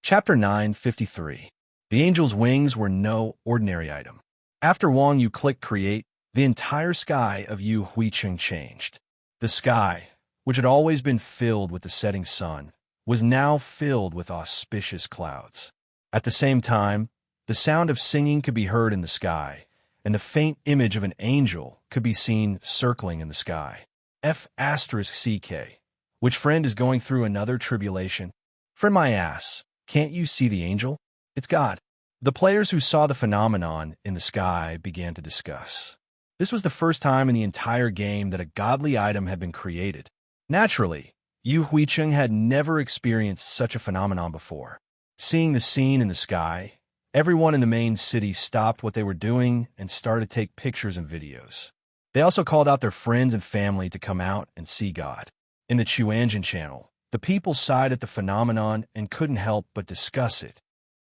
Chapter 953. The angel's wings were no ordinary item. After Wang Yu clicked create, the entire sky of Yu Huicheng changed. The sky, which had always been filled with the setting sun, was now filled with auspicious clouds. At the same time, the sound of singing could be heard in the sky, and the faint image of an angel could be seen circling in the sky. F***CK. Which friend is going through another tribulation? Friend my ass, can't you see the angel? It's God. The players who saw the phenomenon in the sky began to discuss. This was the first time in the entire game that a godly item had been created. Naturally, Yu Huicheng had never experienced such a phenomenon before. Seeing the scene in the sky, everyone in the main city stopped what they were doing and started to take pictures and videos. They also called out their friends and family to come out and see God. In the Chuanjin channel, the people sighed at the phenomenon and couldn't help but discuss it.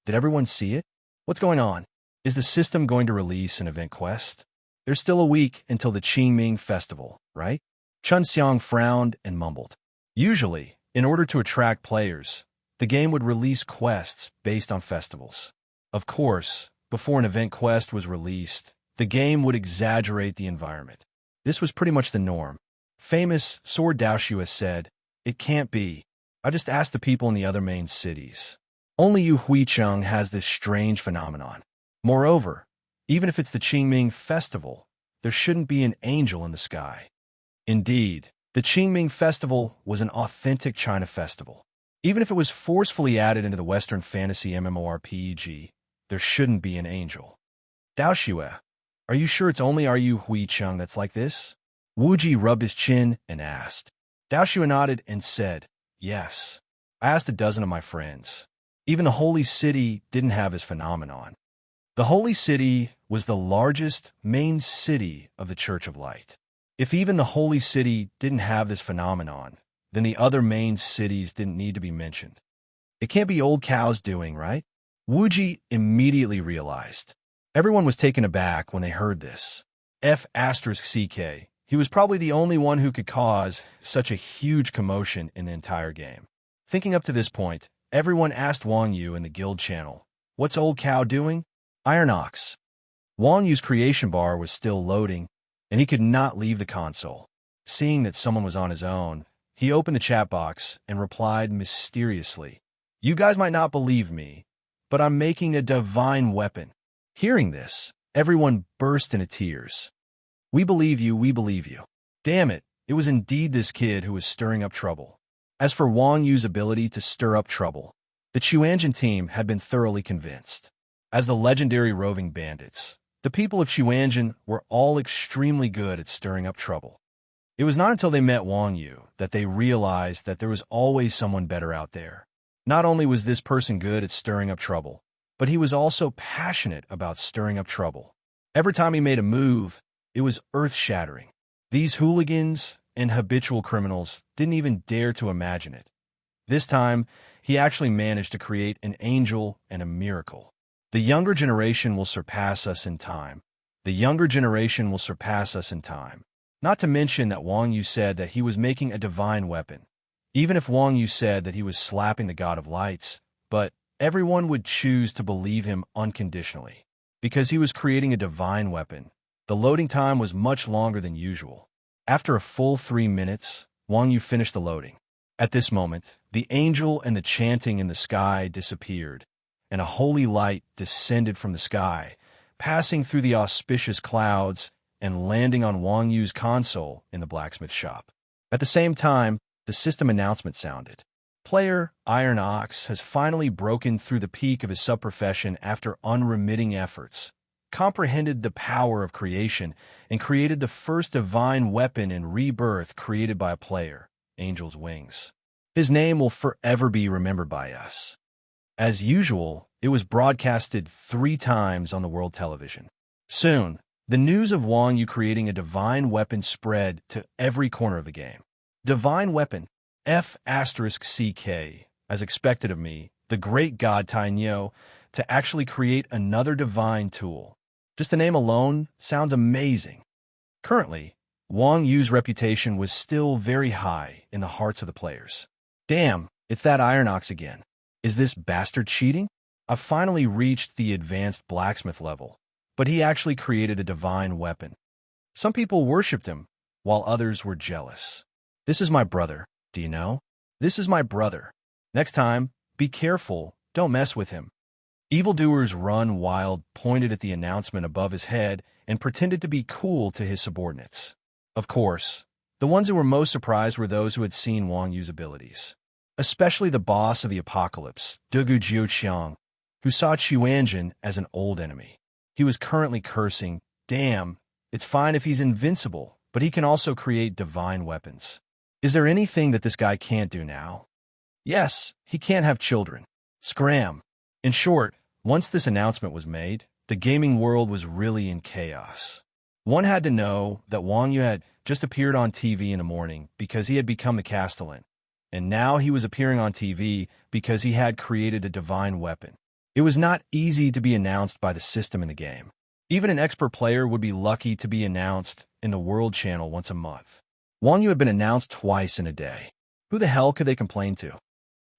Did everyone see it? What's going on? Is the system going to release an event quest? There's still a week until the Qingming festival, right? Chun Xiang frowned and mumbled. Usually, in order to attract players, the game would release quests based on festivals. Of course, before an event quest was released, the game would exaggerate the environment. This was pretty much the norm. Famous Sword Daoxue said, "It can't be. I just asked the people in the other main cities. Only Yu Huicheng has this strange phenomenon. Moreover, even if it's the Qingming festival, there shouldn't be an angel in the sky." Indeed, the Qingming festival was an authentic China festival. Even if it was forcefully added into the Western fantasy MMORPG, there shouldn't be an angel. Daoxue, are you sure it's only our Yu Huicheng that's like this? Wuji rubbed his chin and asked. Daoxue nodded and said, yes. I asked a dozen of my friends. Even the Holy City didn't have his phenomenon. The Holy City was the largest main city of the Church of Light. If even the Holy City didn't have this phenomenon, then the other main cities didn't need to be mentioned. It can't be old Cow's doing, right? Wuji immediately realized. Everyone was taken aback when they heard this. F***CK. He was probably the only one who could cause such a huge commotion in the entire game. Thinking up to this point, everyone asked Wang Yu in the guild channel, "What's old Cow doing?" Iron Ox. Wang Yu's creation bar was still loading, and he could not leave the console. Seeing that someone was on his own, he opened the chat box and replied mysteriously, "You guys might not believe me, but I'm making a divine weapon." Hearing this, everyone burst into tears. We believe you, we believe you. Damn it, it was indeed this kid who was stirring up trouble. As for Wang Yu's ability to stir up trouble, the Chuanjin team had been thoroughly convinced. As the legendary roving bandits, the people of Chuanjin were all extremely good at stirring up trouble. It was not until they met Wang Yu that they realized that there was always someone better out there. Not only was this person good at stirring up trouble, but he was also passionate about stirring up trouble. Every time he made a move, it was earth-shattering. These hooligans and habitual criminals didn't even dare to imagine it. This time, he actually managed to create an angel and a miracle. The younger generation will surpass us in time. The younger generation will surpass us in time. Not to mention that Wang Yu said that he was making a divine weapon. Even if Wang Yu said that he was slapping the God of Lights, but everyone would choose to believe him unconditionally. Because he was creating a divine weapon, the loading time was much longer than usual. After a full 3 minutes, Wang Yu finished the loading. At this moment, the angel and the chanting in the sky disappeared, and a holy light descended from the sky, passing through the auspicious clouds and landing on Wang Yu's console in the blacksmith shop. At the same time, the system announcement sounded. Player Iron Ox has finally broken through the peak of his subprofession after unremitting efforts, comprehended the power of creation, and created the first divine weapon in rebirth created by a player, Angel's Wings. His name will forever be remembered by us. As usual, it was broadcasted 3 times on the world television. Soon, the news of Wang Yu creating a divine weapon spread to every corner of the game. Divine weapon, F***CK, as expected of me, the great god Tainyo, to actually create another divine tool. Just the name alone sounds amazing. Currently, Wang Yu's reputation was still very high in the hearts of the players. Damn, it's that Iron Ox again. Is this bastard cheating? I've finally reached the advanced blacksmith level, but he actually created a divine weapon. Some people worshipped him, while others were jealous. This is my brother, do you know? This is my brother. Next time, be careful, don't mess with him. Evildoers run wild, pointed at the announcement above his head, and pretended to be cool to his subordinates. Of course, the ones who were most surprised were those who had seen Wang Yu's abilities, especially the boss of the apocalypse, Dugu Jiuqiang, who saw Chuanjin as an old enemy. He was currently cursing, "Damn, it's fine if he's invincible, but he can also create divine weapons. Is there anything that this guy can't do now?" Yes, he can't have children. Scram. In short, once this announcement was made, the gaming world was really in chaos. One had to know that Wang Yu had just appeared on TV in the morning because he had become the Castellan, and now he was appearing on TV because he had created a divine weapon. It was not easy to be announced by the system in the game. Even an expert player would be lucky to be announced in the World Channel once a month. Wang Yu had been announced twice in a day. Who the hell could they complain to?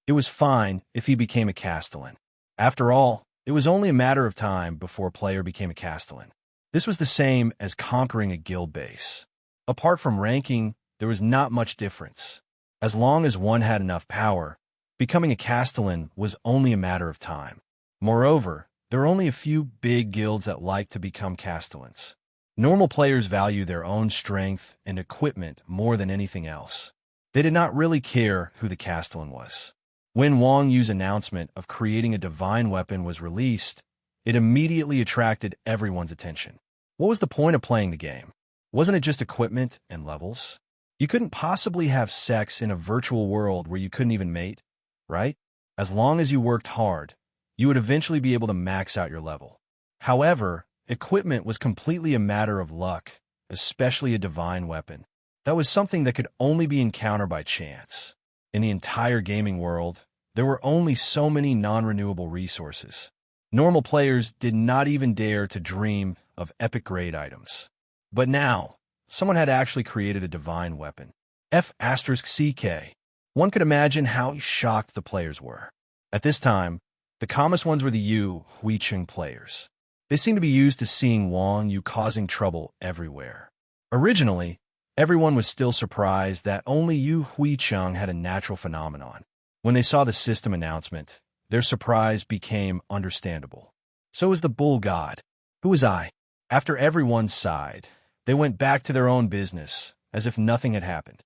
It was fine if he became a Castellan. After all, it was only a matter of time before a player became a Castellan. This was the same as conquering a guild base. Apart from ranking, there was not much difference. As long as one had enough power, becoming a Castellan was only a matter of time. Moreover, there are only a few big guilds that like to become Castellans. Normal players value their own strength and equipment more than anything else. They did not really care who the Castellan was. When Wang Yu's announcement of creating a divine weapon was released, it immediately attracted everyone's attention. What was the point of playing the game? Wasn't it just equipment and levels? You couldn't possibly have sex in a virtual world where you couldn't even mate, right? As long as you worked hard, you would eventually be able to max out your level. However, equipment was completely a matter of luck, especially a divine weapon. That was something that could only be encountered by chance. In the entire gaming world, there were only so many non-renewable resources. Normal players did not even dare to dream of epic-grade items. But now, someone had actually created a divine weapon. F*CK. One could imagine how shocked the players were. At this time, the calmest ones were the Yu Huicheng players. They seemed to be used to seeing Wang Yu causing trouble everywhere. Originally, everyone was still surprised that only Yu Huicheng had a natural phenomenon. When they saw the system announcement, their surprise became understandable. So was the bull god. Who was I? After everyone sighed, they went back to their own business, as if nothing had happened.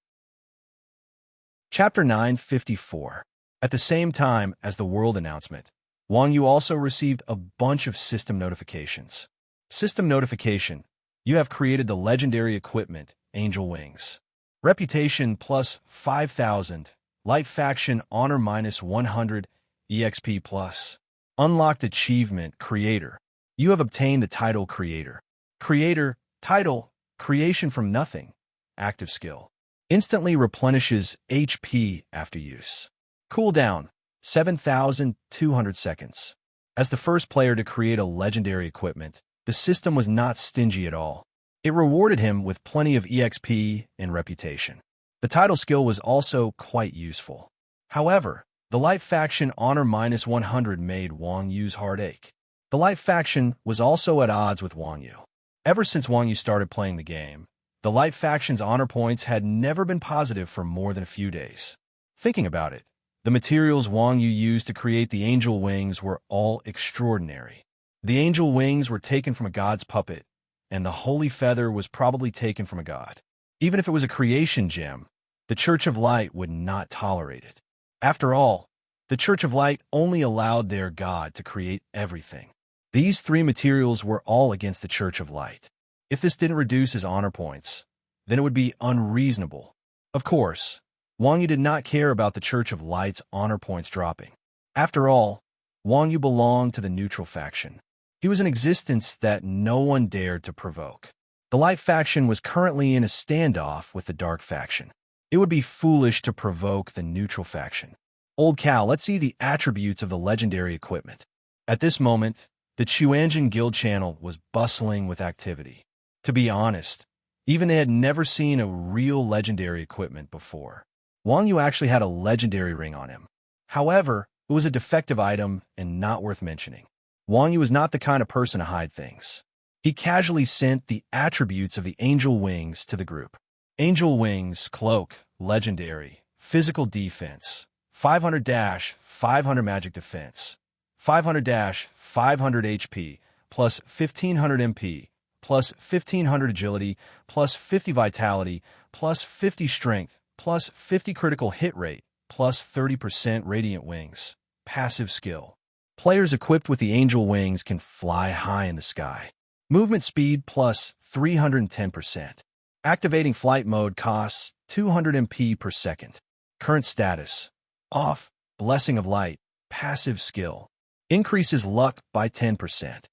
Chapter 954. At the same time as the world announcement, Wang Yu also received a bunch of system notifications. System notification. You have created the legendary equipment, Angel Wings. Reputation plus 5,000. Light faction honor minus 100. EXP plus. Unlocked achievement, Creator. You have obtained the title Creator. Creator, title, creation from nothing. Active skill. Instantly replenishes HP after use. Cooldown, 7,200 seconds. As the first player to create a legendary equipment, the system was not stingy at all. It rewarded him with plenty of EXP and reputation. The title skill was also quite useful. However, the Light faction honor minus 100 made Wang Yu's heart ache. The Light faction was also at odds with Wang Yu. Ever since Wang Yu started playing the game, the Light faction's honor points had never been positive for more than a few days. Thinking about it, the materials Wang Yu used to create the angel wings were all extraordinary. The angel wings were taken from a god's puppet, and the holy feather was probably taken from a god. Even if it was a creation gem, the Church of Light would not tolerate it. After all, the Church of Light only allowed their god to create everything. These three materials were all against the Church of Light. If this didn't reduce his honor points, then it would be unreasonable. Of course, Wang Yu did not care about the Church of Light's honor points dropping. After all, Wang Yu belonged to the neutral faction. He was an existence that no one dared to provoke. The Light faction was currently in a standoff with the Dark faction. It would be foolish to provoke the neutral faction. Old cow, let's see the attributes of the legendary equipment. At this moment, the Chuanjin Guild channel was bustling with activity. To be honest, even they had never seen a real legendary equipment before. Wang Yu actually had a legendary ring on him. However, It was a defective item and not worth mentioning. Wang Yu was not the kind of person to hide things. He casually sent the attributes of the angel wings to the group. Angel wings, cloak, legendary, physical defense, 500-500 magic defense, 500-500 HP, plus 1500 MP, plus 1500 agility, plus 50 vitality, plus 50 strength, plus 50 critical hit rate, plus 30% radiant wings. Passive skill. Players equipped with the angel wings can fly high in the sky. Movement speed plus 310%. Activating flight mode costs 200 MP per second. Current status. Off. Blessing of Light. Passive skill. Increases luck by 10%.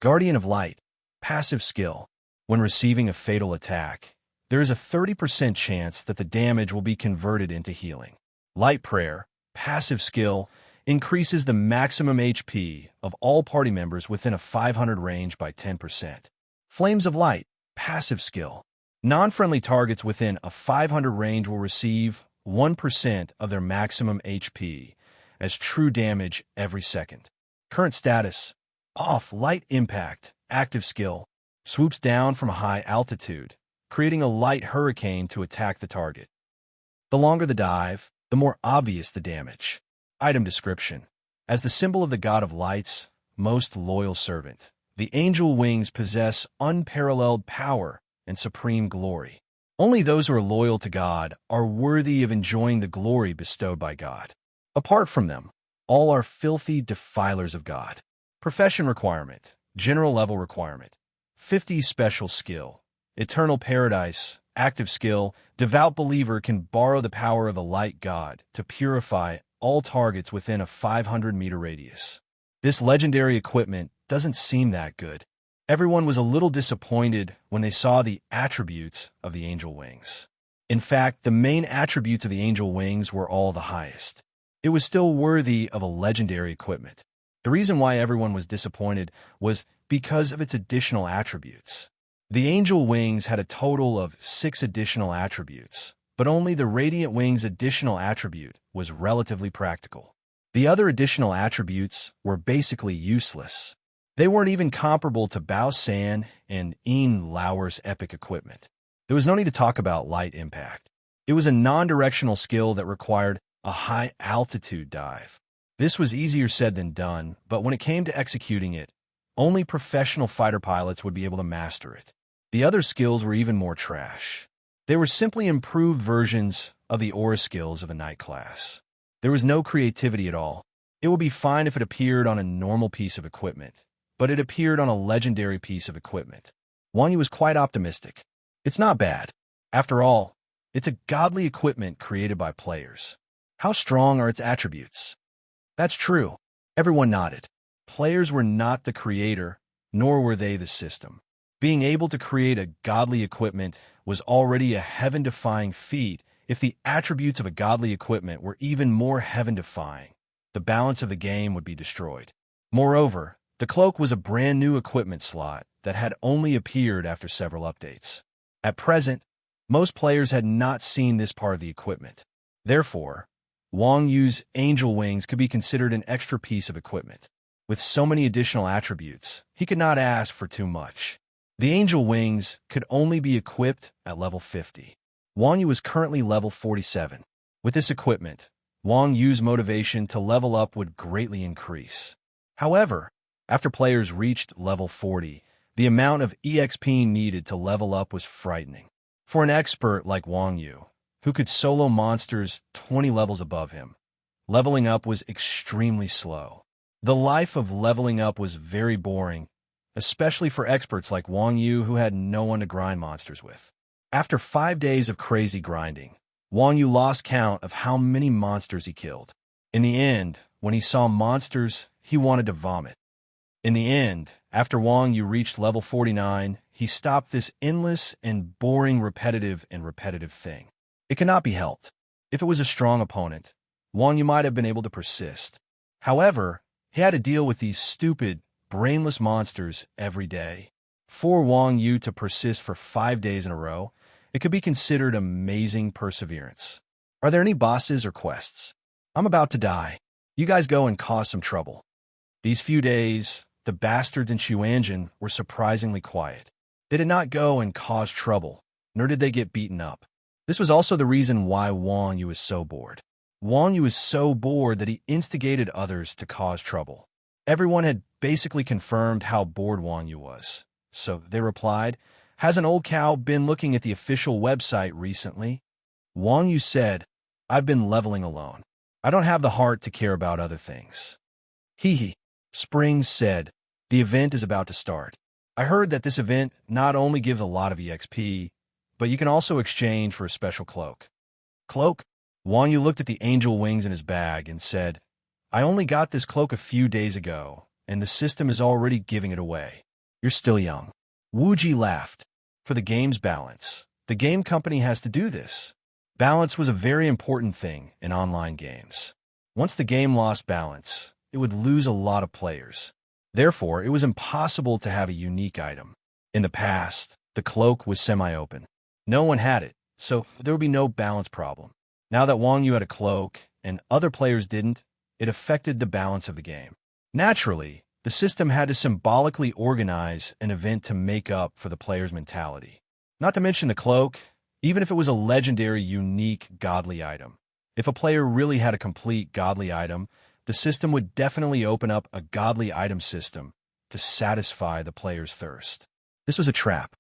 Guardian of Light. Passive skill. When receiving a fatal attack, there is a 30% chance that the damage will be converted into healing. Light Prayer. Passive skill. Increases the maximum HP of all party members within a 500 range by 10%. Flames of Light. Passive skill. Non-friendly targets within a 500 range will receive 1% of their maximum HP as true damage every second. Current status. Off. Light Impact. Active skill. Swoops down from a high altitude, creating a light hurricane to attack the target. The longer the dive, the more obvious the damage. Item description. As the symbol of the God of Light's most loyal servant, the angel wings possess unparalleled power and supreme glory. Only those who are loyal to God are worthy of enjoying the glory bestowed by God. Apart from them, all are filthy defilers of God. Profession requirement. General level requirement. 50 special skill. Eternal Paradise. Active skill. Devout believer can borrow the power of the light God to purify all targets within a 500-meter radius. This legendary equipment doesn't seem that good. Everyone was a little disappointed when they saw the attributes of the angel wings. In fact, the main attributes of the angel wings were all the highest. It was still worthy of a legendary equipment. The reason why everyone was disappointed was because of its additional attributes. The angel wings had a total of 6 additional attributes, but only the radiant wings' additional attribute was relatively practical. The other additional attributes were basically useless. They weren't even comparable to Bao San and Ian Lauer's epic equipment. There was no need to talk about light impact. It was a non-directional skill that required a high-altitude dive. This was easier said than done, but when it came to executing it, only professional fighter pilots would be able to master it. The other skills were even more trash. They were simply improved versions of the aura skills of a night class. There was no creativity at all. It would be fine if it appeared on a normal piece of equipment, but it appeared on a legendary piece of equipment. Wang Yu was quite optimistic. It's not bad. After all, it's a godly equipment created by players. How strong are its attributes? That's true. Everyone nodded. Players were not the creator, nor were they the system. Being able to create a godly equipment was already a heaven-defying feat. If the attributes of a godly equipment were even more heaven-defying, the balance of the game would be destroyed. Moreover, the cloak was a brand new equipment slot that had only appeared after several updates. At present, most players had not seen this part of the equipment. Therefore, Wang Yu's angel wings could be considered an extra piece of equipment. With so many additional attributes, he could not ask for too much. The angel wings could only be equipped at level 50. Wang Yu was currently level 47. With this equipment, Wang Yu's motivation to level up would greatly increase. However, after players reached level 40, the amount of EXP needed to level up was frightening. For an expert like Wang Yu, who could solo monsters 20 levels above him, leveling up was extremely slow. The life of leveling up was very boring, especially for experts like Wang Yu who had no one to grind monsters with. After 5 days of crazy grinding, Wang Yu lost count of how many monsters he killed. In the end, when he saw monsters, he wanted to vomit. In the end, after Wang Yu reached level 49, he stopped this endless and boring repetitive thing. It cannot be helped. If it was a strong opponent, Wang Yu might have been able to persist. However, he had to deal with these stupid, brainless monsters every day. For Wang Yu to persist for 5 days in a row, it could be considered amazing perseverance. Are there any bosses or quests? I'm about to die. You guys go and cause some trouble. These few days, the bastards in Chuanjin were surprisingly quiet. They did not go and cause trouble, nor did they get beaten up. This was also the reason why Wang Yu was so bored. Wang Yu was so bored that he instigated others to cause trouble. Everyone had basically confirmed how bored Wang Yu was. So they replied, "Has an old cow been looking at the official website recently?" Wang Yu said, "I've been leveling alone. I don't have the heart to care about other things." Hee hee. Spring said, "The event is about to start. I heard that this event not only gives a lot of EXP, but you can also exchange for a special cloak." Cloak? Wang Yu looked at the angel wings in his bag and said, "I only got this cloak a few days ago, and the system is already giving it away. You're still young." Wu Ji laughed. "For the game's balance, the game company has to do this." Balance was a very important thing in online games. Once the game lost balance, it would lose a lot of players. Therefore, it was impossible to have a unique item. In the past, the cloak was semi-open. No one had it, so there would be no balance problem. Now that Wang Yu had a cloak, and other players didn't, it affected the balance of the game. Naturally, the system had to symbolically organize an event to make up for the player's mentality. Not to mention the cloak, even if it was a legendary, unique, godly item. If a player really had a complete godly item, the system would definitely open up a godly item system to satisfy the player's thirst. This was a trap.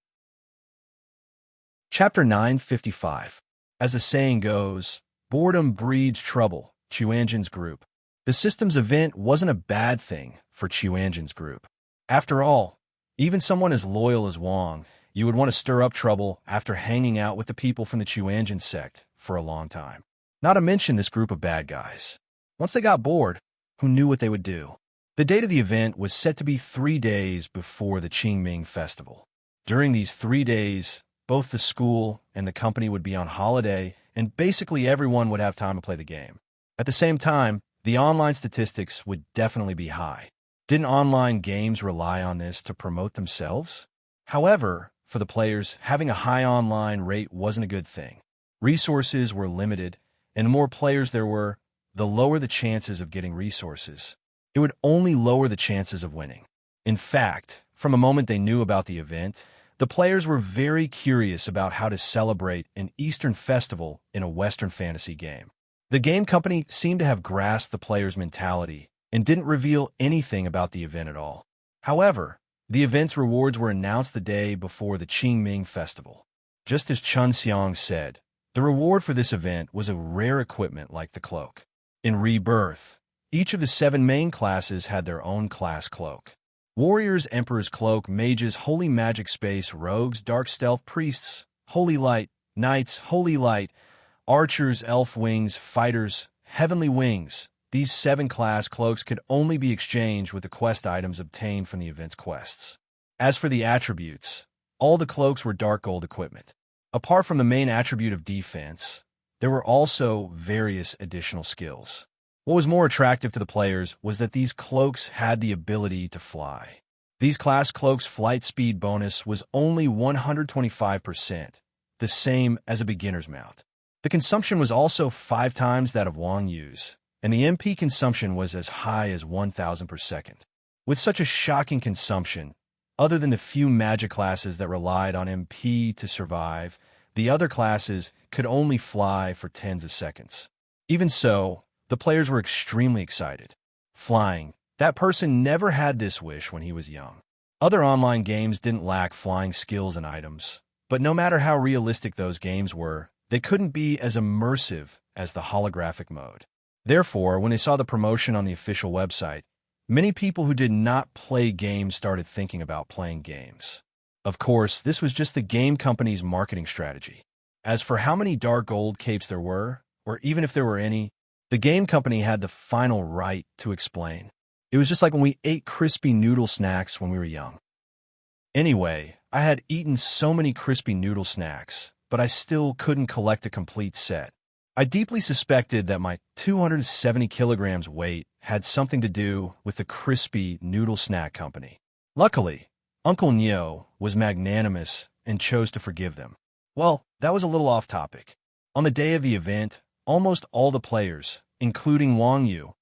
Chapter 955. As the saying goes, boredom breeds trouble, Chuanjin's group. The system's event wasn't a bad thing for Chuanjin's group. After all, even someone as loyal as Wang, you would want to stir up trouble after hanging out with the people from the Chuanjin sect for a long time. Not to mention this group of bad guys. Once they got bored, who knew what they would do? The date of the event was set to be 3 days before the Qingming festival. During these 3 days, both the school and the company would be on holiday, and basically everyone would have time to play the game. At the same time, the online statistics would definitely be high. Didn't online games rely on this to promote themselves? However, for the players, having a high online rate wasn't a good thing. Resources were limited, and the more players there were, the lower the chances of getting resources. It would only lower the chances of winning. In fact, from the moment they knew about the event, the players were very curious about how to celebrate an Eastern festival in a Western fantasy game. The game company seemed to have grasped the players' mentality and didn't reveal anything about the event at all. However, the event's rewards were announced the day before the Qingming festival. Just as Chun Xiang said, the reward for this event was a rare equipment like the cloak. In Rebirth, each of the 7 main classes had their own class cloak. Warriors, Emperor's Cloak, Mages, Holy Magic Space, Rogues, Dark Stealth, Priests, Holy Light, Knights, Holy Light, Archers, Elf Wings, Fighters, Heavenly Wings. These 7 class cloaks could only be exchanged with the quest items obtained from the event's quests. As for the attributes, all the cloaks were dark gold equipment. Apart from the main attribute of defense, there were also various additional skills. What was more attractive to the players was that these cloaks had the ability to fly. These class cloaks' flight speed bonus was only 125%, the same as a beginner's mount. The consumption was also 5 times that of Wang Yu's, and the MP consumption was as high as 1,000 per second. With such a shocking consumption, other than the few magic classes that relied on MP to survive, the other classes could only fly for tens of seconds. Even so, the players were extremely excited. Flying. That person never had this wish when he was young. Other online games didn't lack flying skills and items, but no matter how realistic those games were, they couldn't be as immersive as the holographic mode. Therefore, when they saw the promotion on the official website, many people who did not play games started thinking about playing games. Of course, this was just the game company's marketing strategy. As for how many dark gold capes there were, or even if there were any, the game company had the final right to explain. It was just like when we ate crispy noodle snacks when we were young. Anyway, I had eaten so many crispy noodle snacks, but I still couldn't collect a complete set. I deeply suspected that my 270 kilograms weight had something to do with the crispy noodle snack company. Luckily, Uncle Nyo was magnanimous and chose to forgive them. Well, that was a little off topic. On the day of the event, almost all the players, including Wang Yu,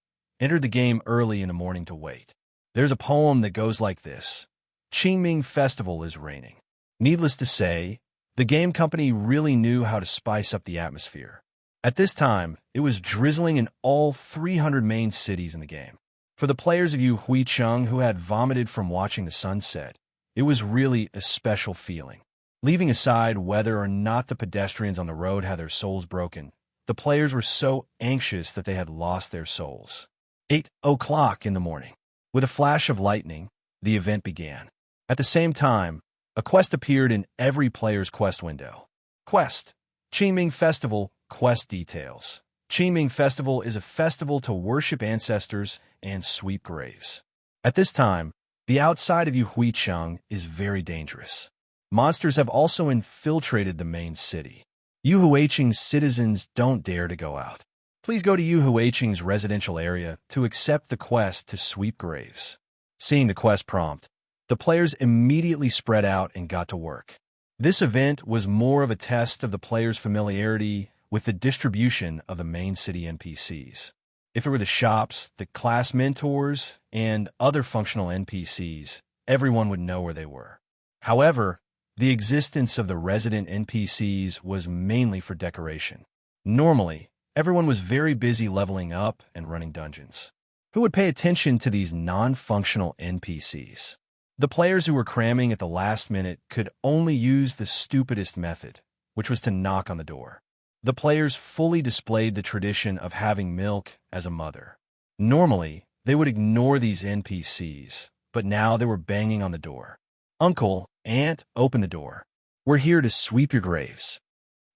entered the game early in the morning to wait. There's a poem that goes like this: Qingming Festival is raining. Needless to say, the game company really knew how to spice up the atmosphere. At this time, it was drizzling in all 300 main cities in the game. For the players of Yu Huicheng who had vomited from watching the sunset, it was really a special feeling. Leaving aside whether or not the pedestrians on the road had their souls broken, the players were so anxious that they had lost their souls. 8 o'clock in the morning. With a flash of lightning, the event began. At the same time, a quest appeared in every player's quest window. Quest: Qingming Festival Quest Details. Qingming Festival is a festival to worship ancestors and sweep graves. At this time, the outside of Yu Huicheng is very dangerous. Monsters have also infiltrated the main city. Yu Huicheng's citizens don't dare to go out. Please go to Yu Huicheng's residential area to accept the quest to sweep graves. Seeing the quest prompt, the players immediately spread out and got to work. This event was more of a test of the players' familiarity with the distribution of the main city NPCs. If it were the shops, the class mentors, and other functional NPCs, everyone would know where they were. However, the existence of the resident NPCs was mainly for decoration. Normally, everyone was very busy leveling up and running dungeons. Who would pay attention to these non-functional NPCs? The players who were cramming at the last minute could only use the stupidest method, which was to knock on the door. The players fully displayed the tradition of having milk as a mother. Normally, they would ignore these NPCs, but now they were banging on the door. Uncle, Aunt, open the door. We're here to sweep your graves.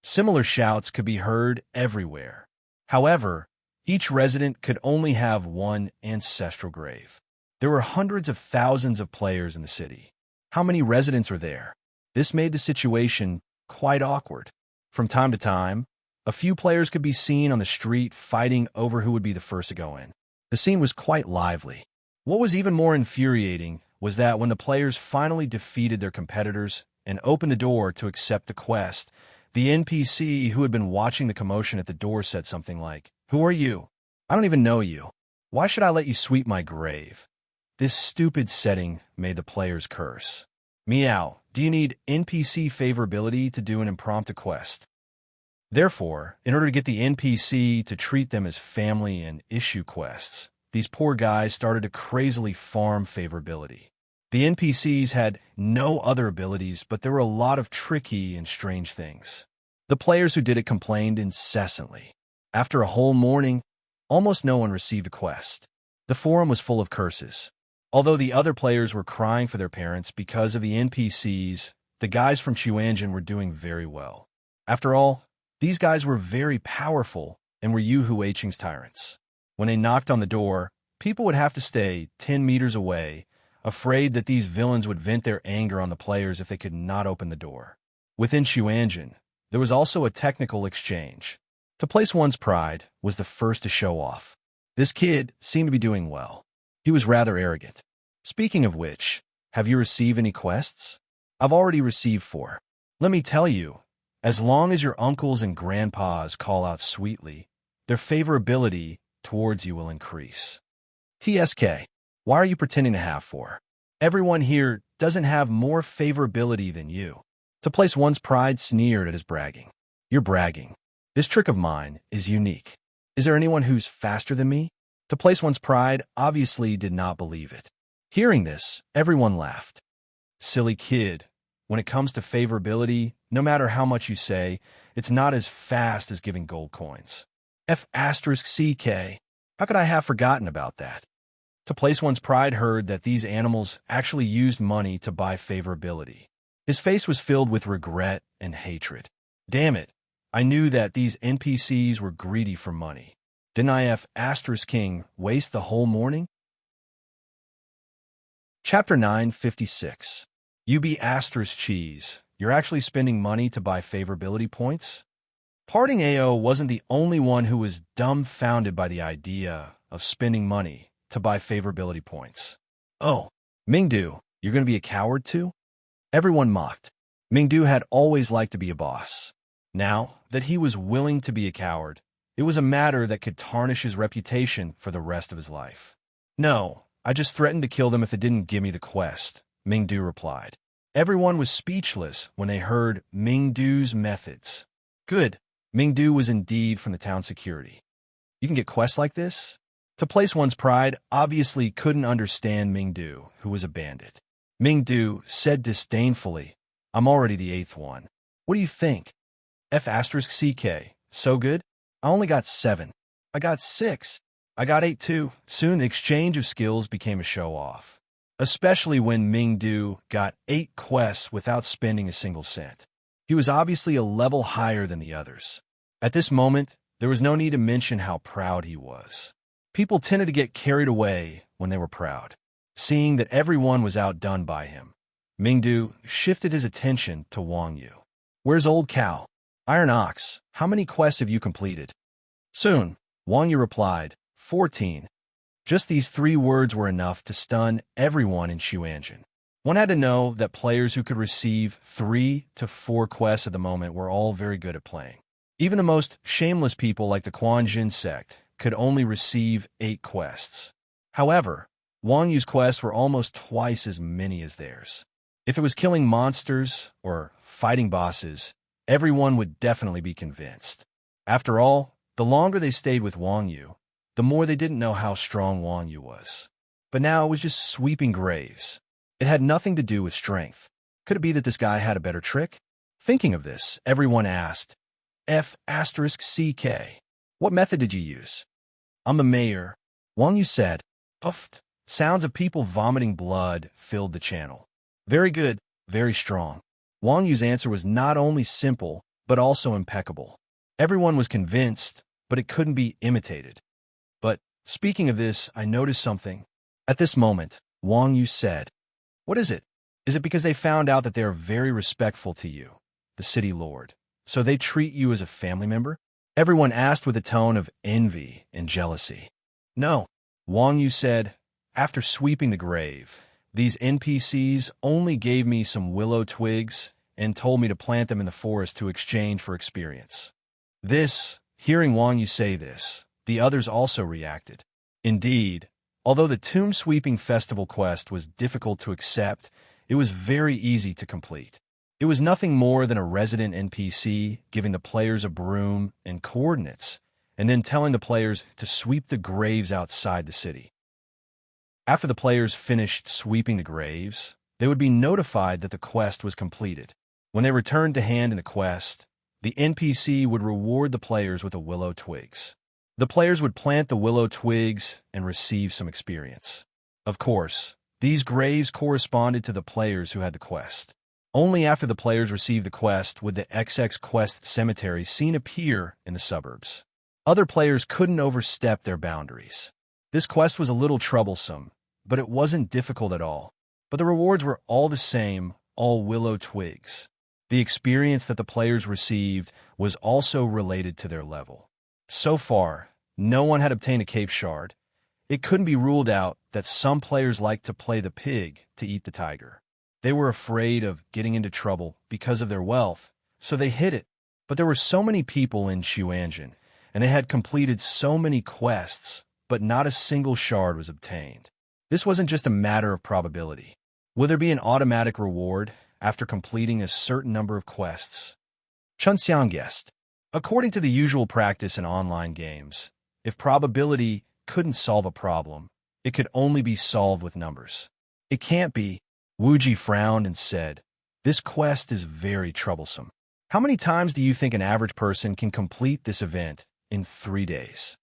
Similar shouts could be heard everywhere. However, each resident could only have one ancestral grave. There were hundreds of thousands of players in the city. How many residents were there? This made the situation quite awkward. From time to time, a few players could be seen on the street fighting over who would be the first to go in. The scene was quite lively. What was even more infuriating was that when the players finally defeated their competitors and opened the door to accept the quest, the NPC who had been watching the commotion at the door said something like, "Who are you? I don't even know you. Why should I let you sweep my grave?" This stupid setting made the players curse. Meow, do you need NPC favorability to do an impromptu quest? Therefore, in order to get the NPC to treat them as family and issue quests, these poor guys started to crazily farm favorability. The NPCs had no other abilities, but there were a lot of tricky and strange things. The players who did it complained incessantly. After a whole morning, almost no one received a quest. The forum was full of curses. Although the other players were crying for their parents because of the NPCs, the guys from Chuanjin were doing very well. After all, these guys were very powerful and were Yu Huicheng's tyrants. When they knocked on the door, people would have to stay 10 meters away, afraid that these villains would vent their anger on the players if they could not open the door. Within Chuanjin, there was also a technical exchange. To place one's pride was the first to show off. This kid seemed to be doing well. He was rather arrogant. Speaking of which, have you received any quests? I've already received 4. Let me tell you, as long as your uncles and grandpas call out sweetly, their favorability towards you will increase. TSK, why are you pretending to have 4? Everyone here doesn't have more favorability than you. To place one's pride sneered at his bragging. You're bragging. This trick of mine is unique. Is there anyone who's faster than me? To place one's pride obviously did not believe it. Hearing this, everyone laughed. Silly kid. When it comes to favorability, no matter how much you say, it's not as fast as giving gold coins. F***CK. How could I have forgotten about that? To place one's pride heard that these animals actually used money to buy favorability. His face was filled with regret and hatred. Damn it, I knew that these NPCs were greedy for money. Didn't I F***king waste the whole morning? Chapter 956. You be cheese. You're actually spending money to buy favorability points? Parting AO wasn't the only one who was dumbfounded by the idea of spending money to buy favorability points. Oh, Mingdu, you're going to be a coward too? Everyone mocked. Mingdu had always liked to be a boss. Now that he was willing to be a coward, It was a matter that could tarnish his reputation for the rest of his life. No, I just threatened to kill them if they didn't give me the quest, Mingdu replied. Everyone was speechless when they heard Mingdu's methods. Good. Mingdu was indeed from the town security. You can get quests like this? To place one's pride obviously couldn't understand Mingdu, who was a bandit. Mingdu said disdainfully, I'm already the 8th one. What do you think? F*CK. So good? I only got 7. I got 6. I got 8 too. Soon the exchange of skills became a show-off, especially when Mingdu got 8 quests without spending a single cent. He was obviously a level higher than the others. At this moment, there was no need to mention how proud he was. People tended to get carried away when they were proud. Seeing that everyone was outdone by him, Mingdu shifted his attention to Wang Yu. Where's Old Cow? Iron Ox, how many quests have you completed? Soon, Wang Yu replied, 14. Just these 3 words were enough to stun everyone in Xuanzhen. One had to know that players who could receive 3 to 4 quests at the moment were all very good at playing. Even the most shameless people like the Quanjin sect could only receive 8 quests. However, Wang Yu's quests were almost twice as many as theirs. If it was killing monsters or fighting bosses, everyone would definitely be convinced. After all, the longer they stayed with Wang Yu, the more they didn't know how strong Wang Yu was. But now it was just sweeping graves. It had nothing to do with strength. Could it be that this guy had a better trick? Thinking of this, everyone asked, F*CK. What method did you use? I'm the mayor. Wang Yu said. Puffed. Sounds of people vomiting blood filled the channel. Very good, very strong. Wang Yu's answer was not only simple, but also impeccable. Everyone was convinced, but it couldn't be imitated. But, speaking of this, I noticed something. At this moment, Wang Yu said, What is it? Is it because they found out that they are very respectful to you, the city lord, so they treat you as a family member? Everyone asked with a tone of envy and jealousy. No, Wang Yu said, after sweeping the grave, these NPCs only gave me some willow twigs and told me to plant them in the forest to exchange for experience. Hearing Wang Yu say this, the others also reacted. Indeed, although the Tomb Sweeping Festival quest was difficult to accept, it was very easy to complete. It was nothing more than a resident NPC giving the players a broom and coordinates, and then telling the players to sweep the graves outside the city. After the players finished sweeping the graves, they would be notified that the quest was completed. When they returned to hand in the quest, the NPC would reward the players with the willow twigs. The players would plant the willow twigs and receive some experience. Of course, these graves corresponded to the players who had the quest. Only after the players received the quest would the XX Quest Cemetery seen appear in the suburbs. Other players couldn't overstep their boundaries. This quest was a little troublesome, but it wasn't difficult at all. But the rewards were all the same, all willow twigs. The experience that the players received was also related to their level. So far, no one had obtained a cape shard. It couldn't be ruled out that some players liked to play the pig to eat the tiger. They were afraid of getting into trouble because of their wealth, so they hid it. But there were so many people in Xuanzhen, and they had completed so many quests, but not a single shard was obtained. This wasn't just a matter of probability. Will there be an automatic reward after completing a certain number of quests? Chunxiang guessed. According to the usual practice in online games, if probability couldn't solve a problem, it could only be solved with numbers. It can't be. Wuji frowned and said, This quest is very troublesome. How many times do you think an average person can complete this event in 3 days?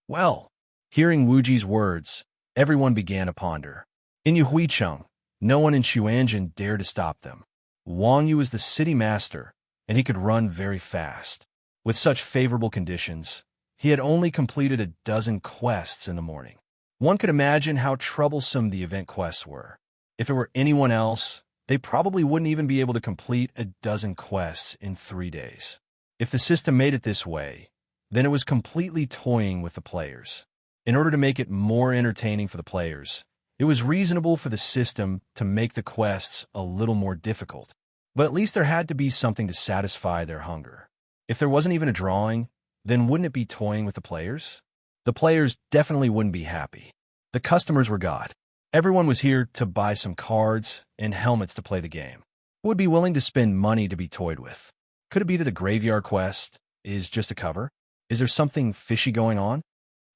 Well, hearing Wuji's words, everyone began to ponder. In Yuhuicheng, no one in Xuanzhen dared to stop them. Wang Yu was the city master, and he could run very fast. With such favorable conditions, he had only completed a dozen quests in the morning. One could imagine how troublesome the event quests were. If it were anyone else, they probably wouldn't even be able to complete a dozen quests in 3 days. If the system made it this way, then it was completely toying with the players. In order to make it more entertaining for the players, it was reasonable for the system to make the quests a little more difficult. But at least there had to be something to satisfy their hunger. If there wasn't even a drawing, then wouldn't it be toying with the players? The players definitely wouldn't be happy. The customers were God. Everyone was here to buy some cards and helmets to play the game. Who would be willing to spend money to be toyed with? Could it be that the graveyard quest is just a cover? Is there something fishy going on?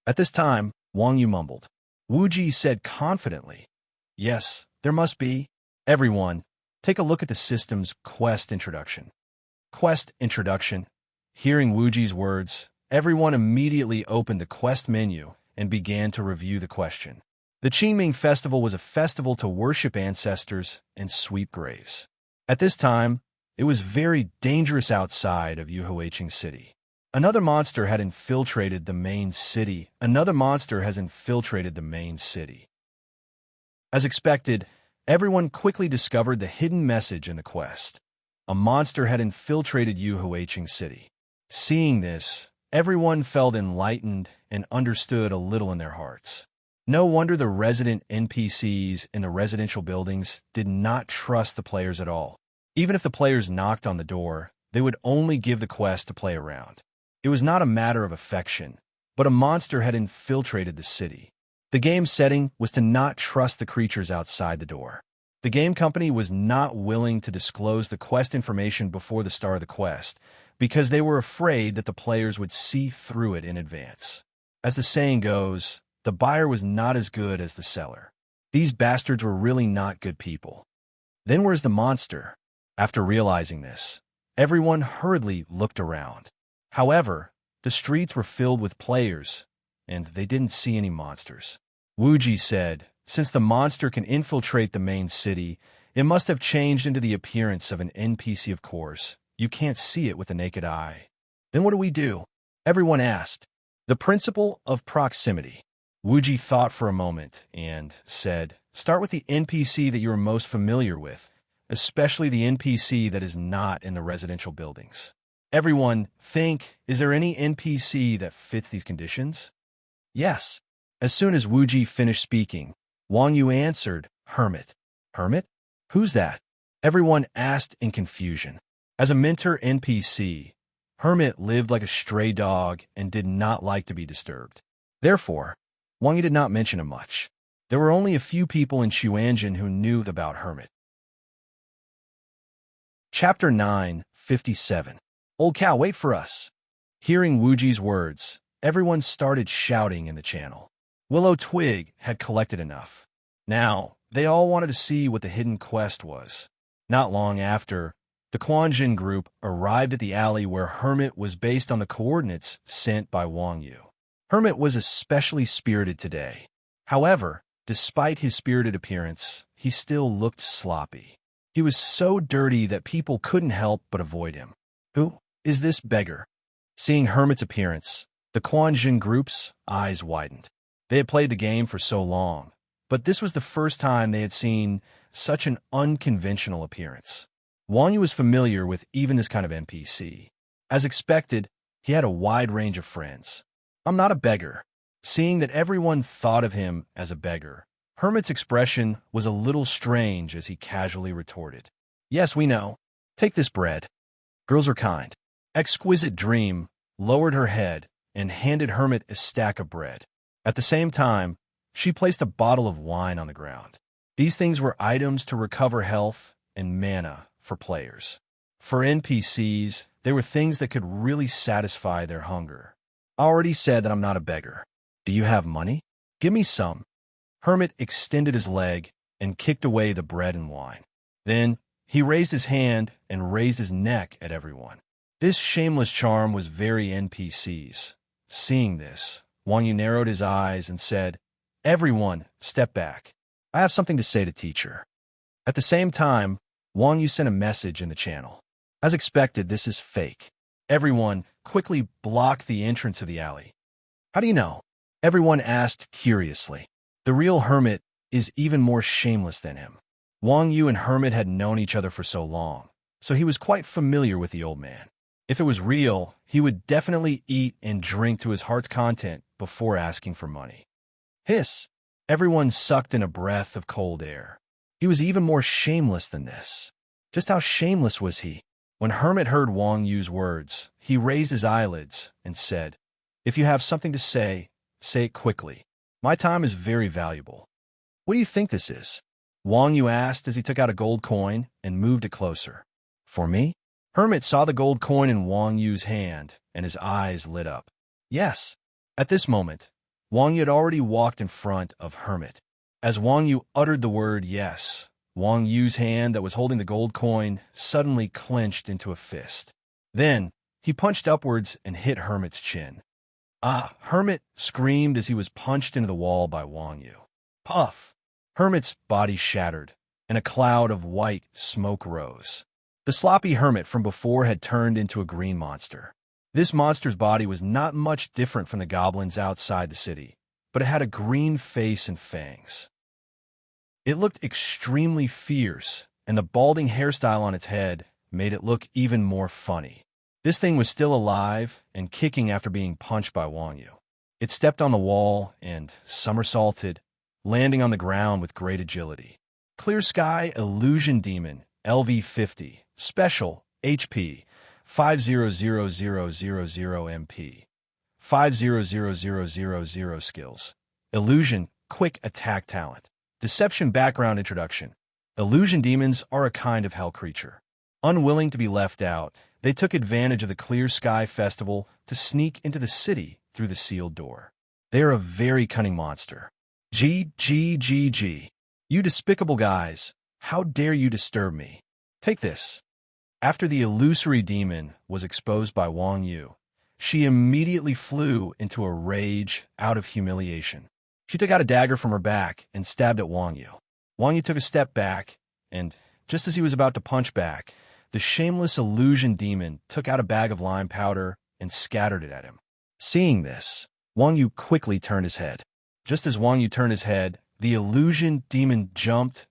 At this time, Wang Yu mumbled. Wu Ji said confidently, Yes, there must be. Everyone, take a look at the system's quest introduction. Quest introduction. Hearing Wu Ji's words, everyone immediately opened the quest menu and began to review the question. The Qingming Festival was a festival to worship ancestors and sweep graves. At this time, it was very dangerous outside of Yuhuiqing City. Another monster had infiltrated the main city. Another monster has infiltrated the main city. As expected, everyone quickly discovered the hidden message in the quest. A monster had infiltrated Yuhuiqing City. Seeing this, everyone felt enlightened and understood a little in their hearts. No wonder the resident NPCs in the residential buildings did not trust the players at all. Even if the players knocked on the door, they would only give the quest to play around. It was not a matter of affection, but a monster had infiltrated the city. The game setting was to not trust the creatures outside the door. The game company was not willing to disclose the quest information before the start of the quest because they were afraid that the players would see through it in advance. As the saying goes, the buyer was not as good as the seller. These bastards were really not good people. Then where's the monster? After realizing this, everyone hurriedly looked around. However, the streets were filled with players, and they didn't see any monsters. Wu Ji said, since the monster can infiltrate the main city, it must have changed into the appearance of an NPC, of course. You can't see it with the naked eye. Then what do we do? Everyone asked. The principle of proximity. Wu Ji thought for a moment and said, start with the NPC that you are most familiar with, especially the NPC that is not in the residential buildings. Everyone, think, is there any NPC that fits these conditions? Yes. As soon as Wu Ji finished speaking, Wang Yu answered, Hermit. Hermit? Who's that? Everyone asked in confusion. As a mentor NPC, Hermit lived like a stray dog and did not like to be disturbed. Therefore, Wang Yu did not mention him much. There were only a few people in Xuanjin who knew about Hermit. Chapter 9:57. Old cow, wait for us. Hearing Wu Ji's words, everyone started shouting in the channel. Willow Twig had collected enough. Now, they all wanted to see what the hidden quest was. Not long after, the Quanjin group arrived at the alley where Hermit was based on the coordinates sent by Wang Yu. Hermit was especially spirited today. However, despite his spirited appearance, he still looked sloppy. He was so dirty that people couldn't help but avoid him. Who is this beggar? Seeing Hermit's appearance, the Quanjin group's eyes widened. They had played the game for so long, but this was the first time they had seen such an unconventional appearance. Wang Yu was familiar with even this kind of NPC. As expected, he had a wide range of friends. I'm not a beggar. Seeing that everyone thought of him as a beggar, Hermit's expression was a little strange as he casually retorted. Yes, we know. Take this bread. Girls are kind. Exquisite Dream lowered her head and handed Hermit a stack of bread. At the same time, she placed a bottle of wine on the ground. These things were items to recover health and mana for players. For NPCs, they were things that could really satisfy their hunger. I already said that I'm not a beggar. Do you have money? Give me some. Hermit extended his leg and kicked away the bread and wine. Then he raised his hand and raised his neck at everyone. This shameless charm was very NPCs. Seeing this, Wang Yu narrowed his eyes and said, Everyone, step back. I have something to say to teacher. At the same time, Wang Yu sent a message in the channel. As expected, this is fake. Everyone quickly blocked the entrance of the alley. How do you know? Everyone asked curiously. The real Hermit is even more shameless than him. Wang Yu and Hermit had known each other for so long, so he was quite familiar with the old man. If it was real, he would definitely eat and drink to his heart's content before asking for money. Hiss! Everyone sucked in a breath of cold air. He was even more shameless than this. Just how shameless was he? When Hermit heard Wang Yu's words, he raised his eyelids and said, "If you have something to say, say it quickly. My time is very valuable." "What do you think this is?" Wang Yu asked as he took out a gold coin and moved it closer. "For me?" Hermit saw the gold coin in Wang Yu's hand, and his eyes lit up. "Yes." At this moment, Wang Yu had already walked in front of Hermit. As Wang Yu uttered the word yes, Wang Yu's hand that was holding the gold coin suddenly clenched into a fist. Then, he punched upwards and hit Hermit's chin. "Ah!" Hermit screamed as he was punched into the wall by Wang Yu. Puff! Hermit's body shattered, and a cloud of white smoke rose. The sloppy Hermit from before had turned into a green monster. This monster's body was not much different from the goblins outside the city, but it had a green face and fangs. It looked extremely fierce, and the balding hairstyle on its head made it look even more funny. This thing was still alive and kicking after being punched by Wang Yu. It stepped on the wall and somersaulted, landing on the ground with great agility. Clear Sky Illusion Demon LV50 Special HP 500000 MP 500000 Skills Illusion Quick Attack Talent Deception Background Introduction. Illusion demons are a kind of hell creature. Unwilling to be left out, they took advantage of the Clear Sky Festival to sneak into the city through the sealed door. They are a very cunning monster. G. You despicable guys, how dare you disturb me? Take this. After the illusory demon was exposed by Wang Yu, she immediately flew into a rage out of humiliation. She took out a dagger from her back and stabbed at Wang Yu. Wang Yu took a step back, and just as he was about to punch back, the shameless illusion demon took out a bag of lime powder and scattered it at him. Seeing this, Wang Yu quickly turned his head. Just as Wang Yu turned his head, the illusion demon jumped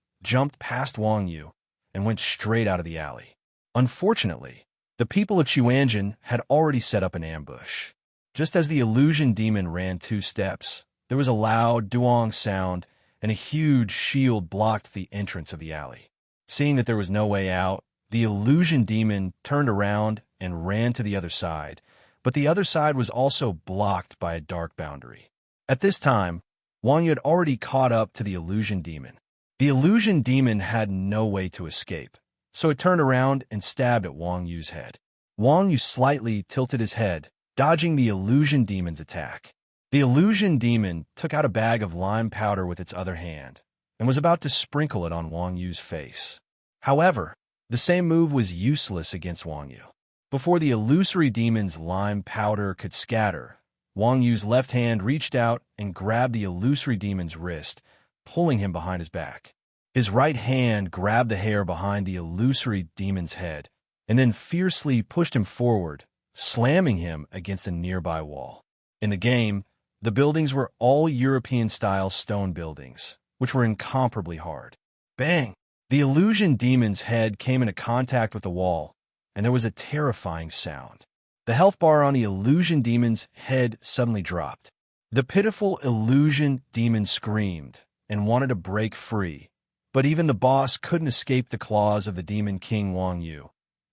past Wang Yu and went straight out of the alley. Unfortunately, the people of Chuanjin had already set up an ambush. Just as the illusion demon ran 2 steps, there was a loud duong sound, and a huge shield blocked the entrance of the alley. Seeing that there was no way out, the illusion demon turned around and ran to the other side, but the other side was also blocked by a dark boundary. At this time, Wang Yu had already caught up to the illusion demon. The illusion demon had no way to escape, so it turned around and stabbed at Wang Yu's head. Wang Yu slightly tilted his head, dodging the illusion demon's attack. The illusion demon took out a bag of lime powder with its other hand and was about to sprinkle it on Wang Yu's face. However, the same move was useless against Wang Yu. Before the illusory demon's lime powder could scatter, Wang Yu's left hand reached out and grabbed the illusory demon's wrist, pulling him behind his back. His right hand grabbed the hair behind the illusory demon's head, and then fiercely pushed him forward, slamming him against a nearby wall. In the game, the buildings were all European-style stone buildings, which were incomparably hard. Bang! The illusion demon's head came into contact with the wall, and there was a terrifying sound. The health bar on the illusion demon's head suddenly dropped. The pitiful illusion demon screamed and wanted to break free, but even the boss couldn't escape the claws of the demon king Wang Yu,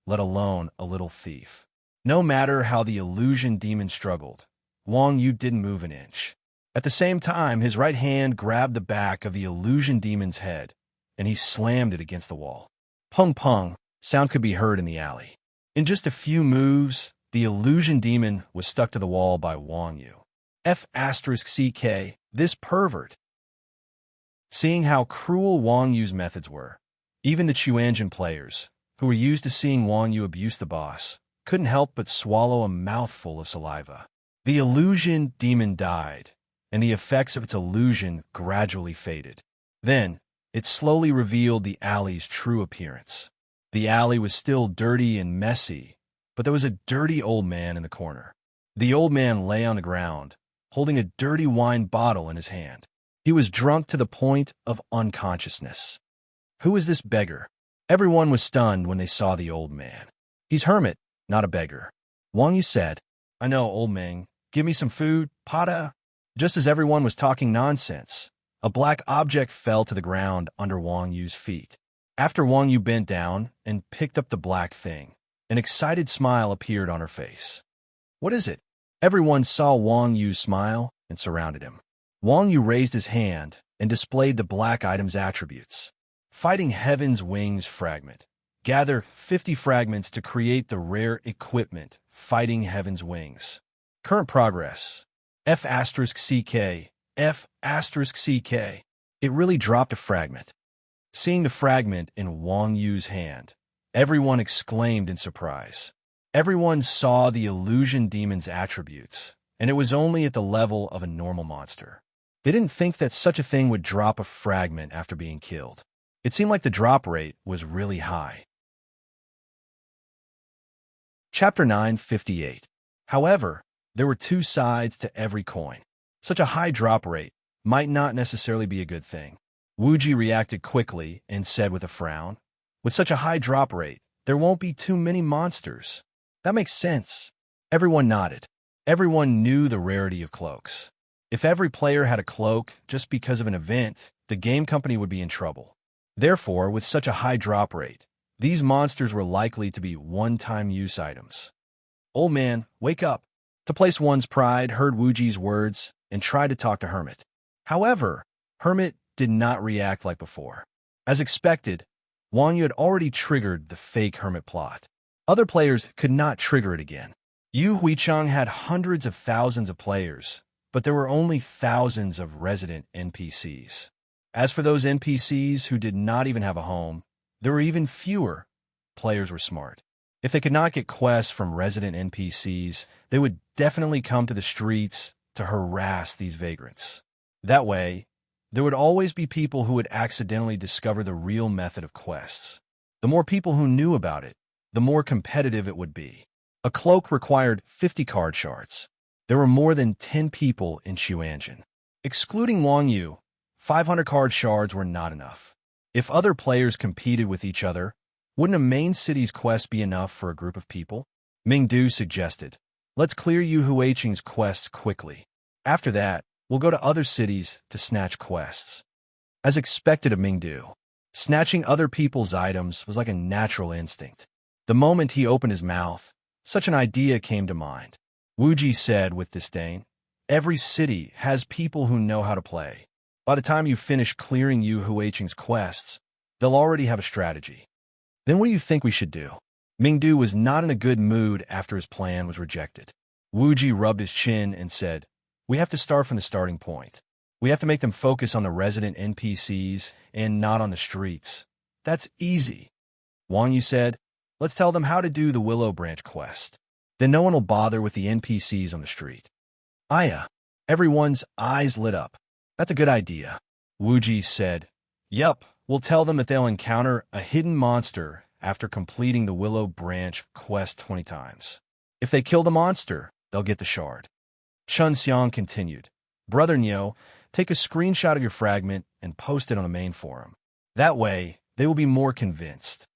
let alone a little thief. No matter how the illusion demon struggled, Wang Yu didn't move an inch. At the same time, his right hand grabbed the back of the illusion demon's head, and he slammed it against the wall. Pung pung, sound could be heard in the alley. In just a few moves, the illusion demon was stuck to the wall by Wang Yu. F***CK, this pervert. Seeing how cruel Wang Yu's methods were, even the Chuanjin players, who were used to seeing Wang Yu abuse the boss, couldn't help but swallow a mouthful of saliva. The illusion demon died, and the effects of its illusion gradually faded. Then, it slowly revealed the alley's true appearance. The alley was still dirty and messy, but there was a dirty old man in the corner. The old man lay on the ground, holding a dirty wine bottle in his hand. He was drunk to the point of unconsciousness. Who is this beggar? Everyone was stunned when they saw the old man. He's Hermit, not a beggar. Wang Yu said, I know, old man. Give me some food, Pada. Just as everyone was talking nonsense, a black object fell to the ground under Wang Yu's feet. After Wang Yu bent down and picked up the black thing, An excited smile appeared on her face. "What is it?" Everyone saw Wang Yu smile and surrounded him. Wang Yu raised his hand and displayed the black item's attributes. Fighting Heaven's Wings fragment. Gather 50 fragments to create the rare equipment, Fighting Heaven's Wings. Current progress. F*CK. F*CK. It really dropped a fragment. Seeing the fragment in Wang Yu's hand, everyone exclaimed in surprise. Everyone saw the illusion demon's attributes, and it was only at the level of a normal monster. They didn't think that such a thing would drop a fragment after being killed. It seemed like the drop rate was really high. Chapter 958. However, there were two sides to every coin. Such a high drop rate might not necessarily be a good thing. Wuji reacted quickly and said with a frown, "With such a high drop rate, there won't be too many monsters." "That makes sense." Everyone nodded. Everyone knew the rarity of cloaks. If every player had a cloak just because of an event, the game company would be in trouble. Therefore, with such a high drop rate, these monsters were likely to be one-time use items. "Old man, wake up." To place one's pride heard Wuji's words and tried to talk to Hermit. However, Hermit did not react like before. As expected, Wang Yu had already triggered the fake Hermit plot. Other players could not trigger it again. Yu Huichang had hundreds of thousands of players, but there were only thousands of resident NPCs. As for those NPCs who did not even have a home, there were even fewer. Players were smart. If they could not get quests from resident NPCs, they would definitely come to the streets to harass these vagrants. That way, there would always be people who would accidentally discover the real method of quests. The more people who knew about it, the more competitive it would be. A cloak required 50 card shards. There were more than 10 people in Xuanzhen. Excluding Wang Yu, 500 card shards were not enough. If other players competed with each other, wouldn't a main city's quest be enough for a group of people? Mingdu suggested, "Let's clear Yu Huicheng's quests quickly. After that, we'll go to other cities to snatch quests." As expected of Mingdu, snatching other people's items was like a natural instinct. The moment he opened his mouth, such an idea came to mind. Wuji said with disdain, "Every city has people who know how to play. By the time you finish clearing Yu Huicheng's quests, they'll already have a strategy. Then what do you think we should do?" Mingdu was not in a good mood after his plan was rejected. Wuji rubbed his chin and said, "We have to start from the starting point. We have to make them focus on the resident NPCs and not on the streets. That's easy." Wang Yu said, "Let's tell them how to do the Willow Branch quest. Then no one will bother with the NPCs on the street." "Aya." Everyone's eyes lit up. "That's a good idea." Wuji said, "Yup, we'll tell them that they'll encounter a hidden monster after completing the Willow Branch quest 20 times. If they kill the monster, they'll get the shard." Chun Xiang continued, "Brother Nyo, take a screenshot of your fragment and post it on the main forum. That way, they will be more convinced."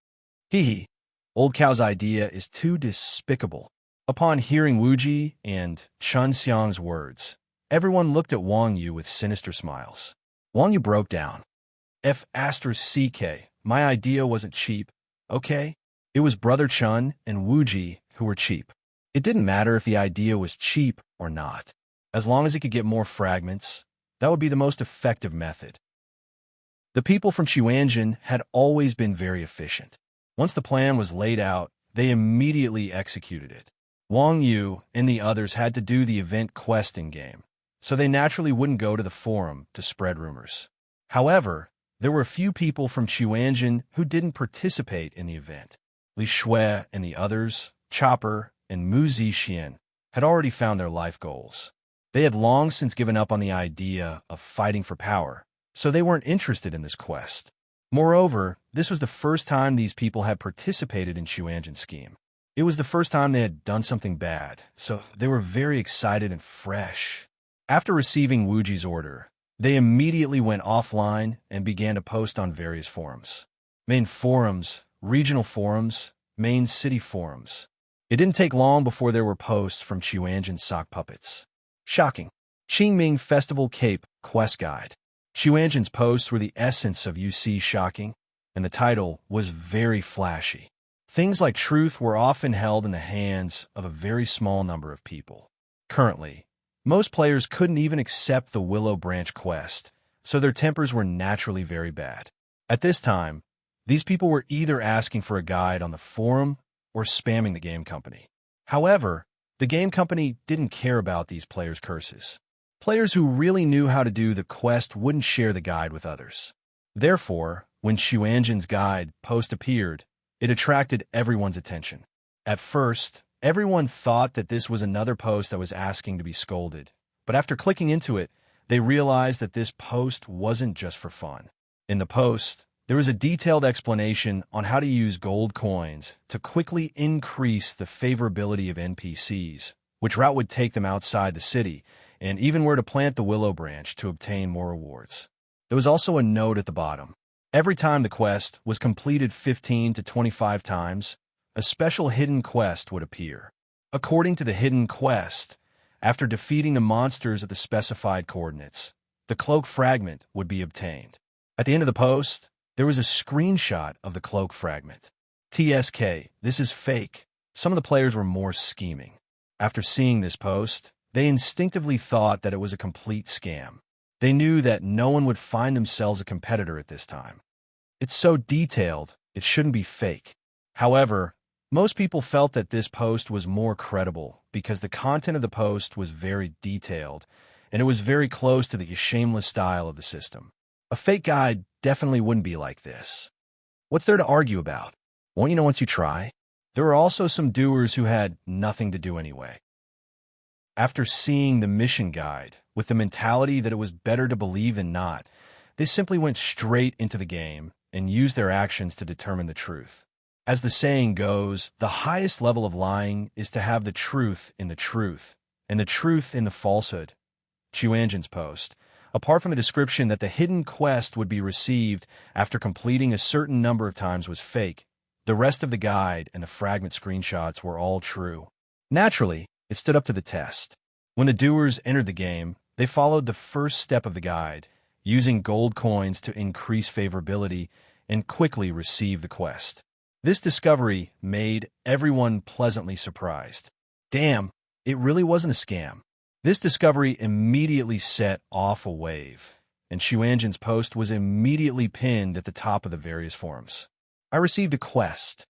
Hee. Old Cow's idea is too despicable. Upon hearing Wuji and Chun Xiang's words, everyone looked at Wang Yu with sinister smiles. Wang Yu broke down. F*CK, my idea wasn't cheap, okay? It was Brother Chun and Wuji who were cheap. It didn't matter if the idea was cheap or not. As long as it could get more fragments, that would be the most effective method. The people from Xuanzhen had always been very efficient. Once the plan was laid out, they immediately executed it. Wang Yu and the others had to do the event quest in-game, so they naturally wouldn't go to the forum to spread rumors. However, there were a few people from Xuanzhen who didn't participate in the event. Li Shui and the others, Chopper and Mu Zixian, had already found their life goals. They had long since given up on the idea of fighting for power, so they weren't interested in this quest. Moreover, this was the first time these people had participated in Xuanzhen's scheme. It was the first time they had done something bad, so they were very excited and fresh. After receiving Wuji's order, they immediately went offline and began to post on various forums. Main forums, regional forums, main city forums. It didn't take long before there were posts from Xuanzhen sock puppets. Shocking. Qingming Festival Cape Quest Guide. Xuanzhen's posts were the essence of UC shocking, and the title was very flashy. Things like truth were often held in the hands of a very small number of people. Currently, most players couldn't even accept the Willow Branch quest, so their tempers were naturally very bad. At this time, these people were either asking for a guide on the forum or spamming the game company. However, the game company didn't care about these players' curses. Players who really knew how to do the quest wouldn't share the guide with others. Therefore, when Xuanzhen's guide post appeared, it attracted everyone's attention. At first, everyone thought that this was another post that was asking to be scolded, but after clicking into it, they realized that this post wasn't just for fun. In the post, there was a detailed explanation on how to use gold coins to quickly increase the favorability of NPCs, which route would take them outside the city, and even where to plant the Willow Branch to obtain more rewards. There was also a note at the bottom. Every time the quest was completed 15 to 25 times, a special hidden quest would appear. According to the hidden quest, after defeating the monsters at the specified coordinates, the cloak fragment would be obtained. At the end of the post, there was a screenshot of the cloak fragment. TSK, this is fake. Some of the players were more scheming. After seeing this post, they instinctively thought that it was a complete scam. They knew that no one would find themselves a competitor at this time. It's so detailed, it shouldn't be fake. However, most people felt that this post was more credible because the content of the post was very detailed, and it was very close to the shameless style of the system. A fake guide definitely wouldn't be like this. What's there to argue about? Won't you know once you try? There were also some doers who had nothing to do anyway. After seeing the mission guide, with the mentality that it was better to believe than not, they simply went straight into the game and used their actions to determine the truth. As the saying goes, the highest level of lying is to have the truth in the truth, and the truth in the falsehood. Xuanzhen's post, apart from a description that the hidden quest would be received after completing a certain number of times, was fake, the rest of the guide and the fragment screenshots were all true. Naturally, it stood up to the test. When the doers entered the game, they followed the first step of the guide, using gold coins to increase favorability and quickly receive the quest. This discovery made everyone pleasantly surprised. Damn, it really wasn't a scam. This discovery immediately set off a wave, and Xuanzhen's post was immediately pinned at the top of the various forums. I received a quest.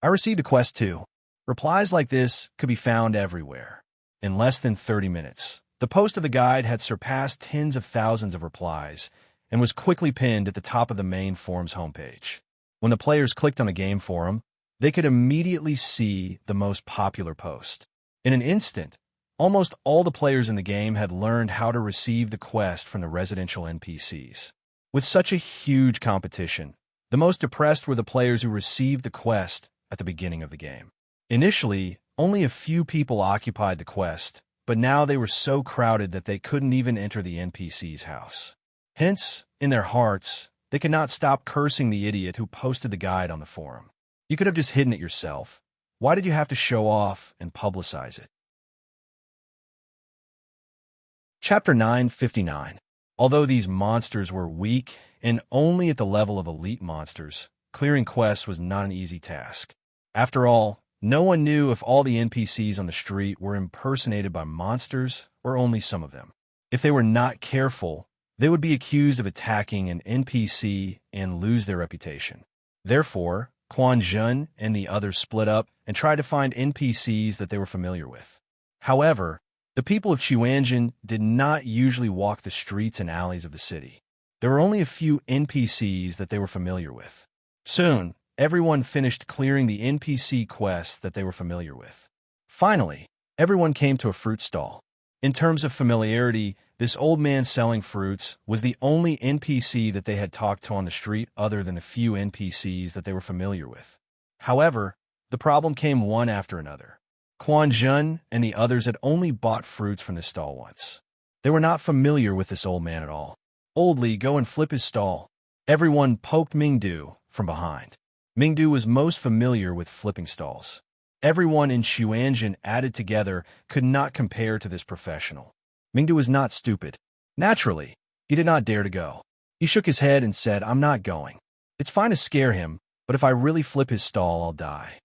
I received a quest too. Replies like this could be found everywhere. In less than 30 minutes, the post of the guide had surpassed tens of thousands of replies and was quickly pinned at the top of the main forum's homepage. When the players clicked on the game forum, they could immediately see the most popular post. In an instant, almost all the players in the game had learned how to receive the quest from the residential NPCs. With such a huge competition, the most depressed were the players who received the quest at the beginning of the game. Initially, only a few people occupied the quest, but now they were so crowded that they couldn't even enter the NPC's house. Hence, in their hearts, they could not stop cursing the idiot who posted the guide on the forum. You could have just hidden it yourself. Why did you have to show off and publicize it? Chapter 959. Although these monsters were weak and only at the level of elite monsters, clearing quests was not an easy task. After all, no one knew if all the NPCs on the street were impersonated by monsters or only some of them. If they were not careful, they would be accused of attacking an NPC and lose their reputation. Therefore, Quan Zhen and the others split up and tried to find NPCs that they were familiar with. However, the people of Xuanzhen did not usually walk the streets and alleys of the city. There were only a few NPCs that they were familiar with. Soon, everyone finished clearing the NPC quests that they were familiar with. Finally, everyone came to a fruit stall. In terms of familiarity, this old man selling fruits was the only NPC that they had talked to on the street other than the few NPCs that they were familiar with. However, the problem came one after another. Quan Zhen and the others had only bought fruits from this stall once. They were not familiar with this old man at all. Oldly, go and flip his stall. Everyone poked Mingdu from behind. Mingdu was most familiar with flipping stalls. Everyone in Xuanzhen added together could not compare to this professional. Mingdu was not stupid. Naturally, he did not dare to go. He shook his head and said, "I'm not going. It's fine to scare him, but if I really flip his stall, I'll die."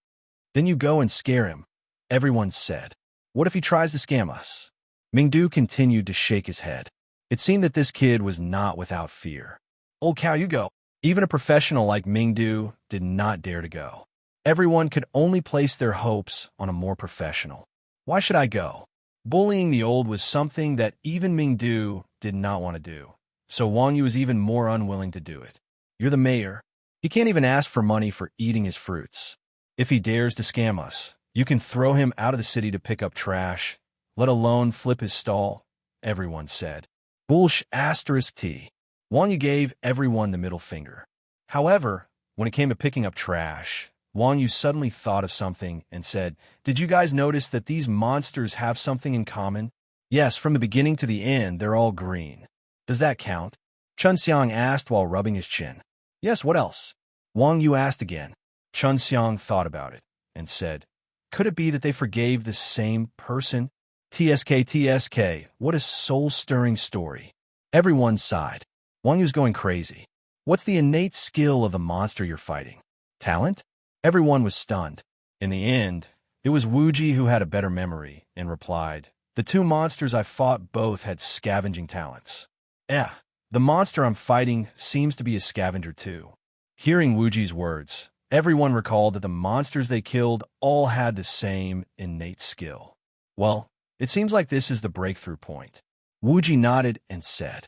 Then you go and scare him, everyone said. What if he tries to scam us? Mingdu continued to shake his head. It seemed that this kid was not without fear. Old cow, you go. Even a professional like Mingdu did not dare to go. Everyone could only place their hopes on a more professional. Why should I go? Bullying the old was something that even Mingdu did not want to do, so Wang Yu was even more unwilling to do it. You're the mayor. He can't even ask for money for eating his fruits. If he dares to scam us, you can throw him out of the city to pick up trash, let alone flip his stall, everyone said. Bullsh asterisk T. Wang Yu gave everyone the middle finger. However, when it came to picking up trash, Wang Yu suddenly thought of something and said, Did you guys notice that these monsters have something in common? Yes, from the beginning to the end, they're all green. Does that count? Chun Xiang asked while rubbing his chin. Yes, what else? Wang Yu asked again. Chun Xiang thought about it and said, Could it be that they forgave the same person? TSK, what a soul-stirring story. Everyone sighed. Wang Yu's going crazy. What's the innate skill of the monster you're fighting? Talent? Everyone was stunned. In the end, it was Wuji who had a better memory and replied, The two monsters I fought both had scavenging talents. The monster I'm fighting seems to be a scavenger too. Hearing Wuji's words, everyone recalled that the monsters they killed all had the same innate skill. Well, it seems like this is the breakthrough point. Wuji nodded and said.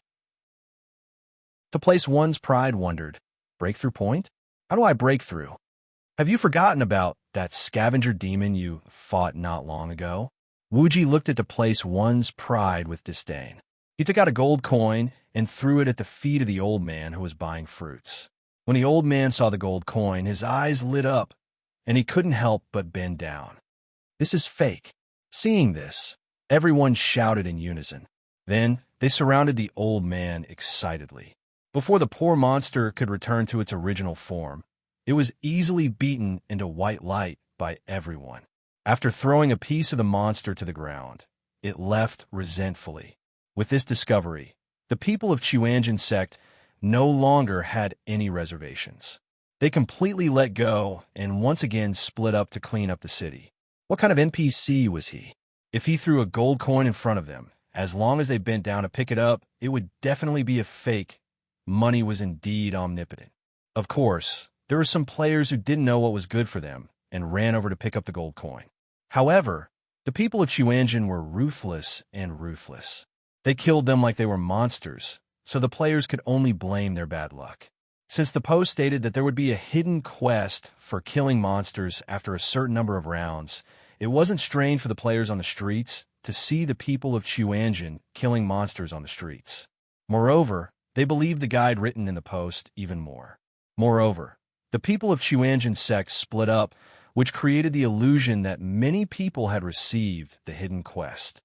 To place one's pride wondered, Breakthrough point? How do I break through? Have you forgotten about that scavenger demon you fought not long ago? Wuji looked at to place one's pride with disdain. He took out a gold coin and threw it at the feet of the old man who was buying fruits. When the old man saw the gold coin, his eyes lit up, and he couldn't help but bend down. This is fake. Seeing this, everyone shouted in unison. Then they surrounded the old man excitedly. Before the poor monster could return to its original form, it was easily beaten into white light by everyone. After throwing a piece of the monster to the ground, it left resentfully. With this discovery, the people of Chuanjin sect no longer had any reservations. They completely let go and once again split up to clean up the city. What kind of NPC was he? If he threw a gold coin in front of them, as long as they bent down to pick it up, it would definitely be a fake. Money was indeed omnipotent. Of course, there were some players who didn't know what was good for them and ran over to pick up the gold coin. However, the people of Chuanjin were ruthless and ruthless. They killed them like they were monsters, so the players could only blame their bad luck. Since the post stated that there would be a hidden quest for killing monsters after a certain number of rounds, it wasn't strange for the players on the streets to see the people of Chuanjin killing monsters on the streets. Moreover, they believed the guide written in the post even more. Moreover, the people of Chuanjin sect split up, which created the illusion that many people had received the hidden quest.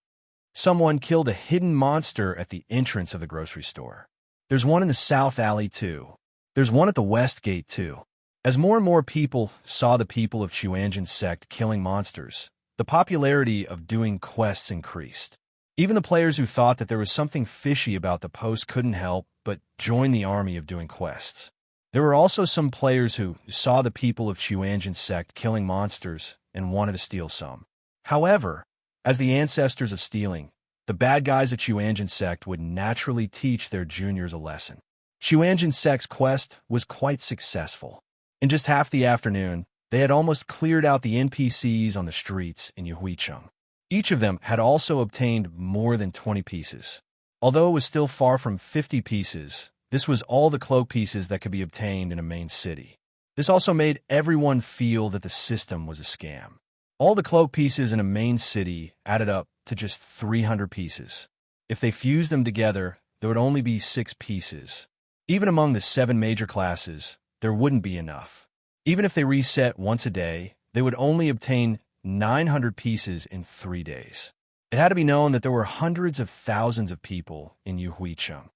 Someone killed a hidden monster at the entrance of the grocery store. There's one in the South Alley too. There's one at the West Gate too. As more and more people saw the people of Chuanjin sect killing monsters, the popularity of doing quests increased. Even the players who thought that there was something fishy about the post couldn't help but join the army of doing quests. There were also some players who saw the people of Chuanjin sect killing monsters and wanted to steal some. However, as the ancestors of stealing, the bad guys at Chuanjin sect would naturally teach their juniors a lesson. Chuanjin sect's quest was quite successful. In just half the afternoon, they had almost cleared out the NPCs on the streets in Yuhuicheng. Each of them had also obtained more than 20 pieces. Although it was still far from 50 pieces, this was all the cloak pieces that could be obtained in a main city. This also made everyone feel that the system was a scam. All the cloak pieces in a main city added up to just 300 pieces. If they fused them together, there would only be 6 pieces. Even among the 7 major classes, there wouldn't be enough. Even if they reset once a day, they would only obtain 900 pieces in 3 days. It had to be known that there were hundreds of thousands of people in Yuhuicheng.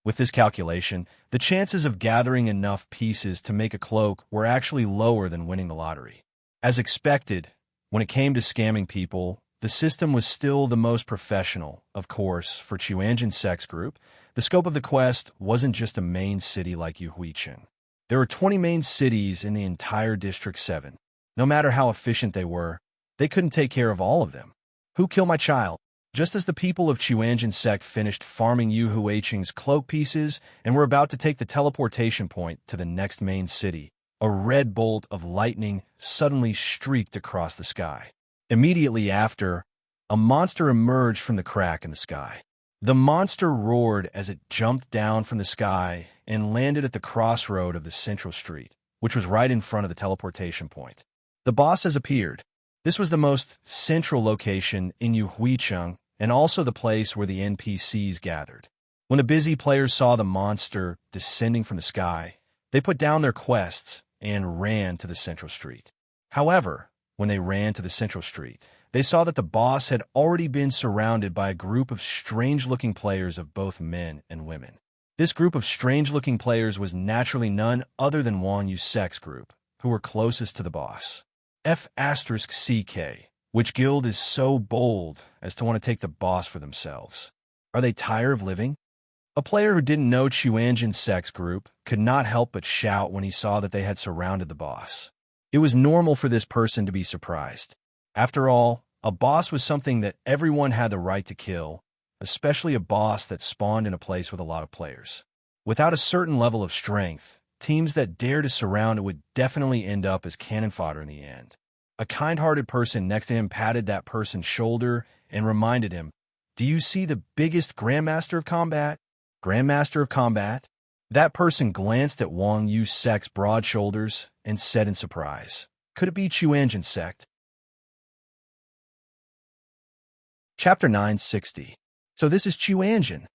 With this calculation, the chances of gathering enough pieces to make a cloak were actually lower than winning the lottery. As expected, when it came to scamming people, the system was still the most professional. Of course, for Chuanjin Sect's group, the scope of the quest wasn't just a main city like Yuhuicheng. There were 20 main cities in the entire District 7. No matter how efficient they couldn't take care of all of them. Who killed my child? Just as the people of Chuanjin sect finished farming Yu Huiqing's cloak pieces and were about to take the teleportation point to the next main city, a red bolt of lightning suddenly streaked across the sky. Immediately after, a monster emerged from the crack in the sky. The monster roared as it jumped down from the sky and landed at the crossroad of the central street, which was right in front of the teleportation point. The boss has appeared. This was the most central location in Yu Huicheng and also the place where the NPCs gathered. When the busy players saw the monster descending from the sky, they put down their quests and ran to the central street. However, when they ran to the central street, they saw that the boss had already been surrounded by a group of strange-looking players of both men and women. This group of strange-looking players was naturally none other than Wang Yusek's group, who were closest to the boss. F***CK. Which guild is so bold as to want to take the boss for themselves? Are they tired of living? A player who didn't know Chuanjin sect's group could not help but shout when he saw that they had surrounded the boss. It was normal for this person to be surprised. After all, a boss was something that everyone had the right to kill, especially a boss that spawned in a place with a lot of players. Without a certain level of strength, teams that dare to surround it would definitely end up as cannon fodder in the end. A kind-hearted person next to him patted that person's shoulder and reminded him, "Do you see the biggest Grandmaster of Combat?" Grandmaster of Combat? That person glanced at Wang Yusek's broad shoulders and said in surprise, "Could it be Chuanjin sect?" Chapter 960. So this is Chuanjin.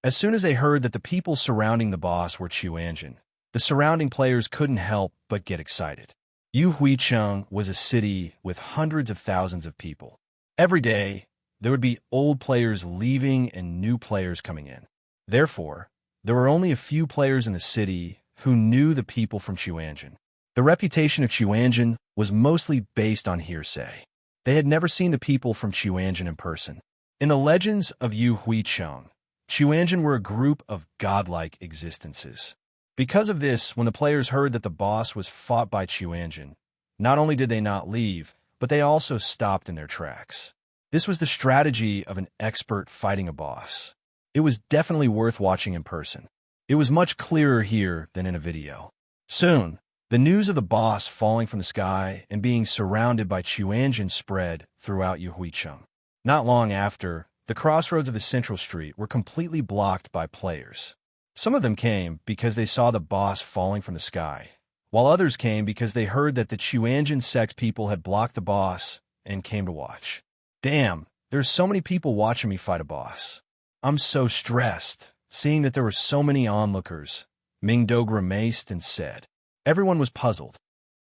As soon as they heard that the people surrounding the boss were Chuanjin, the surrounding players couldn't help but get excited. Yu Huicheng was a city with hundreds of thousands of people. Every day, there would be old players leaving and new players coming in. Therefore, there were only a few players in the city who knew the people from Chuanjin. The reputation of Chuanjin was mostly based on hearsay. They had never seen the people from Chuanjin in person. In the legends of Yu Huicheng, Chuanjin were a group of godlike existences. Because of this, when the players heard that the boss was fought by Chuanjin, not only did they not leave, but they also stopped in their tracks. This was the strategy of an expert fighting a boss. It was definitely worth watching in person. It was much clearer here than in a video. Soon, the news of the boss falling from the sky and being surrounded by Chuanjin spread throughout Yu Huicheng. Not long after, the crossroads of the central street were completely blocked by players. Some of them came because they saw the boss falling from the sky, while others came because they heard that the Chuanjin sect people had blocked the boss and came to watch. Damn, there's so many people watching me fight a boss. I'm so stressed, seeing that there were so many onlookers. Mingdo grimaced and said. Everyone was puzzled.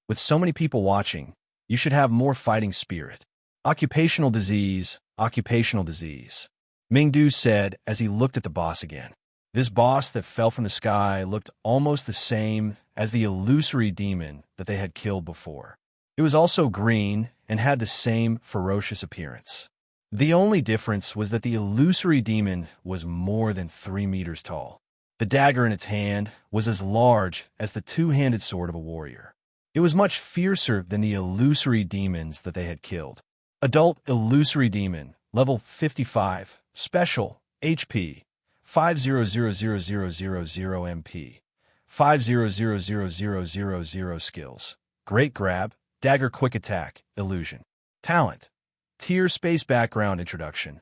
With so many people watching, you should have more fighting spirit. Occupational disease, occupational disease. Mingdu said as he looked at the boss again. This boss that fell from the sky looked almost the same as the illusory demon that they had killed before. It was also green and had the same ferocious appearance. The only difference was that the illusory demon was more than 3 meters tall. The dagger in its hand was as large as the two-handed sword of a warrior. It was much fiercer than the illusory demons that they had killed. Adult illusory demon, level 55, special, HP, 5000000 MP, 5000000 skills, great grab, dagger quick attack, illusion. Talent, tier space background introduction.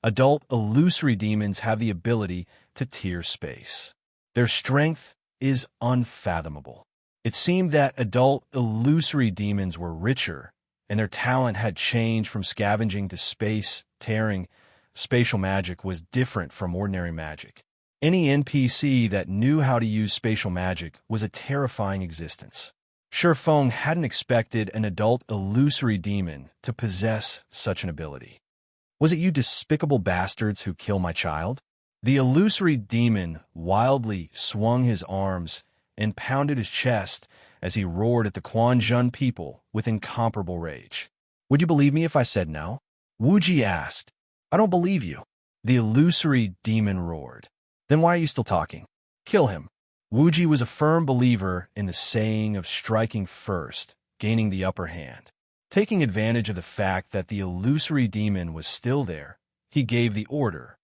Adult illusory demons have the ability to tier space. Their strength is unfathomable. It seemed that adult illusory demons were richer, and their talent had changed from scavenging to space tearing. Spatial magic was different from ordinary magic. Any NPC that knew how to use spatial magic was a terrifying existence. Shifeng hadn't expected an adult illusory demon to possess such an ability. Was it you despicable bastards who kill my child? The illusory demon wildly swung his arms and pounded his chest as he roared at the Quanzhun people with incomparable rage. Would you believe me if I said no? Wuji asked. I don't believe you. The illusory demon roared. Then why are you still talking? Kill him. Wuji was a firm believer in the saying of striking first gaining the upper hand. Taking advantage of the fact that the illusory demon was still there, he gave the order.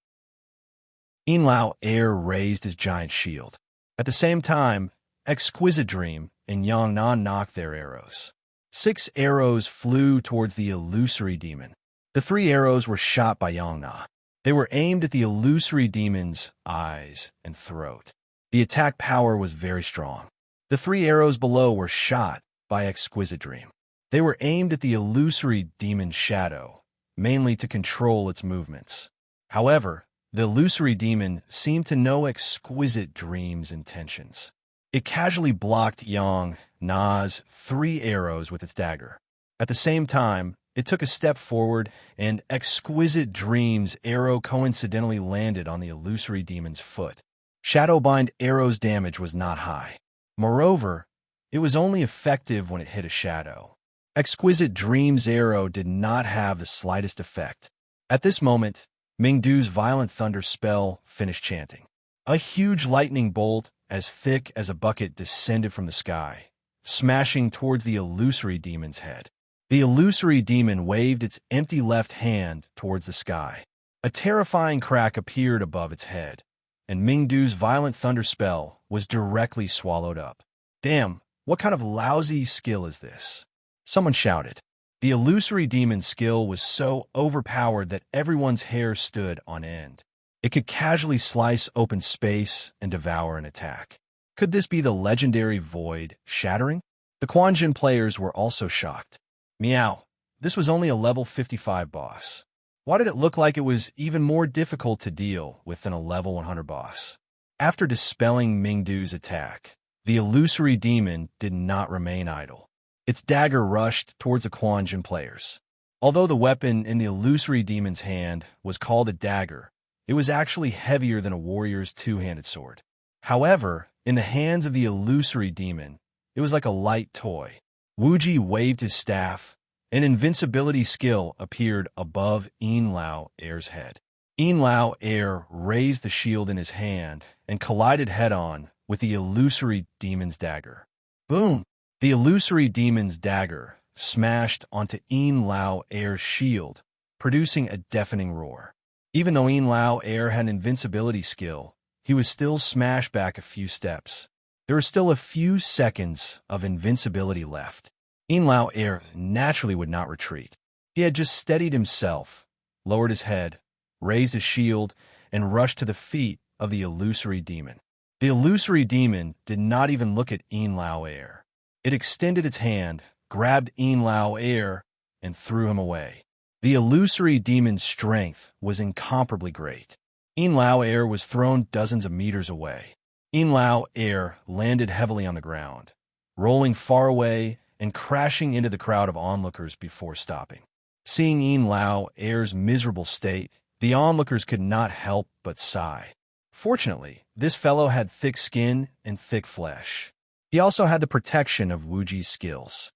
Inlao Air raised his giant shield. At the same time, Exquisite Dream and Yangna knocked their arrows. 6 arrows flew towards the illusory demon. The 3 arrows were shot by Yangna. They were aimed at the illusory demon's eyes and throat. The attack power was very strong. The 3 arrows below were shot by Exquisite Dream. They were aimed at the illusory demon's shadow, mainly to control its movements. However, the illusory demon seemed to know Exquisite Dream's intentions. It casually blocked Yang Na's 3 arrows with its dagger. At the same time, it took a step forward, and Exquisite Dream's arrow coincidentally landed on the illusory demon's foot. Shadowbind arrow's damage was not high. Moreover, it was only effective when it hit a shadow. Exquisite Dream's arrow did not have the slightest effect. At this moment, Mingdu's violent thunder spell finished chanting. A huge lightning bolt, as thick as a bucket, descended from the sky, smashing towards the illusory demon's head. The illusory demon waved its empty left hand towards the sky. A terrifying crack appeared above its head, and Mingdu's violent thunder spell was directly swallowed up. Damn, what kind of lousy skill is this? Someone shouted. The illusory demon's skill was so overpowered that everyone's hair stood on end. It could casually slice open space and devour an attack. Could this be the legendary Void Shattering? The Quanjin players were also shocked. Meow, this was only a level 55 boss. Why did it look like it was even more difficult to deal with than a level 100 boss? After dispelling Mingdu's attack, the illusory demon did not remain idle. Its dagger rushed towards the Quanjin players. Although the weapon in the illusory demon's hand was called a dagger, it was actually heavier than a warrior's two-handed sword. However, in the hands of the illusory demon, it was like a light toy. Wuji waved his staff. An invincibility skill appeared above Inlao Air's head. Inlao Air raised the shield in his hand and collided head-on with the illusory demon's dagger. Boom! The illusory demon's dagger smashed onto Inlao Air's shield, producing a deafening roar. Even though Inlao Air had an invincibility skill, he was still smashed back a few steps. There were still a few seconds of invincibility left. Inlao Air naturally would not retreat. He had just steadied himself, lowered his head, raised his shield, and rushed to the feet of the illusory demon. The illusory demon did not even look at Inlao Air. It extended its hand, grabbed Inlao Air, and threw him away. The illusory demon's strength was incomparably great. Inlao Air was thrown dozens of meters away. Inlao Air landed heavily on the ground, rolling far away and crashing into the crowd of onlookers before stopping. Seeing Inlao Air's miserable state, the onlookers could not help but sigh. Fortunately, this fellow had thick skin and thick flesh. He also had the protection of Wuji's skills.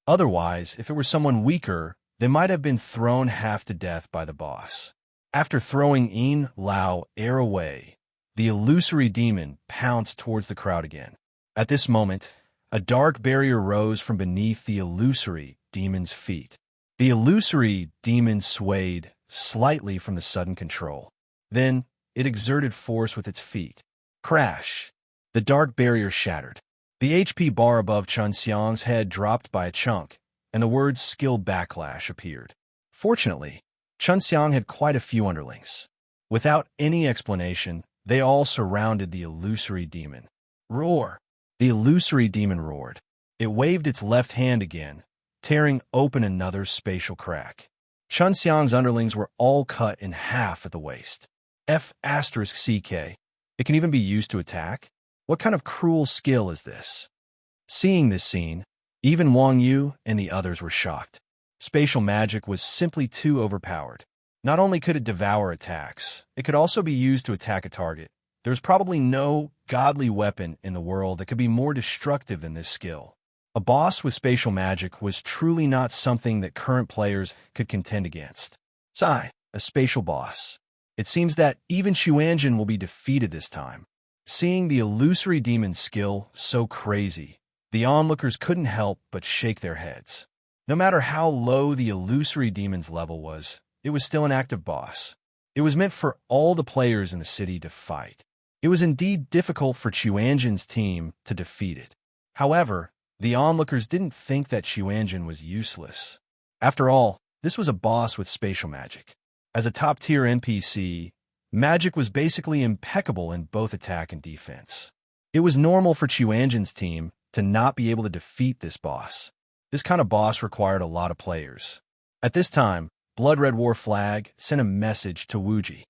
Otherwise, if it were someone weaker, they might have been thrown half to death by the boss. After throwing Inlao Air away, the illusory demon pounced towards the crowd again. At this moment, a dark barrier rose from beneath the illusory demon's feet. The illusory demon swayed slightly from the sudden control. Then, it exerted force with its feet. Crash! The dark barrier shattered. The HP bar above Chunxiang's head dropped by a chunk, and the words skill backlash appeared. Fortunately, Chunxiang had quite a few underlings. Without any explanation, they all surrounded the illusory demon. Roar! The illusory demon roared. It waved its left hand again, tearing open another spatial crack. Chunxiang's underlings were all cut in half at the waist. F***CK. It can even be used to attack? What kind of cruel skill is this? Seeing this scene, even Wang Yu and the others were shocked. Spatial magic was simply too overpowered. Not only could it devour attacks, it could also be used to attack a target. There's probably no godly weapon in the world that could be more destructive than this skill. A boss with spatial magic was truly not something that current players could contend against. Sai, a spatial boss. It seems that even Xuanjin will be defeated this time. Seeing the illusory demon's skill so crazy, The onlookers couldn't help but shake their heads. No matter how low the illusory demon's level was, it was still an active boss. It was meant for all the players in the city to fight. It was indeed difficult for Chuanjin's team to defeat it. However, the onlookers didn't think that Chuanjin was useless. After all, this was a boss with spatial magic. As a top-tier NPC, magic was basically impeccable in both attack and defense. It was normal for Chuanjin's team to not be able to defeat this boss. This kind of boss required a lot of players. At this time, Blood Red War Flag sent a message to Wuji.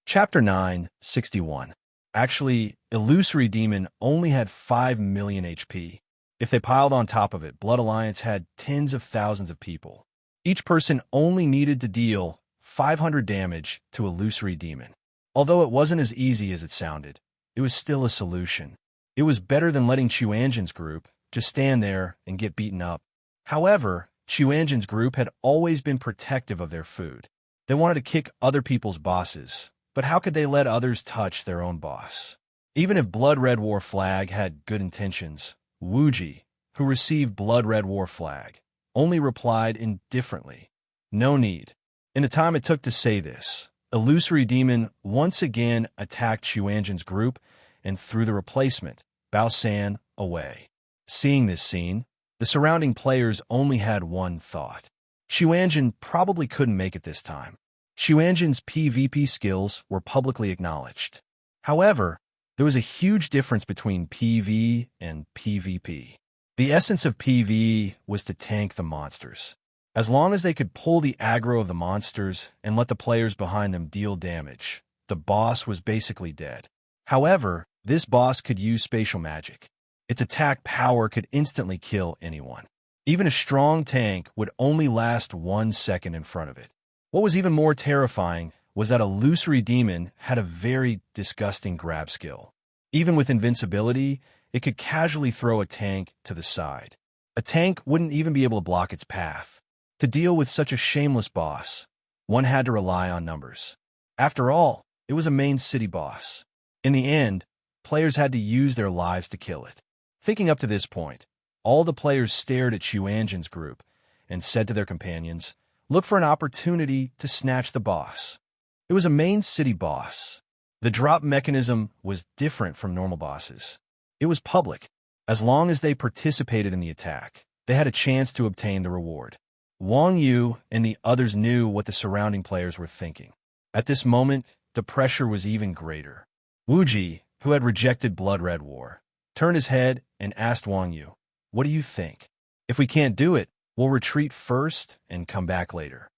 Chapter 9, 61. Actually, Illusory Demon only had 5 million HP. If they piled on top of it, Blood Alliance had tens of thousands of people. Each person only needed to deal 500 damage to Illusory Demon. Although it wasn't as easy as it sounded, it was still a solution. It was better than letting Chuanjin's group just stand there and get beaten up. However, Chuanjin's group had always been protective of their food. They wanted to kick other people's bosses, but how could they let others touch their own boss? Even if Blood Red War Flag had good intentions, Wuji, who received Blood Red War Flag, only replied indifferently. No need. In the time it took to say this, Illusory Demon once again attacked Chuanjin's group and threw the replacement, Bao San, away. Seeing this scene, the surrounding players only had one thought. Chuanjin probably couldn't make it this time. Chuanjin's PvP skills were publicly acknowledged. However, there was a huge difference between PvE and PvP. The essence of PvE was to tank the monsters. As long as they could pull the aggro of the monsters and let the players behind them deal damage, the boss was basically dead. However, this boss could use spatial magic. Its attack power could instantly kill anyone. Even a strong tank would only last 1 second in front of it. What was even more terrifying was that Illusory Demon had a very disgusting grab skill. Even with invincibility, it could casually throw a tank to the side. A tank wouldn't even be able to block its path. To deal with such a shameless boss, one had to rely on numbers. After all, it was a main city boss. In the end, players had to use their lives to kill it. Thinking up to this point, all the players stared at Chuanjin's group and said to their companions, "Look for an opportunity to snatch the boss." It was a main city boss. The drop mechanism was different from normal bosses. It was public. As long as they participated in the attack, they had a chance to obtain the reward. Wang Yu and the others knew what the surrounding players were thinking. At this moment, the pressure was even greater. Wuji, who had rejected Blood Red War, turned his head and asked Wang Yu, "What do you think? If we can't do it, we'll retreat first and come back later."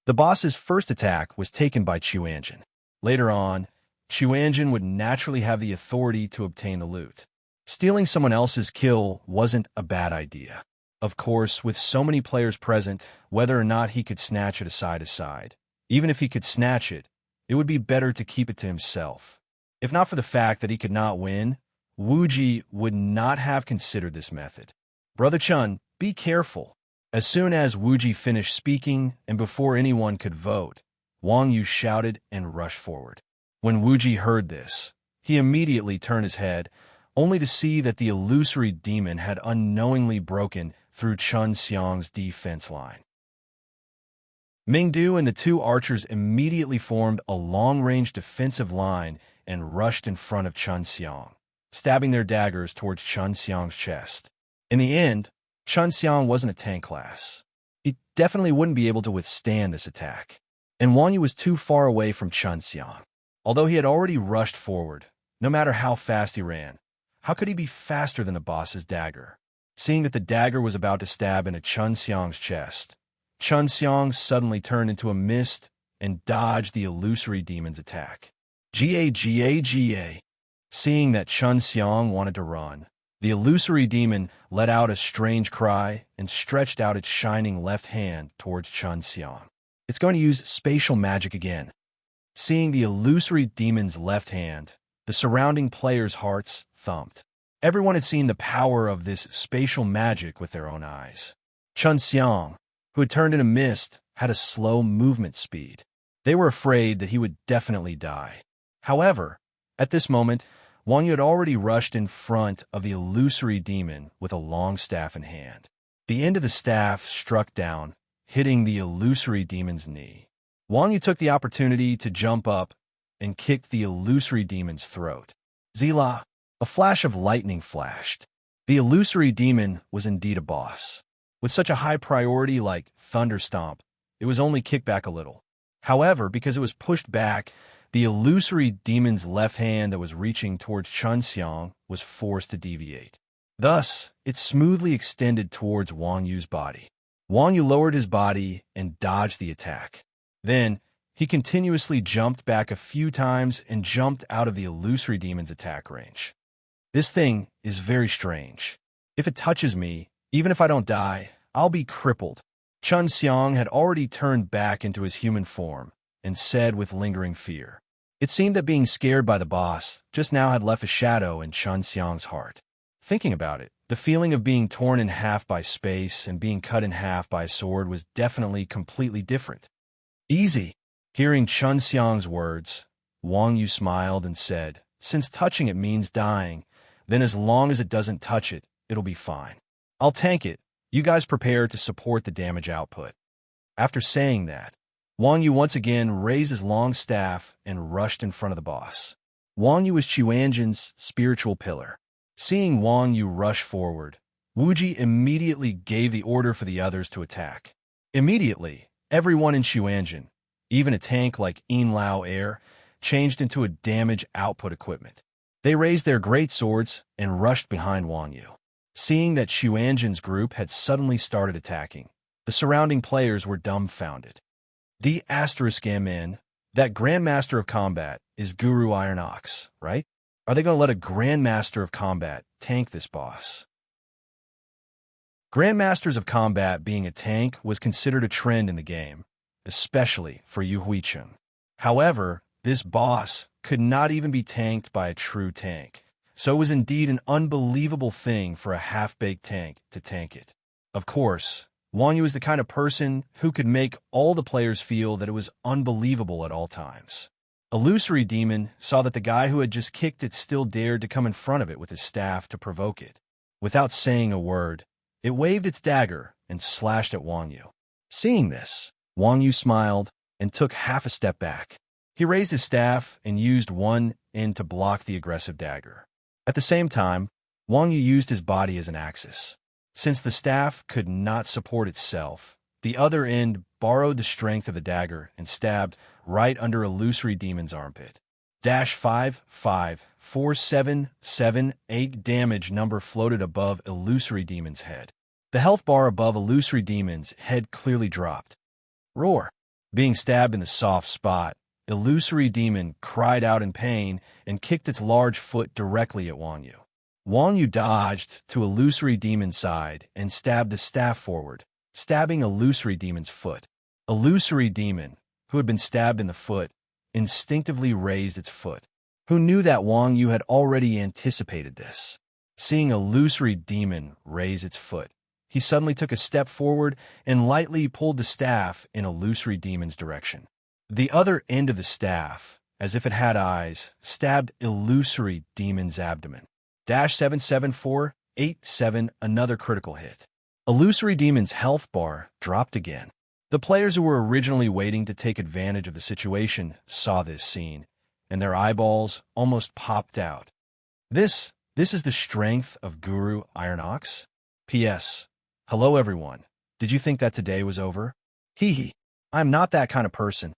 The boss's first attack was taken by Chuanjin. Later on, Chuanjin would naturally have the authority to obtain the loot. Stealing someone else's kill wasn't a bad idea. Of course, with so many players present, whether or not he could snatch it aside is side. Even if he could snatch it, it would be better to keep it to himself. If not for the fact that he could not win, Wuji would not have considered this method. "Brother Chun, be careful." As soon as Wuji finished speaking and before anyone could vote, Wang Yu shouted and rushed forward. When Wuji heard this, he immediately turned his head, only to see that the Illusory Demon had unknowingly broken through Chun Xiang's defense line. Mingdu and the two archers immediately formed a long-range defensive line and rushed in front of Chun Xiang, stabbing their daggers towards Chun Xiang's chest. In the end, Chun Xiang wasn't a tank class. He definitely wouldn't be able to withstand this attack. And Wang Yu was too far away from Chun Xiang. Although he had already rushed forward, no matter how fast he ran, how could he be faster than the boss's dagger? Seeing that the dagger was about to stab into Chun Xiang's chest, Chun Xiang suddenly turned into a mist and dodged the Illusory Demon's attack. Ga. Seeing that Chun Xiang wanted to run, the Illusory Demon let out a strange cry and stretched out its shining left hand towards Chun Xiang. It's going to use spatial magic again. Seeing the Illusory Demon's left hand, the surrounding players' hearts thumped. Everyone had seen the power of this spatial magic with their own eyes. Chun Xiang, who had turned into mist, had a slow movement speed. They were afraid that he would definitely die. However, at this moment, Wang Yu had already rushed in front of the illusory demon with a long staff in hand. The end of the staff struck down, hitting the illusory demon's knee. Wang Yu took the opportunity to jump up and kick the illusory demon's throat. Zila, a flash of lightning flashed. The illusory demon was indeed a boss. With such a high priority like Thunder Stomp, it was only kicked back a little. However, because it was pushed back, the illusory demon's left hand that was reaching towards Chun Xiang was forced to deviate. Thus, it smoothly extended towards Wang Yu's body. Wang Yu lowered his body and dodged the attack. Then, he continuously jumped back a few times and jumped out of the illusory demon's attack range. This thing is very strange. If it touches me, even if I don't die, I'll be crippled. Chun Xiang had already turned back into his human form and said with lingering fear. It seemed that being scared by the boss just now had left a shadow in Chun Xiang's heart. Thinking about it, the feeling of being torn in half by space and being cut in half by a sword was definitely completely different. Easy. Hearing Chun Xiang's words, Wang Yu smiled and said, since touching it means dying, then as long as it doesn't touch it, it'll be fine. I'll tank it. You guys prepare to support the damage output. After saying that, Wang Yu once again raised his long staff and rushed in front of the boss. Wang Yu was Qianjin's spiritual pillar. Seeing Wang Yu rush forward, Wuji immediately gave the order for the others to attack. Immediately, everyone in Qianjin, even a tank like Yin Lao Air, changed into a damage output equipment. They raised their great swords and rushed behind Wang Yu. Seeing that Qianjin's group had suddenly started attacking, the surrounding players were dumbfounded. D*MN, that Grandmaster of Combat is Guru Iron Ox, right? Are they going to let a Grandmaster of Combat tank this boss? Grandmasters of Combat being a tank was considered a trend in the game, especially for Yu Huicheng. However, this boss could not even be tanked by a true tank, so it was indeed an unbelievable thing for a half-baked tank to tank it. Of course, Wang Yu is the kind of person who could make all the players feel that it was unbelievable at all times. Illusory Demon saw that the guy who had just kicked it still dared to come in front of it with his staff to provoke it. Without saying a word, it waved its dagger and slashed at Wang Yu. Seeing this, Wang Yu smiled and took half a step back. He raised his staff and used one end to block the aggressive dagger. At the same time, Wang Yu used his body as an axis. Since the staff could not support itself, the other end borrowed the strength of the dagger and stabbed right under Illusory Demon's armpit. -5547778 damage number floated above Illusory Demon's head. The health bar above Illusory Demon's head clearly dropped. Roar! Being stabbed in the soft spot, Illusory Demon cried out in pain and kicked its large foot directly at Wang Yu. Wang Yu dodged to Illusory Demon's side and stabbed the staff forward, stabbing Illusory Demon's foot. Illusory Demon, who had been stabbed in the foot, instinctively raised its foot. Who knew that Wang Yu had already anticipated this? Seeing Illusory Demon raise its foot, he suddenly took a step forward and lightly pulled the staff in Illusory Demon's direction. The other end of the staff, as if it had eyes, stabbed Illusory Demon's abdomen. -77487, another critical hit. Illusory Demon's health bar dropped again. The players who were originally waiting to take advantage of the situation saw this scene, and their eyeballs almost popped out. This is the strength of Guru Iron Ox? P.S. Hello everyone. Did you think that today was over? Hee hee. I'm not that kind of person.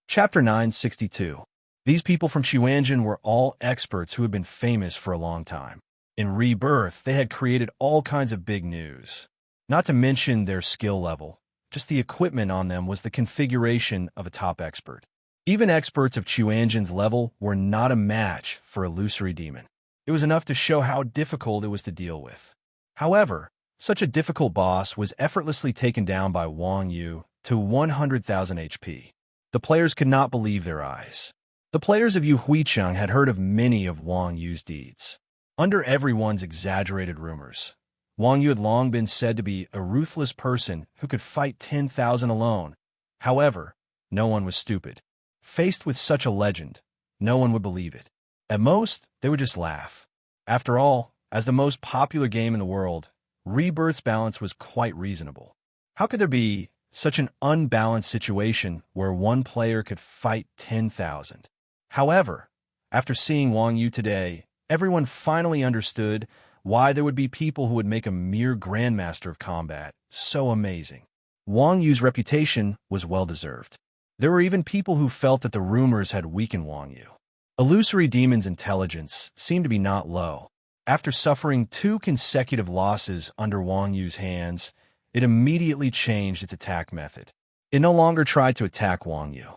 Chapter 962. These people from Qianjin were all experts who had been famous for a long time. In Rebirth, they had created all kinds of big news. Not to mention their skill level, just the equipment on them was the configuration of a top expert. Even experts of Qianjin's level were not a match for Illusory Demon. It was enough to show how difficult it was to deal with. However, such a difficult boss was effortlessly taken down by Wang Yu to 100,000 HP. The players could not believe their eyes. The players of Yu Huicheng had heard of many of Wang Yu's deeds. Under everyone's exaggerated rumors, Wang Yu had long been said to be a ruthless person who could fight 10,000 alone. However, no one was stupid. Faced with such a legend, no one would believe it. At most, they would just laugh. After all, as the most popular game in the world, Rebirth's balance was quite reasonable. How could there be such an unbalanced situation where one player could fight 10,000? However, after seeing Wang Yu today, everyone finally understood why there would be people who would make a mere grandmaster of combat so amazing. Wang Yu's reputation was well-deserved. There were even people who felt that the rumors had weakened Wang Yu. Illusory Demon's intelligence seemed to be not low. After suffering 2 consecutive losses under Wang Yu's hands, it immediately changed its attack method. It no longer tried to attack Wang Yu.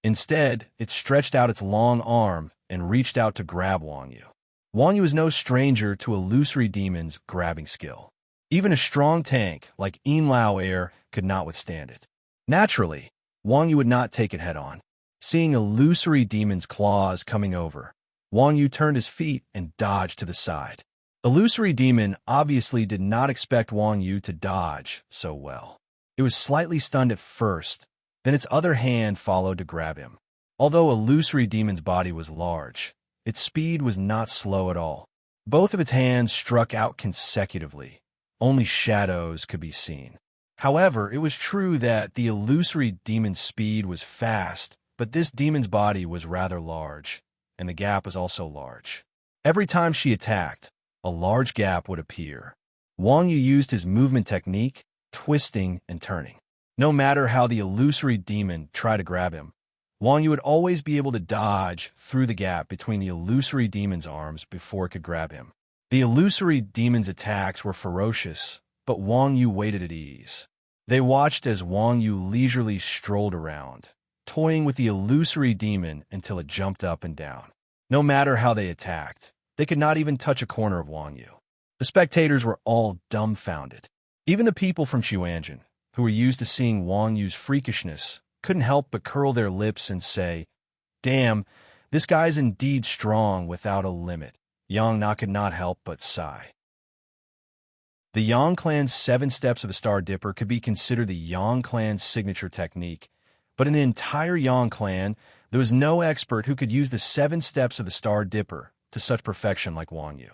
Instead, it stretched out its long arm and reached out to grab Wang Yu. Wang Yu is no stranger to Illusory Demon's grabbing skill. Even a strong tank like Yin Lao Air could not withstand it. Naturally, Wang Yu would not take it head-on. Seeing Illusory Demon's claws coming over, Wang Yu turned his feet and dodged to the side. Illusory Demon obviously did not expect Wang Yu to dodge so well. It was slightly stunned at first, then its other hand followed to grab him. Although Illusory Demon's body was large, its speed was not slow at all. Both of its hands struck out consecutively. Only shadows could be seen. However, it was true that the Illusory Demon's speed was fast, but this demon's body was rather large, and the gap was also large. Every time she attacked, a large gap would appear. Wang Yu used his movement technique, twisting and turning. No matter how the Illusory Demon tried to grab him, Wang Yu would always be able to dodge through the gap between the Illusory Demon's arms before it could grab him. The Illusory Demon's attacks were ferocious, but Wang Yu waited at ease. They watched as Wang Yu leisurely strolled around, toying with the Illusory Demon until it jumped up and down. No matter how they attacked, they could not even touch a corner of Wang Yu. The spectators were all dumbfounded. Even the people from Qianjin, who were used to seeing Wang Yu's freakishness, couldn't help but curl their lips and say, "Damn, this guy's indeed strong without a limit." Yang Na could not help but sigh. The Yang clan's 7 steps of the Star Dipper could be considered the Yang clan's signature technique, but in the entire Yang clan, there was no expert who could use the 7 steps of the Star Dipper to such perfection like Wang Yu.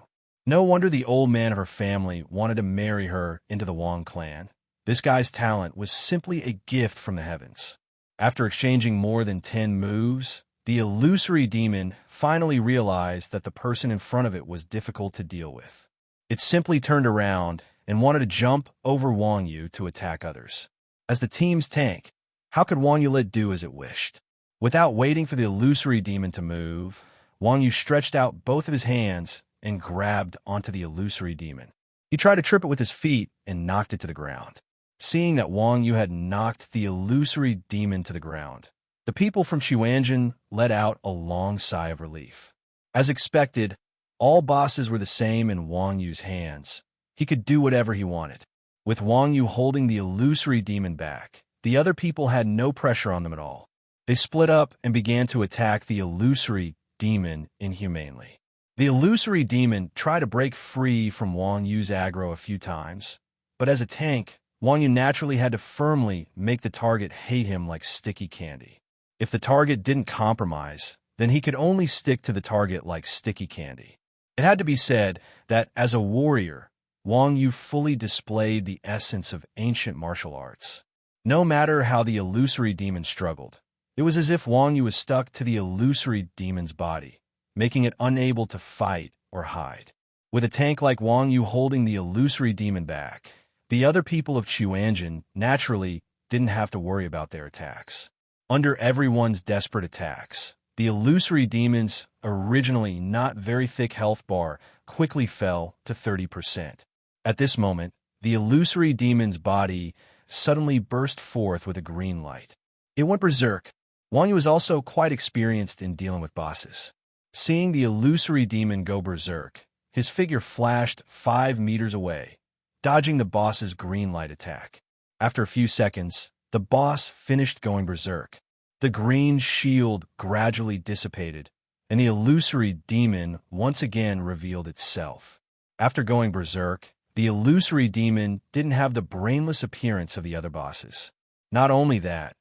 No wonder the old man of her family wanted to marry her into the Wang clan. This guy's talent was simply a gift from the heavens. After exchanging more than 10 moves, the Illusory Demon finally realized that the person in front of it was difficult to deal with. It simply turned around and wanted to jump over Wang Yu to attack others. As the team's tank, how could Wang Yu let do as it wished? Without waiting for the Illusory Demon to move, Wang Yu stretched out both of his hands and grabbed onto the Illusory Demon. He tried to trip it with his feet and knocked it to the ground. Seeing that Wang Yu had knocked the Illusory Demon to the ground, the people from Qianjin let out a long sigh of relief. As expected, all bosses were the same in Wang Yu's hands. He could do whatever he wanted. With Wang Yu holding the Illusory Demon back, the other people had no pressure on them at all. They split up and began to attack the Illusory Demon inhumanely. The Illusory Demon tried to break free from Wang Yu's aggro a few times, but as a tank, Wang Yu naturally had to firmly make the target hate him like sticky candy. If the target didn't compromise, then he could only stick to the target like sticky candy. It had to be said that, as a warrior, Wang Yu fully displayed the essence of ancient martial arts. No matter how the Illusory Demon struggled, it was as if Wang Yu was stuck to the Illusory Demon's body, making it unable to fight or hide. With a tank like Wang Yu holding the Illusory Demon back, the other people of Qianjin naturally didn't have to worry about their attacks. Under everyone's desperate attacks, the Illusory Demon's originally not very thick health bar quickly fell to 30%. At this moment, the Illusory Demon's body suddenly burst forth with a green light. It went berserk. Wang Yu was also quite experienced in dealing with bosses. Seeing the Illusory Demon go berserk, his figure flashed 5 meters away, dodging the boss's green light attack. After a few seconds, the boss finished going berserk. The green shield gradually dissipated, and the Illusory Demon once again revealed itself. After going berserk, the Illusory Demon didn't have the brainless appearance of the other bosses. Not only that,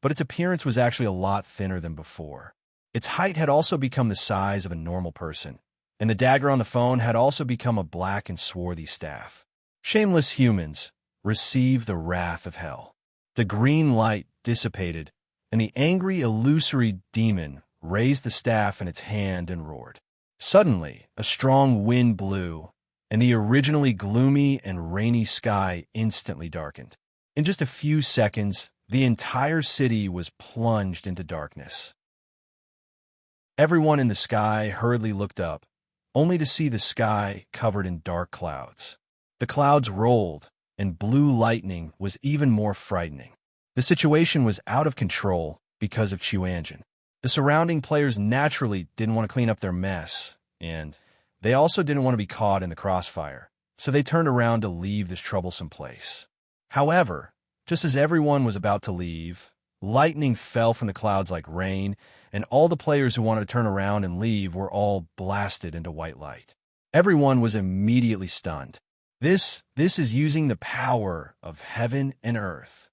but its appearance was actually a lot thinner than before. Its height had also become the size of a normal person, and the dagger on the phone had also become a black and swarthy staff. Shameless humans, receive the wrath of hell. The green light dissipated, and the angry, illusory demon raised the staff in its hand and roared. Suddenly, a strong wind blew, and the originally gloomy and rainy sky instantly darkened. In just a few seconds, the entire city was plunged into darkness. Everyone in the sky hurriedly looked up, only to see the sky covered in dark clouds. The clouds rolled, and blue lightning was even more frightening. The situation was out of control because of Chuanjin. The surrounding players naturally didn't want to clean up their mess, and they also didn't want to be caught in the crossfire, so they turned around to leave this troublesome place. However, just as everyone was about to leave, lightning fell from the clouds like rain, and all the players who wanted to turn around and leave were all blasted into white light. Everyone was immediately stunned. This is using the power of heaven and earth.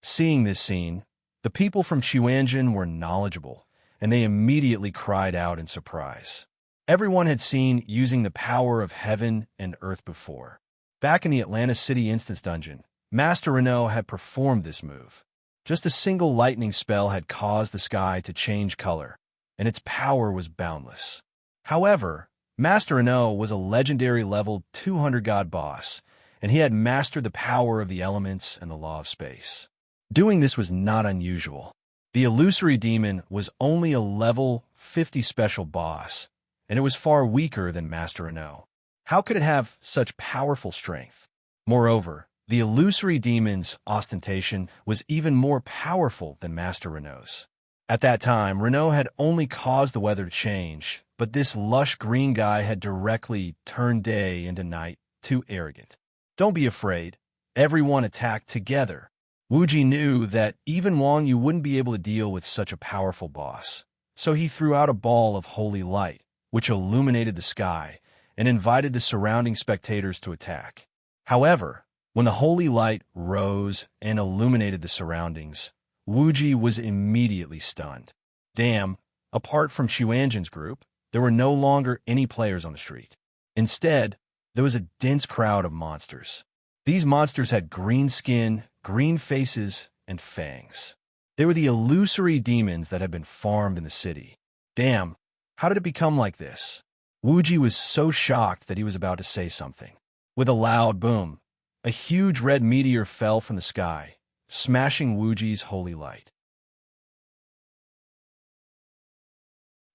Seeing this scene, the people from Chuanjin were knowledgeable, and they immediately cried out in surprise. Everyone had seen using the power of heaven and earth before. Back in the Atlantis City Instance Dungeon, Master Renault had performed this move. Just a single lightning spell had caused the sky to change color, and its power was boundless. However, Master Renault was a legendary level 200 god boss, and he had mastered the power of the elements and the law of space. Doing this was not unusual. The illusory demon was only a level 50 special boss, and it was far weaker than Master Renault. How could it have such powerful strength? Moreover, the illusory demon's ostentation was even more powerful than Master Renault's. At that time, Renault had only caused the weather to change, but this lush green guy had directly turned day into night, too arrogant. Don't be afraid. Everyone attacked together. Wuji knew that even Wang Yu wouldn't be able to deal with such a powerful boss, so he threw out a ball of holy light, which illuminated the sky, and invited the surrounding spectators to attack. However, when the holy light rose and illuminated the surroundings, Wuji was immediately stunned. Damn, apart from Chuanjin's group, there were no longer any players on the street. Instead, there was a dense crowd of monsters. These monsters had green skin, green faces, and fangs. They were the illusory demons that had been farmed in the city. Damn, how did it become like this? Wuji was so shocked that he was about to say something. With a loud boom, a huge red meteor fell from the sky, smashing Wuji's holy light.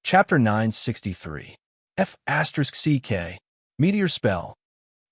Chapter 963 F***CK Meteor Spell.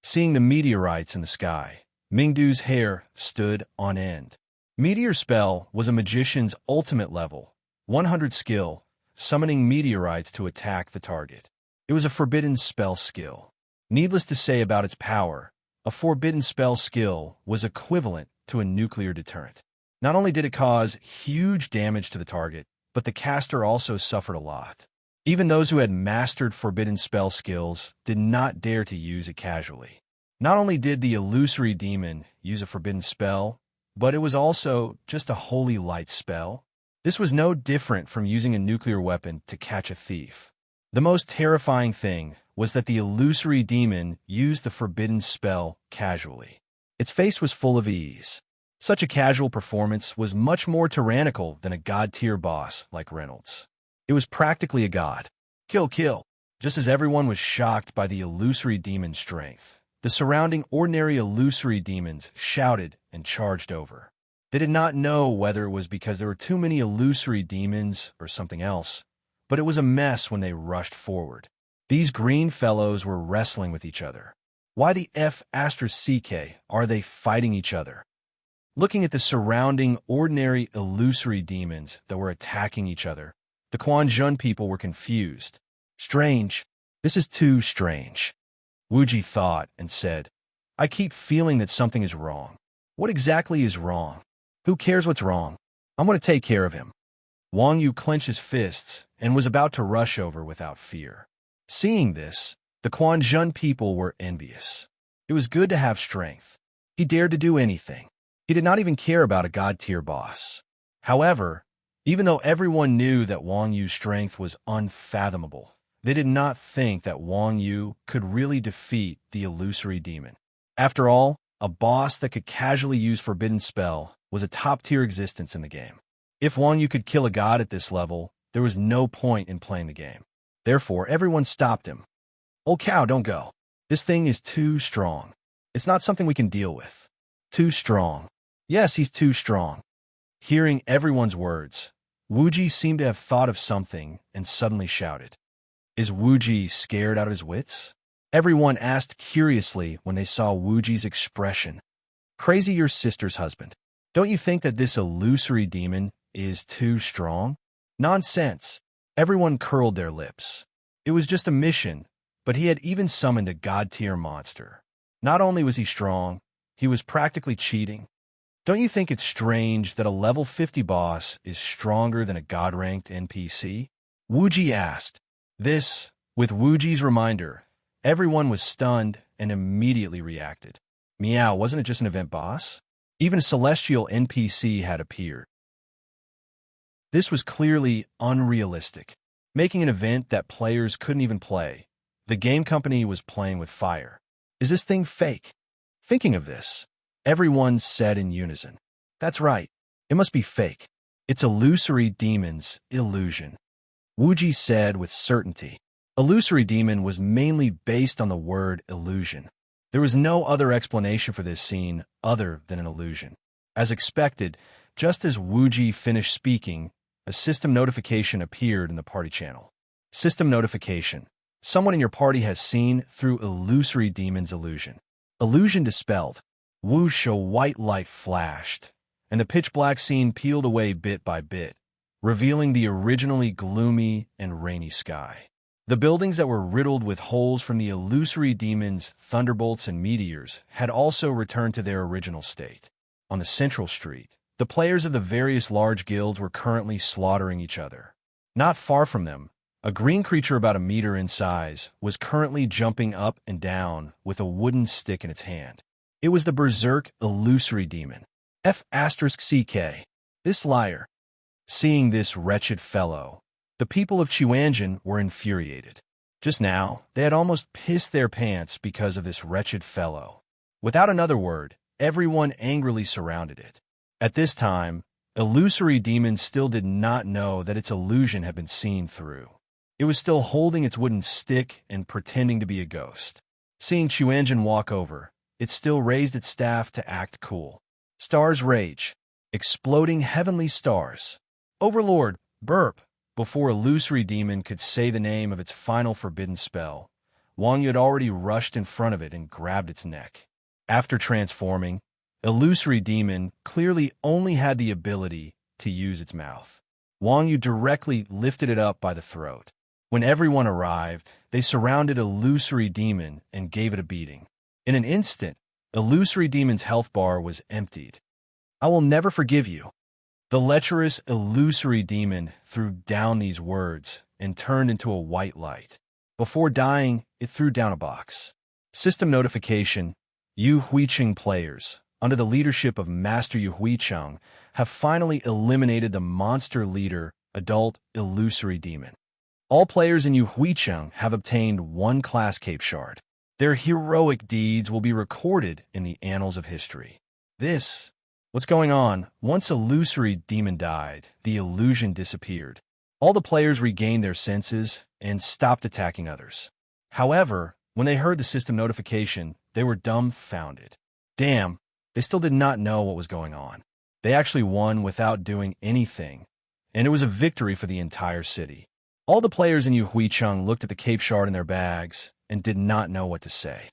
Seeing the meteorites in the sky, Mingdu's hair stood on end. Meteor Spell was a magician's ultimate level, 100 skill, summoning meteorites to attack the target. It was a forbidden spell skill. Needless to say about its power, a forbidden spell skill was equivalent to a nuclear deterrent. Not only did it cause huge damage to the target, but the caster also suffered a lot. Even those who had mastered forbidden spell skills did not dare to use it casually. Not only did the illusory demon use a forbidden spell, but it was also just a holy light spell. This was no different from using a nuclear weapon to catch a thief. The most terrifying thing was that the illusory demon used the forbidden spell casually. Its face was full of ease. Such a casual performance was much more tyrannical than a god-tier boss like Reynolds. It was practically a god. Kill, kill. Just as everyone was shocked by the illusory demon's strength, the surrounding ordinary illusory demons shouted and charged over. They did not know whether it was because there were too many illusory demons or something else, but it was a mess when they rushed forward. These green fellows were wrestling with each other. Why the F***CK are they fighting each other? Looking at the surrounding ordinary illusory demons that were attacking each other, the Quanjun people were confused. Strange. This is too strange. Wuji thought and said, I keep feeling that something is wrong. What exactly is wrong? Who cares what's wrong? I'm going to take care of him. Wang Yu clenched his fists and was about to rush over without fear. Seeing this, the Quanjun people were envious. It was good to have strength. He dared to do anything. He did not even care about a god-tier boss. However, even though everyone knew that Wang Yu's strength was unfathomable, they did not think that Wang Yu could really defeat the illusory demon. After all, a boss that could casually use Forbidden Spell was a top-tier existence in the game. If Wang Yu could kill a god at this level, there was no point in playing the game. Therefore, everyone stopped him. "Old cow, don't go. This thing is too strong. It's not something we can deal with." Too strong. Yes, he's too strong. Hearing everyone's words, Wuji seemed to have thought of something and suddenly shouted. Is Wuji scared out of his wits? Everyone asked curiously when they saw Wuji's expression. Crazy your sister's husband. Don't you think that this illusory demon is too strong? Nonsense. Everyone curled their lips. It was just a mission, but he had even summoned a god-tier monster. Not only was he strong, he was practically cheating. Don't you think it's strange that a level 50 boss is stronger than a god-ranked NPC? Wuji asked. This, with Wuji's reminder, everyone was stunned and immediately reacted. Meow, wasn't it just an event boss? Even a celestial NPC had appeared. This was clearly unrealistic, making an event that players couldn't even play. The game company was playing with fire. Is this thing fake? Thinking of this, everyone said in unison. That's right. It must be fake. It's illusory demon's illusion. Wuji said with certainty. Illusory demon was mainly based on the word illusion. There was no other explanation for this scene other than an illusion. As expected, just as Wuji finished speaking, a system notification appeared in the party channel. System notification. Someone in your party has seen through illusory demon's illusion. Illusion dispelled. Whoosh, a white light flashed, and the pitch-black scene peeled away bit by bit, revealing the originally gloomy and rainy sky. The buildings that were riddled with holes from the illusory demon's thunderbolts and meteors had also returned to their original state. On the central street, the players of the various large guilds were currently slaughtering each other. Not far from them, a green creature about a meter in size was currently jumping up and down with a wooden stick in its hand. It was the berserk illusory demon. F***CK. This liar. Seeing this wretched fellow, the people of Chuanjin were infuriated. Just now, they had almost pissed their pants because of this wretched fellow. Without another word, everyone angrily surrounded it. At this time, illusory demon still did not know that its illusion had been seen through. It was still holding its wooden stick and pretending to be a ghost. Seeing Chuanjin walk over, it still raised its staff to act cool. Stars rage. Exploding heavenly stars. Overlord, burp. Before illusory demon could say the name of its final forbidden spell, Wang Yu had already rushed in front of it and grabbed its neck. After transforming, illusory demon clearly only had the ability to use its mouth. Wang Yu directly lifted it up by the throat. When everyone arrived, they surrounded illusory demon and gave it a beating. In an instant, illusory demon's health bar was emptied. I will never forgive you. The lecherous illusory demon threw down these words and turned into a white light. Before dying, it threw down a box. System notification. Yu Huicheng players, under the leadership of Master Yu Huicheng, have finally eliminated the monster leader, adult illusory demon. All players in Yu Huicheng have obtained one class cape shard. Their heroic deeds will be recorded in the annals of history. What's going on? Once illusory demon died, the illusion disappeared. All the players regained their senses and stopped attacking others. However, when they heard the system notification, they were dumbfounded. Damn, they still did not know what was going on. They actually won without doing anything, and it was a victory for the entire city. All the players in Yu Huicheng looked at the cape shard in their bags and did not know what to say.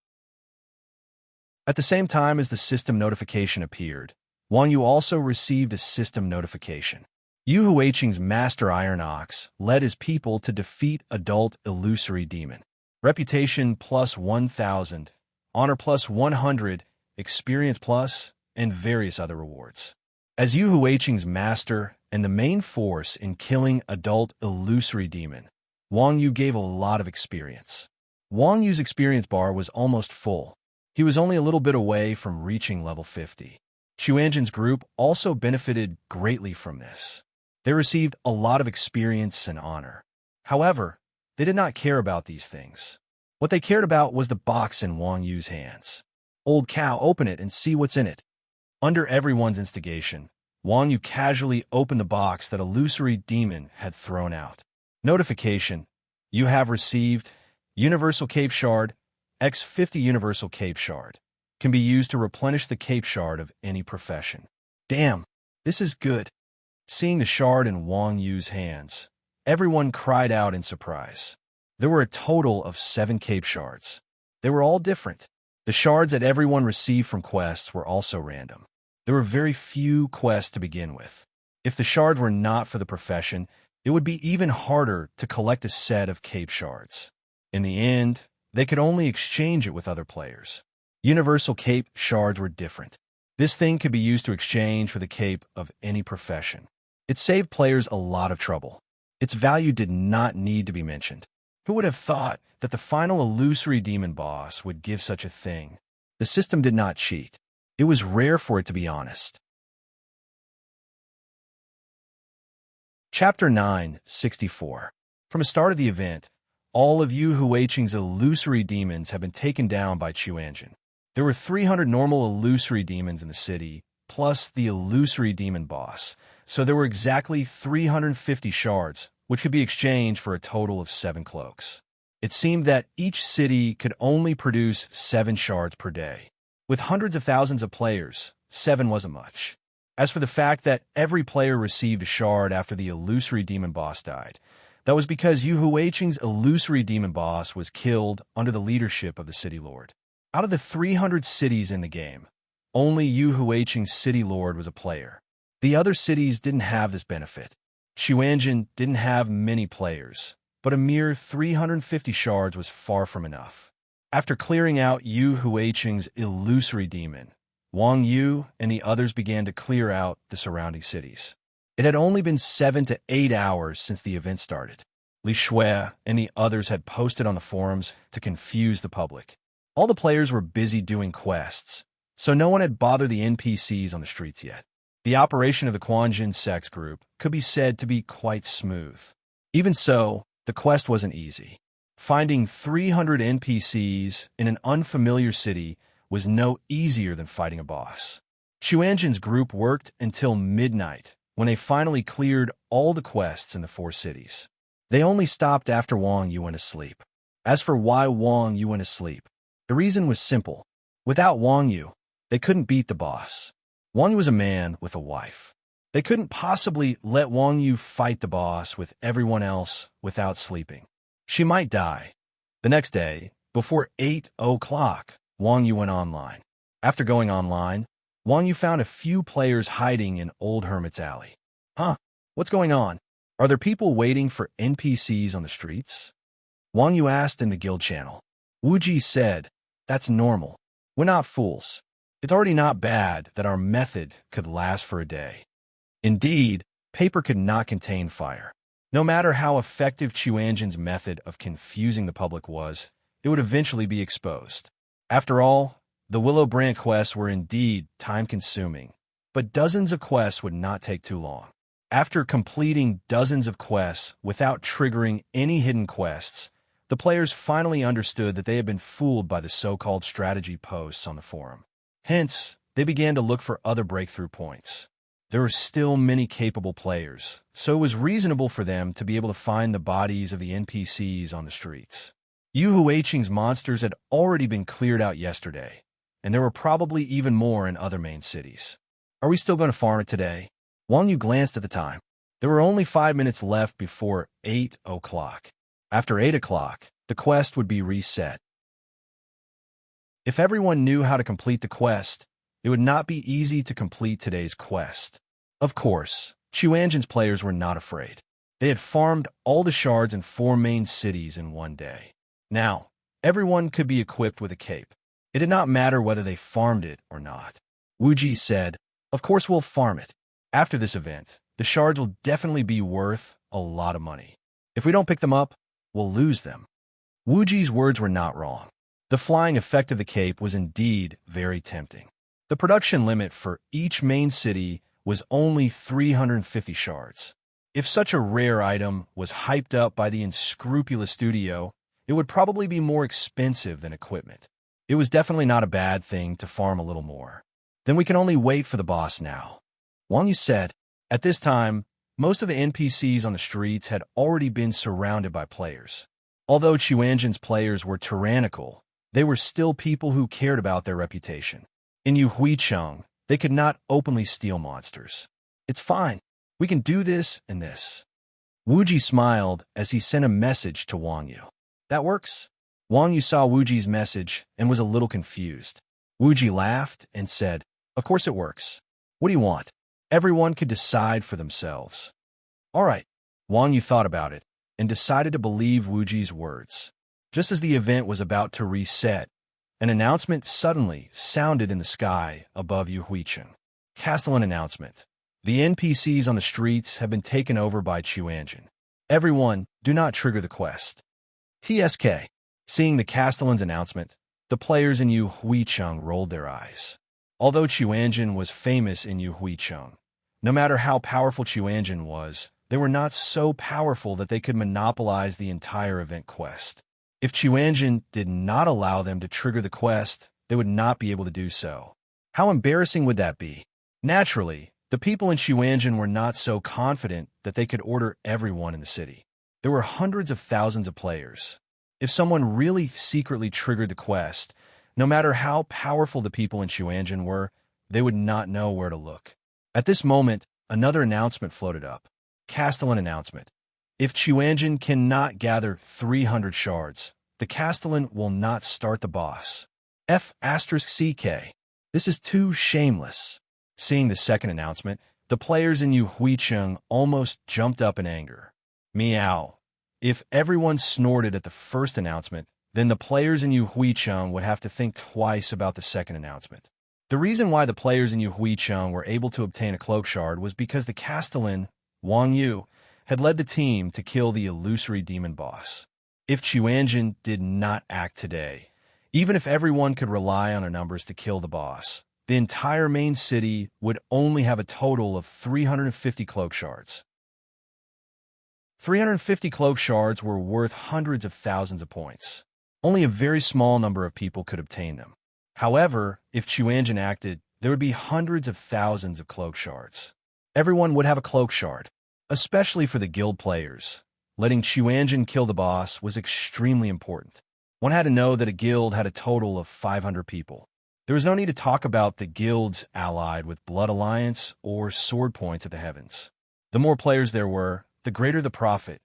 At the same time as the system notification appeared, Wang Yu also received a system notification. Yu Huicheng's Master Iron Ox led his people to defeat adult illusory demon. Reputation plus 1,000, honor plus 100, experience plus, and various other rewards. As Yu Huicheng's master and the main force in killing adult illusory demon, Wang Yu gave a lot of experience. Wang Yu's experience bar was almost full. He was only a little bit away from reaching level 50. Chuanjin's group also benefited greatly from this. They received a lot of experience and honor. However, they did not care about these things. What they cared about was the box in Wang Yu's hands. Old cow, open it and see what's in it. Under everyone's instigation, Wang Yu casually opened the box that illusory demon had thrown out. Notification: you have received Universal Cape Shard, X50 Universal Cape Shard. Can be used to replenish the Cape Shard of any profession. Damn, this is good. Seeing the shard in Wang Yu's hands, everyone cried out in surprise. There were a total of 7 Cape Shards. They were all different. The shards that everyone received from quests were also random. There were very few quests to begin with. If the shards were not for the profession, it would be even harder to collect a set of Cape Shards. In the end, they could only exchange it with other players. Universal Cape Shards were different. This thing could be used to exchange for the cape of any profession. It saved players a lot of trouble. Its value did not need to be mentioned. Who would have thought that the final illusory demon boss would give such a thing? The system did not cheat. It was rare for it to be honest. Chapter 9:64. From the start of the event, all of Yu Huiqing's illusory demons have been taken down by Chuanjin. There were 300 normal illusory demons in the city, plus the illusory demon boss, so there were exactly 350 shards, which could be exchanged for a total of 7 cloaks. It seemed that each city could only produce 7 shards per day. With hundreds of thousands of players, 7 wasn't much. As for the fact that every player received a shard after the illusory demon boss died, that was because Yu Huiqing's illusory demon boss was killed under the leadership of the city lord. Out of the 300 cities in the game, only Yu Huiqing's city lord was a player. The other cities didn't have this benefit. Chuanjin didn't have many players, but a mere 350 shards was far from enough. After clearing out Yu Huiqing's illusory demon, Wang Yu and the others began to clear out the surrounding cities. It had only been 7 to 8 hours since the event started. Li Shui and the others had posted on the forums to confuse the public. All the players were busy doing quests, so no one had bothered the NPCs on the streets yet. The operation of the Quanjin sex group could be said to be quite smooth. Even so, the quest wasn't easy. Finding 300 NPCs in an unfamiliar city was no easier than fighting a boss. Chuanjin's group worked until midnight when they finally cleared all the quests in the 4 cities. They only stopped after Wang Yu went to sleep. As for why Wang Yu went to sleep, the reason was simple. Without Wang Yu, they couldn't beat the boss. Wang Yu was a man with a wife. They couldn't possibly let Wang Yu fight the boss with everyone else without sleeping. She might die. The next day, before 8 o'clock, Wang Yu went online. After going online, Wang Yu found a few players hiding in Old Hermit's Alley. Huh? What's going on? Are there people waiting for NPCs on the streets? Wang Yu asked in the guild channel. Wu Ji said, that's normal. We're not fools. It's already not bad that our method could last for a day. Indeed, paper could not contain fire. No matter how effective Chuanjin's method of confusing the public was, it would eventually be exposed. After all, the Willow Branch quests were indeed time-consuming, but dozens of quests would not take too long. After completing dozens of quests without triggering any hidden quests, the players finally understood that they had been fooled by the so-called strategy posts on the forum. Hence, they began to look for other breakthrough points. There were still many capable players, so it was reasonable for them to be able to find the bodies of the NPCs on the streets. Yu Huiqing's monsters had already been cleared out yesterday, and there were probably even more in other main cities. Are we still going to farm it today? Wang Yu glanced at the time. There were only 5 minutes left before 8 o'clock. After 8 o'clock, the quest would be reset. If everyone knew how to complete the quest, it would not be easy to complete today's quest. Of course, Chuanjin's players were not afraid. They had farmed all the shards in 4 main cities in one day. Now, everyone could be equipped with a cape. It did not matter whether they farmed it or not. Wu Ji said, of course we'll farm it. After this event, the shards will definitely be worth a lot of money. If we don't pick them up, we'll lose them. Wu Ji's words were not wrong. The flying effect of the cape was indeed very tempting. The production limit for each main city was only 350 shards. If such a rare item was hyped up by the unscrupulous studio, it would probably be more expensive than equipment. It was definitely not a bad thing to farm a little more. Then we can only wait for the boss now. Wang Yu said. At this time, most of the NPCs on the streets had already been surrounded by players. Although Chuanjin's players were tyrannical, they were still people who cared about their reputation. In Yuhuicheng, they could not openly steal monsters. It's fine. We can do this and this. Wuji smiled as he sent a message to Wang Yu. That works? Wang Yu saw Wuji's message and was a little confused. Wuji laughed and said, Of course it works. What do you want? Everyone could decide for themselves. All right. Wang Yu thought about it and decided to believe Wuji's words. Just as the event was about to reset, an announcement suddenly sounded in the sky above Yuhuicheng. Castellan announcement. The NPCs on the streets have been taken over by Chuanjin. Everyone, do not trigger the quest. TSK. Seeing the Castellan's announcement, the players in Yuhuicheng rolled their eyes. Although Chuanjin was famous in Yuhuicheng, no matter how powerful Chuanjin was, they were not so powerful that they could monopolize the entire event quest. If Chuanjin did not allow them to trigger the quest, they would not be able to do so. How embarrassing would that be? Naturally, the people in Chuanjin were not so confident that they could order everyone in the city. There were hundreds of thousands of players. If someone really secretly triggered the quest, no matter how powerful the people in Chuanjin were, they would not know where to look. At this moment, another announcement floated up. Castellan announcement. If Chuanjin cannot gather 300 shards, the Castellan will not start the boss. F*CK. This is too shameless. Seeing the second announcement, the players in Yuhuicheng almost jumped up in anger. Meow. If everyone snorted at the first announcement, then the players in Yuhuicheng would have to think twice about the second announcement. The reason why the players in Yuhuicheng were able to obtain a cloak shard was because the Castellan, Wang Yu, had led the team to kill the illusory demon boss. If Chuanjin did not act today, even if everyone could rely on their numbers to kill the boss, the entire main city would only have a total of 350 cloak shards. 350 cloak shards were worth hundreds of thousands of points. Only a very small number of people could obtain them. However, if Chuanjin acted, there would be hundreds of thousands of cloak shards. Everyone would have a cloak shard, especially for the guild players. Letting Chuanjin kill the boss was extremely important. One had to know that a guild had a total of 500 people. There was no need to talk about the guilds allied with Blood Alliance or Sword Points of the Heavens. The more players there were, the greater the profit.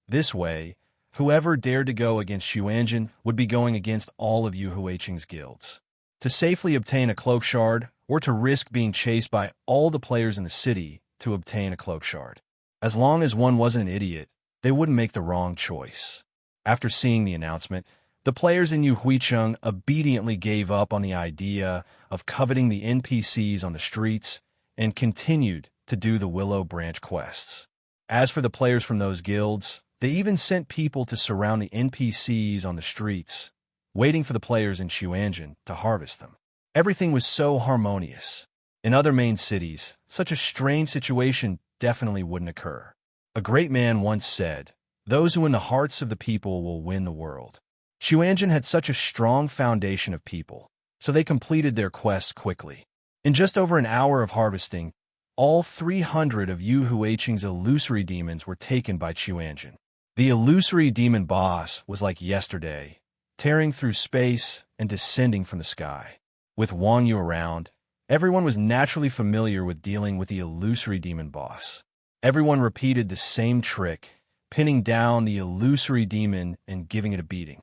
This way, whoever dared to go against Chuanjin would be going against all of Yuhuicheng's guilds. To safely obtain a cloak shard, or to risk being chased by all the players in the city to obtain a cloak shard. As long as one wasn't an idiot, they wouldn't make the wrong choice. After seeing the announcement, the players in Yuhuicheng obediently gave up on the idea of coveting the NPCs on the streets and continued to do the Willow Branch quests. As for the players from those guilds, they even sent people to surround the NPCs on the streets, waiting for the players in Chuanjin to harvest them. Everything was so harmonious. In other main cities, such a strange situation definitely wouldn't occur. A great man once said, "Those who win the hearts of the people will win the world." Chuanjin had such a strong foundation of people, so they completed their quests quickly. In just over an hour of harvesting, all 300 of Yuhuicheng's illusory demons were taken by Chuanjin. The illusory demon boss was like yesterday, tearing through space and descending from the sky. With Wang Yu around, everyone was naturally familiar with dealing with the illusory demon boss. Everyone repeated the same trick, pinning down the illusory demon and giving it a beating.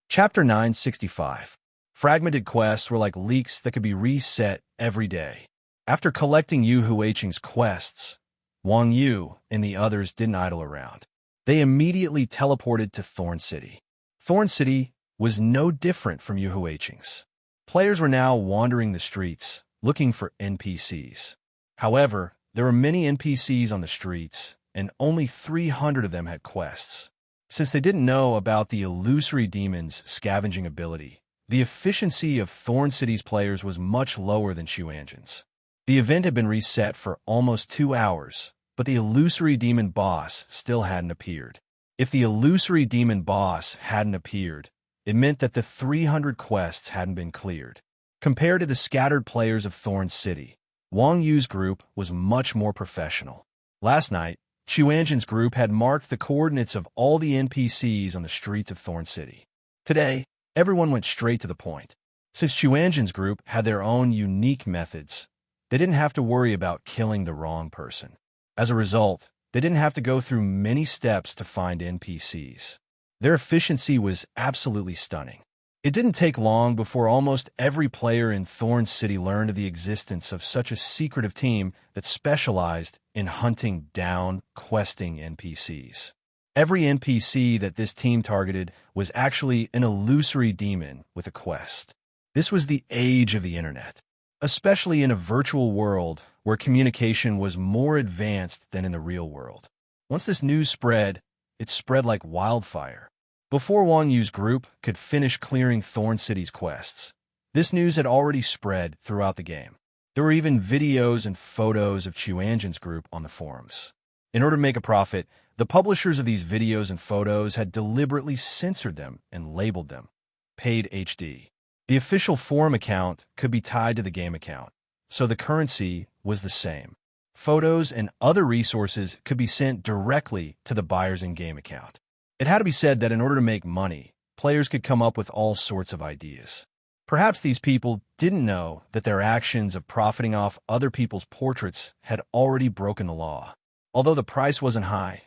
Chapter 965. Fragmented quests were like leaks that could be reset every day. After collecting Yuhuicheng's quests, Wang Yu and the others didn't idle around. They immediately teleported to Thorn City. Thorn City was no different from Yuhuicheng's. Players were now wandering the streets, looking for NPCs. However, there were many NPCs on the streets, and only 300 of them had quests. Since they didn't know about the illusory demon's scavenging ability, the efficiency of Thorn City's players was much lower than Chuanjin's. The event had been reset for almost 2 hours, but the illusory demon boss still hadn't appeared. If the illusory demon boss hadn't appeared, it meant that the 300 quests hadn't been cleared. Compared to the scattered players of Thorn City, Wang Yu's group was much more professional. Last night, Chuanjin's group had marked the coordinates of all the NPCs on the streets of Thorn City. Today, everyone went straight to the point. Since Chuanjin's group had their own unique methods, they didn't have to worry about killing the wrong person. As a result, they didn't have to go through many steps to find NPCs. Their efficiency was absolutely stunning. It didn't take long before almost every player in Thorn City learned of the existence of such a secretive team that specialized in hunting down, questing NPCs. Every NPC that this team targeted was actually an illusory demon with a quest. This was the age of the internet, especially in a virtual world where communication was more advanced than in the real world. Once this news spread, it spread like wildfire. Before Wang Yu's group could finish clearing Thorn City's quests, this news had already spread throughout the game. There were even videos and photos of Chuanjin's group on the forums. In order to make a profit, the publishers of these videos and photos had deliberately censored them and labeled them paid HD. The official forum account could be tied to the game account, so the currency was the same. Photos and other resources could be sent directly to the buyer's in-game account. It had to be said that in order to make money, players could come up with all sorts of ideas. Perhaps these people didn't know that their actions of profiting off other people's portraits had already broken the law. Although the price wasn't high,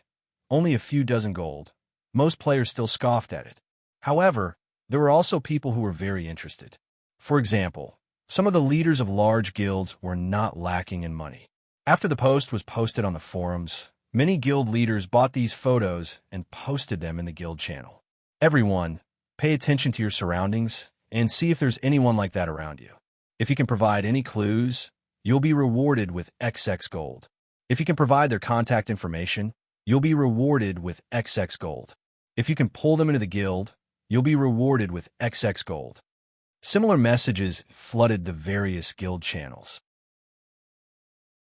only a few dozen gold, most players still scoffed at it. However, there were also people who were very interested. For example, some of the leaders of large guilds were not lacking in money. After the post was posted on the forums, many guild leaders bought these photos and posted them in the guild channel. Everyone, pay attention to your surroundings and see if there's anyone like that around you. If you can provide any clues, you'll be rewarded with XX gold. If you can provide their contact information, you'll be rewarded with XX gold. If you can pull them into the guild, you'll be rewarded with XX gold. Similar messages flooded the various guild channels.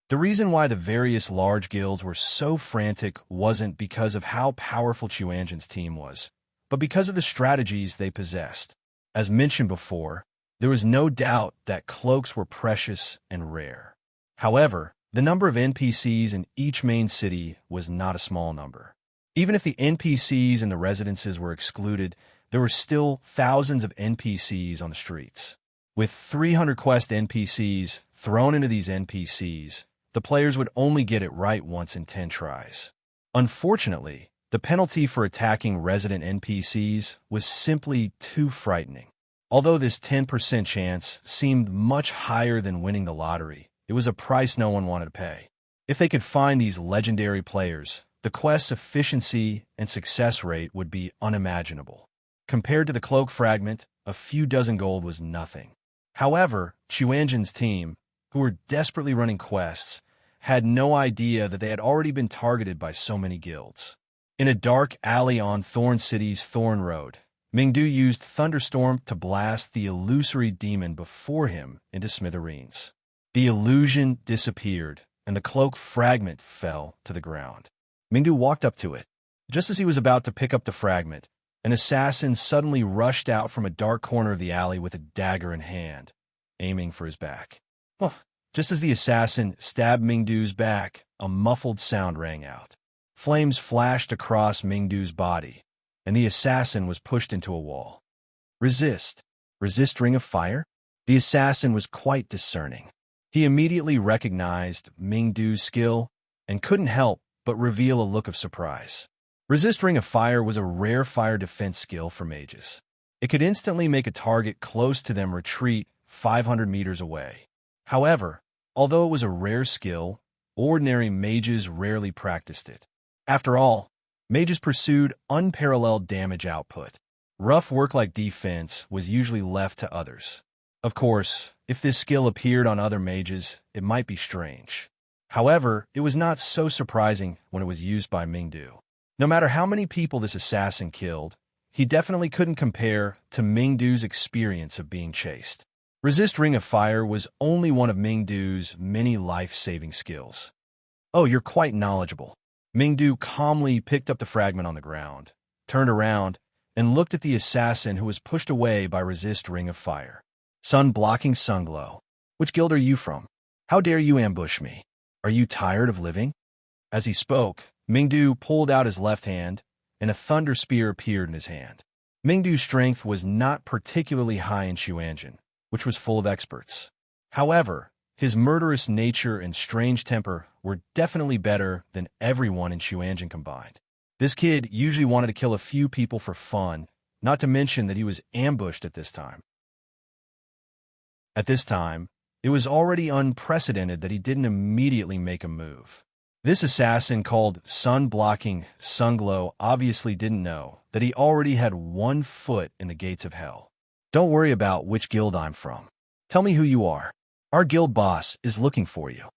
The reason why the various large guilds were so frantic wasn't because of how powerful Chuanjin's team was, but because of the strategies they possessed. As mentioned before, there was no doubt that cloaks were precious and rare. However, the number of NPCs in each main city was not a small number. Even if the NPCs in the residences were excluded, there were still thousands of NPCs on the streets. With 300 quest NPCs thrown into these NPCs, the players would only get it right once in 10 tries. Unfortunately, the penalty for attacking resident NPCs was simply too frightening. Although this 10% chance seemed much higher than winning the lottery, it was a price no one wanted to pay. If they could find these legendary players, the quest's efficiency and success rate would be unimaginable. Compared to the cloak fragment, a few dozen gold was nothing. However, Chuanjin's team, who were desperately running quests, had no idea that they had already been targeted by so many guilds. In a dark alley on Thorn City's Thorn Road, Mingdu used Thunderstorm to blast the illusory demon before him into smithereens. The illusion disappeared, and the cloak fragment fell to the ground. Mingdu walked up to it. Just as he was about to pick up the fragment, an assassin suddenly rushed out from a dark corner of the alley with a dagger in hand, aiming for his back. Just as the assassin stabbed Mingdu's back, a muffled sound rang out. Flames flashed across Mingdu's body, and the assassin was pushed into a wall. Resist. Resist ring of fire? The assassin was quite discerning. He immediately recognized Mingdu's skill and couldn't help but reveal a look of surprise. Resist ring of fire was a rare fire defense skill for mages. It could instantly make a target close to them retreat 500 meters away. However, although it was a rare skill, ordinary mages rarely practiced it. After all, mages pursued unparalleled damage output. Rough work like defense was usually left to others. Of course, if this skill appeared on other mages, it might be strange. However, it was not so surprising when it was used by Mingdu. No matter how many people this assassin killed, he definitely couldn't compare to Mingdu's experience of being chased. Resist Ring of Fire was only one of Mingdu's many life-saving skills. Oh, you're quite knowledgeable. Mingdu calmly picked up the fragment on the ground, turned around, and looked at the assassin who was pushed away by Resist Ring of Fire. Sun-blocking Sunglow. Which guild are you from? How dare you ambush me? Are you tired of living? As he spoke, Mingdu pulled out his left hand, and a thunder spear appeared in his hand. Mingdu's strength was not particularly high in Xuanzhen, which was full of experts. However, his murderous nature and strange temper were definitely better than everyone in Xuanzhen combined. This kid usually wanted to kill a few people for fun, not to mention that he was ambushed at this time. At this time, it was already unprecedented that he didn't immediately make a move. This assassin called Sun-blocking Sunglow obviously didn't know that he already had 1 foot in the gates of hell. Don't worry about which guild I'm from. Tell me who you are. Our guild boss is looking for you.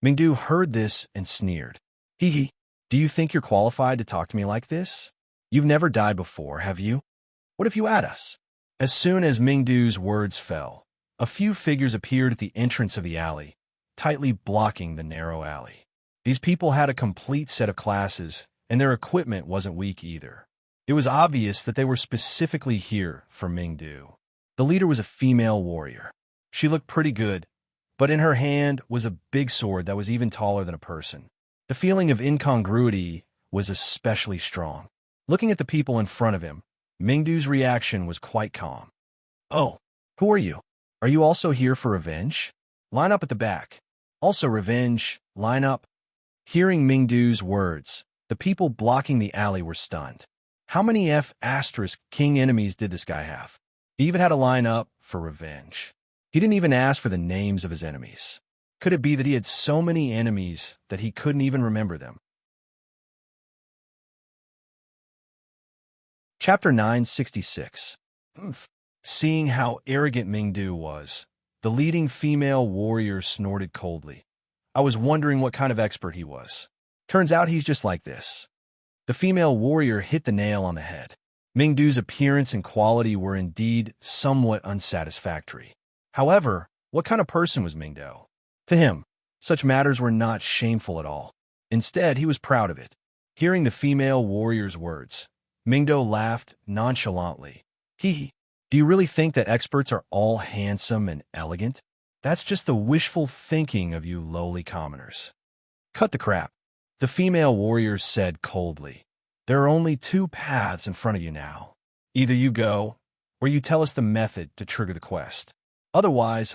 Mingdu heard this and sneered. Hee hee. Do you think you're qualified to talk to me like this? You've never died before, have you? What if you add us? As soon as Mingdu's words fell, a few figures appeared at the entrance of the alley, tightly blocking the narrow alley. These people had a complete set of classes, and their equipment wasn't weak either. It was obvious that they were specifically here for Mingdu. The leader was a female warrior. She looked pretty good, but in her hand was a big sword that was even taller than a person. The feeling of incongruity was especially strong. Looking at the people in front of him, Mingdu's reaction was quite calm. Oh, who are you? Are you also here for revenge? Line up at the back. Also revenge, line up. Hearing Mingdu's words, the people blocking the alley were stunned. How many F***king enemies did this guy have? He even had to line up for revenge. He didn't even ask for the names of his enemies. Could it be that he had so many enemies that he couldn't even remember them? Chapter 966. Seeing how arrogant Mingdu was, the leading female warrior snorted coldly. I was wondering what kind of expert he was. Turns out he's just like this. The female warrior hit the nail on the head. Mingdu's appearance and quality were indeed somewhat unsatisfactory. However, what kind of person was Mingdu? To him, such matters were not shameful at all. Instead, he was proud of it. Hearing the female warrior's words, Mingdu laughed nonchalantly. Hee. Do you really think that experts are all handsome and elegant? That's just the wishful thinking of you lowly commoners. Cut the crap, the female warrior said coldly. There are only 2 paths in front of you now. Either you go, or you tell us the method to trigger the quest. Otherwise,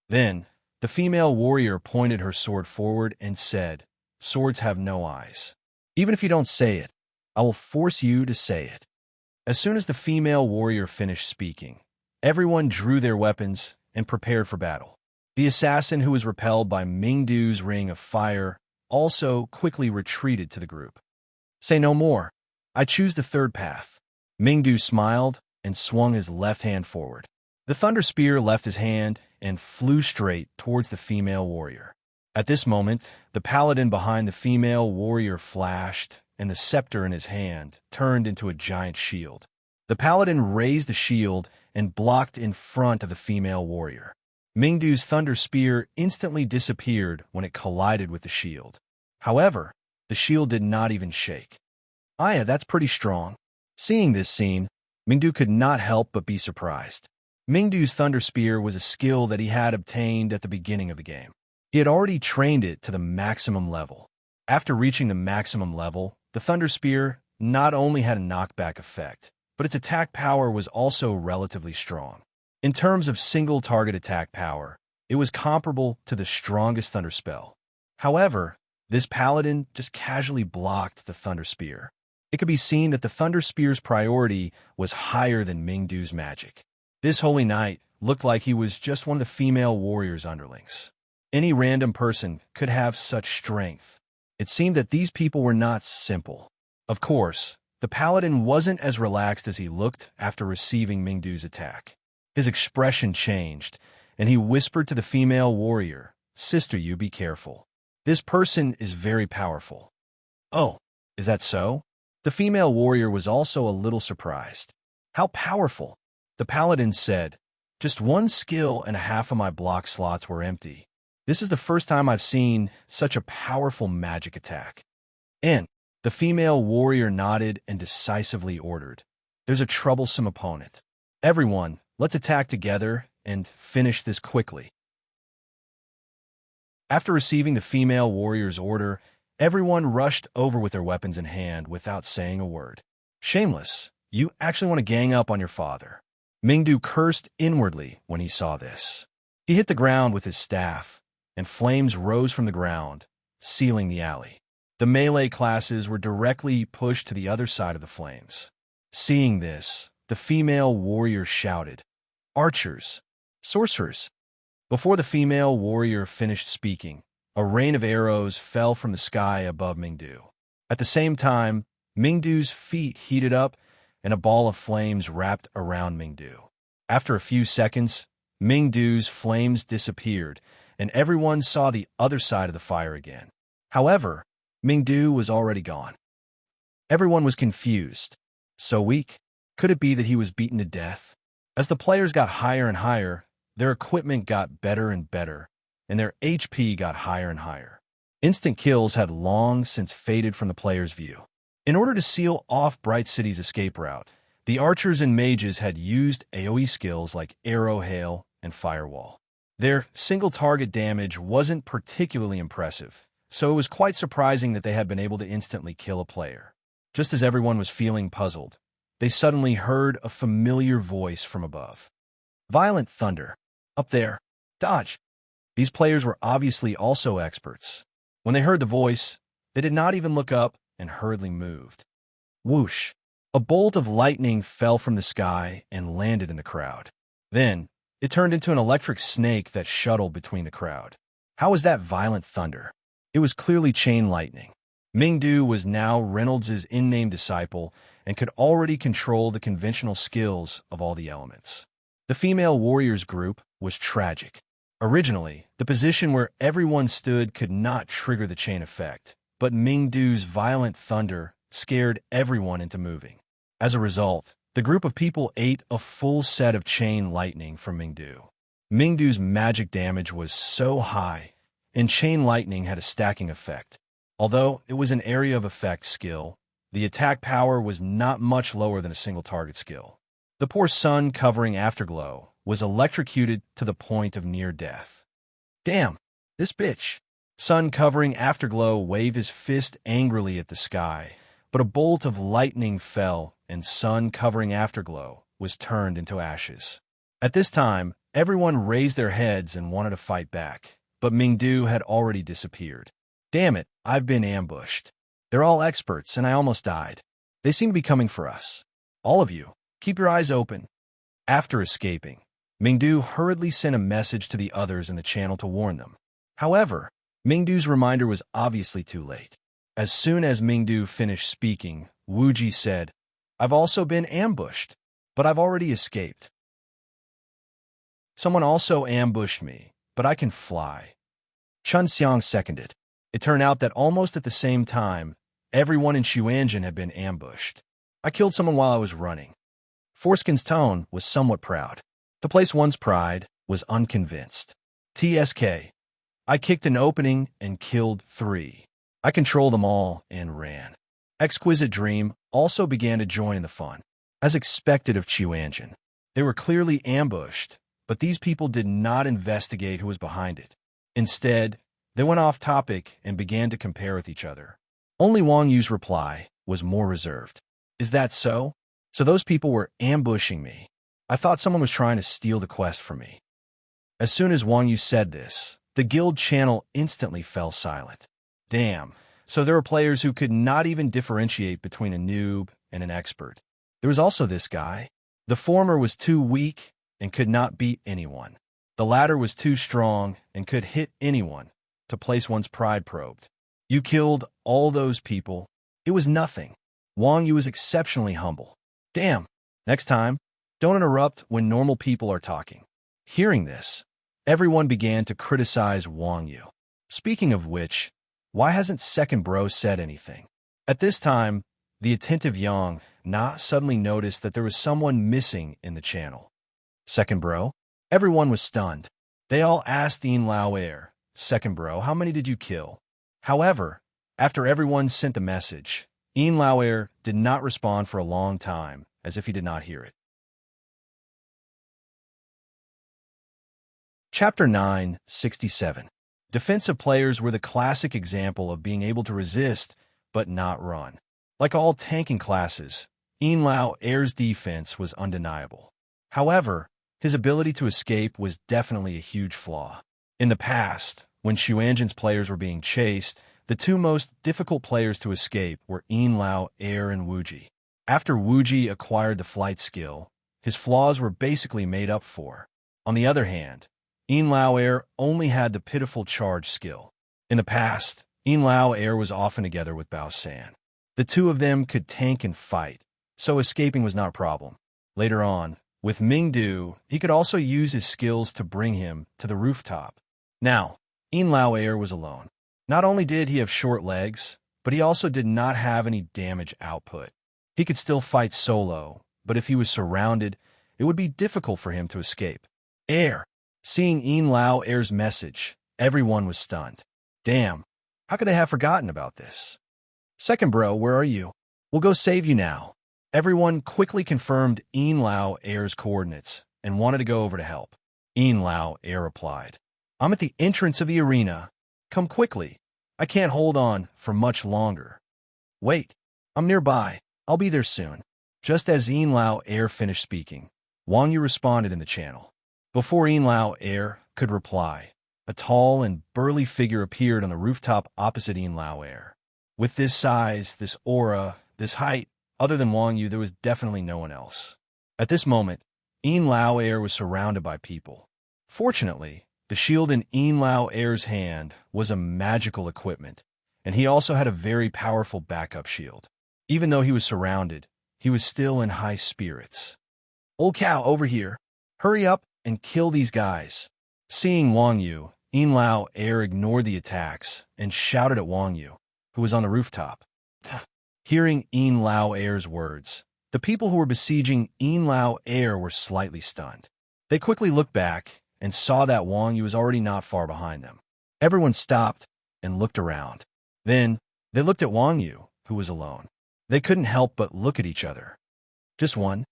Then, the female warrior pointed her sword forward and said, Swords have no eyes. Even if you don't say it, I will force you to say it. As soon as the female warrior finished speaking, everyone drew their weapons and prepared for battle. The assassin who was repelled by Mingdu's Ring of Fire also quickly retreated to the group. Say no more. I choose the 3rd path. Mingdu smiled and swung his left hand forward. The thunder spear left his hand and flew straight towards the female warrior. At this moment, the paladin behind the female warrior flashed, and the scepter in his hand turned into a giant shield. The paladin raised the shield and blocked in front of the female warrior. Mingdu's thunder spear instantly disappeared when it collided with the shield. However, the shield did not even shake. Aya, that's pretty strong. Seeing this scene, Mingdu could not help but be surprised. Mingdu's thunder spear was a skill that he had obtained at the beginning of the game. He had already trained it to the maximum level. After reaching the maximum level, the thunder spear not only had a knockback effect, but its attack power was also relatively strong. In terms of single target attack power, it was comparable to the strongest thunder spell. However, this paladin just casually blocked the thunder spear. It could be seen that the thunder spear's priority was higher than Mingdu's magic. This holy knight looked like he was just one of the female warrior's underlings. Any random person could have such strength. It seemed that these people were not simple. Of course, the paladin wasn't as relaxed as he looked after receiving Mingdu's attack. His expression changed, and he whispered to the female warrior, Sister, you be careful. This person is very powerful. Oh, is that so? The female warrior was also a little surprised. How powerful! The paladin said, just one skill and half of my block slots were empty. This is the first time I've seen such a powerful magic attack. And the female warrior nodded and decisively ordered, there's a troublesome opponent. Everyone, let's attack together and finish this quickly. After receiving the female warrior's order, everyone rushed over with their weapons in hand without saying a word. Shameless, you actually want to gang up on your father. Mingdu cursed inwardly when he saw this. He hit the ground with his staff, and flames rose from the ground, sealing the alley. The melee classes were directly pushed to the other side of the flames. Seeing this, the female warrior shouted, archers, sorcerers. Before the female warrior finished speaking, a rain of arrows fell from the sky above Mingdu. At the same time, Mingdu's feet heated up, and a ball of flames wrapped around Mingdu. After a few seconds, Mingdu's flames disappeared, and everyone saw the other side of the fire again. However, Mingdu was already gone. Everyone was confused. So weak? Could it be that he was beaten to death? As the players got higher and higher, their equipment got better and better, and their HP got higher and higher. Instant kills had long since faded from the player's view. In order to seal off Bright City's escape route, the archers and mages had used AoE skills like Arrow Hail and Firewall. Their single-target damage wasn't particularly impressive, so it was quite surprising that they had been able to instantly kill a player. Just as everyone was feeling puzzled, they suddenly heard a familiar voice from above. Violent thunder. Up there. Dodge. These players were obviously also experts. When they heard the voice, they did not even look up and hurriedly moved. Whoosh. A bolt of lightning fell from the sky and landed in the crowd. Then, it turned into an electric snake that shuttled between the crowd. How was that violent thunder? It was clearly chain lightning. Mingdu was now Reynolds' in-name disciple and could already control the conventional skills of all the elements. The female warriors group was tragic. Originally, the position where everyone stood could not trigger the chain effect, but Mingdu's violent thunder scared everyone into moving. As a result, the group of people ate a full set of chain lightning from Mingdu. Mingdu's magic damage was so high, and chain lightning had a stacking effect. Although it was an area of effect skill, the attack power was not much lower than a single target skill. The poor sun covering Afterglow was electrocuted to the point of near death. Damn, this bitch. Sun covering Afterglow waved his fist angrily at the sky, but a bolt of lightning fell and sun covering Afterglow was turned into ashes. At this time, everyone raised their heads and wanted to fight back, but Mingdu had already disappeared. Damn it, I've been ambushed. They're all experts and I almost died. They seem to be coming for us. All of you, keep your eyes open. After escaping, Mingdu hurriedly sent a message to the others in the channel to warn them. However, Mingdu's reminder was obviously too late. As soon as Mingdu finished speaking, Wuji said, I've also been ambushed, but I've already escaped. Someone also ambushed me, but I can fly. Chun Xiang seconded. It turned out that almost at the same time, everyone in Xuanzhen had been ambushed. I killed someone while I was running. Foreskin's tone was somewhat proud. To place one's pride was unconvinced. TSK. I kicked an opening and killed 3. I controlled them all and ran. Exquisite Dream also began to join in the fun. As expected of Xuanzhen, they were clearly ambushed, but these people did not investigate who was behind it. Instead, they went off topic and began to compare with each other. Only Wang Yu's reply was more reserved. Is that so? So those people were ambushing me. I thought someone was trying to steal the quest from me. As soon as Wang Yu said this, the guild channel instantly fell silent. Damn, so there were players who could not even differentiate between a noob and an expert. There was also this guy. The former was too weak and could not beat anyone. The latter was too strong and could hit anyone, to place one's pride probed. You killed all those people. It was nothing. Wang Yu was exceptionally humble. Damn, next time, don't interrupt when normal people are talking. Hearing this, everyone began to criticize Wang Yu. Speaking of which, why hasn't Second Bro said anything? At this time, The attentive Yang Na suddenly noticed that there was someone missing in the channel. Second bro? Everyone was stunned. They all asked Yin Lao Air, "Second bro, how many did you kill?" However, after everyone sent the message, Yin Lao Air did not respond for a long time, as if he did not hear it. Chapter 967. Defensive players were the classic example of being able to resist, but not run. Like all tanking classes, Yin Lao Air's defense was undeniable. However, his ability to escape was definitely a huge flaw. In the past, when Xuanzhen's players were being chased, the two most difficult players to escape were Yin Lao Air and Wuji. After Wuji acquired the flight skill, his flaws were basically made up for. On the other hand, Yin Lao Air only had the pitiful charge skill. In the past, Yin Lao Air was often together with Bao San. The two of them could tank and fight, so escaping was not a problem. Later on, with Mingdu, he could also use his skills to bring him to the rooftop. Now, Yin Lao Air was alone. Not only did he have short legs, but he also did not have any damage output. He could still fight solo, but if he was surrounded, it would be difficult for him to escape. Air. Seeing Yin Lao Air's message, everyone was stunned. Damn, how could they have forgotten about this? Second bro, where are you? We'll go save you now. Everyone quickly confirmed Yin Lao Air's coordinates and wanted to go over to help. Yin Lao Air replied, "I'm at the entrance of the arena. Come quickly. I can't hold on for much longer." "Wait, I'm nearby. I'll be there soon." Just as Yin Lao Air finished speaking, Wang Yu responded in the channel. Before Yin Lao Air could reply, a tall and burly figure appeared on the rooftop opposite Yin Lao Air. With this size, this aura, this height, other than Wang Yu, there was definitely no one else. At this moment, Yin Lao Air was surrounded by people. Fortunately, the shield in Yin Lao Air's hand was a magical equipment, and he also had a very powerful backup shield. Even though he was surrounded, he was still in high spirits. "Old cow, over here. Hurry up and kill these guys." Seeing Wang Yu, Yin Lao Air ignored the attacks and shouted at Wang Yu, who was on the rooftop. Hearing Yin Lao Air's words, the people who were besieging Yin Lao Air were slightly stunned. They quickly looked back and saw that Wang Yu was already not far behind them. Everyone stopped and looked around. Then, they looked at Wang Yu, who was alone. They couldn't help but look at each other. "Just one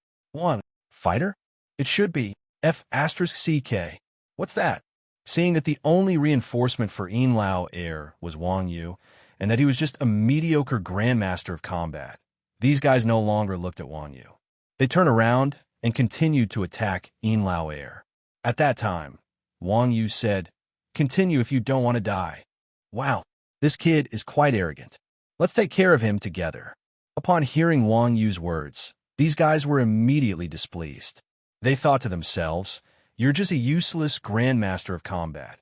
fighter? It should be F*CK. What's that?" Seeing that the only reinforcement for Yin Lao Air was Wang Yu, and that he was just a mediocre grandmaster of combat, these guys no longer looked at Wang Yu. They turned around and continued to attack Yin Lao Air. At that time, Wang Yu said, "Continue if you don't want to die." "Wow, this kid is quite arrogant. Let's take care of him together." Upon hearing Wang Yu's words, these guys were immediately displeased. They thought to themselves, "You're just a useless grandmaster of combat.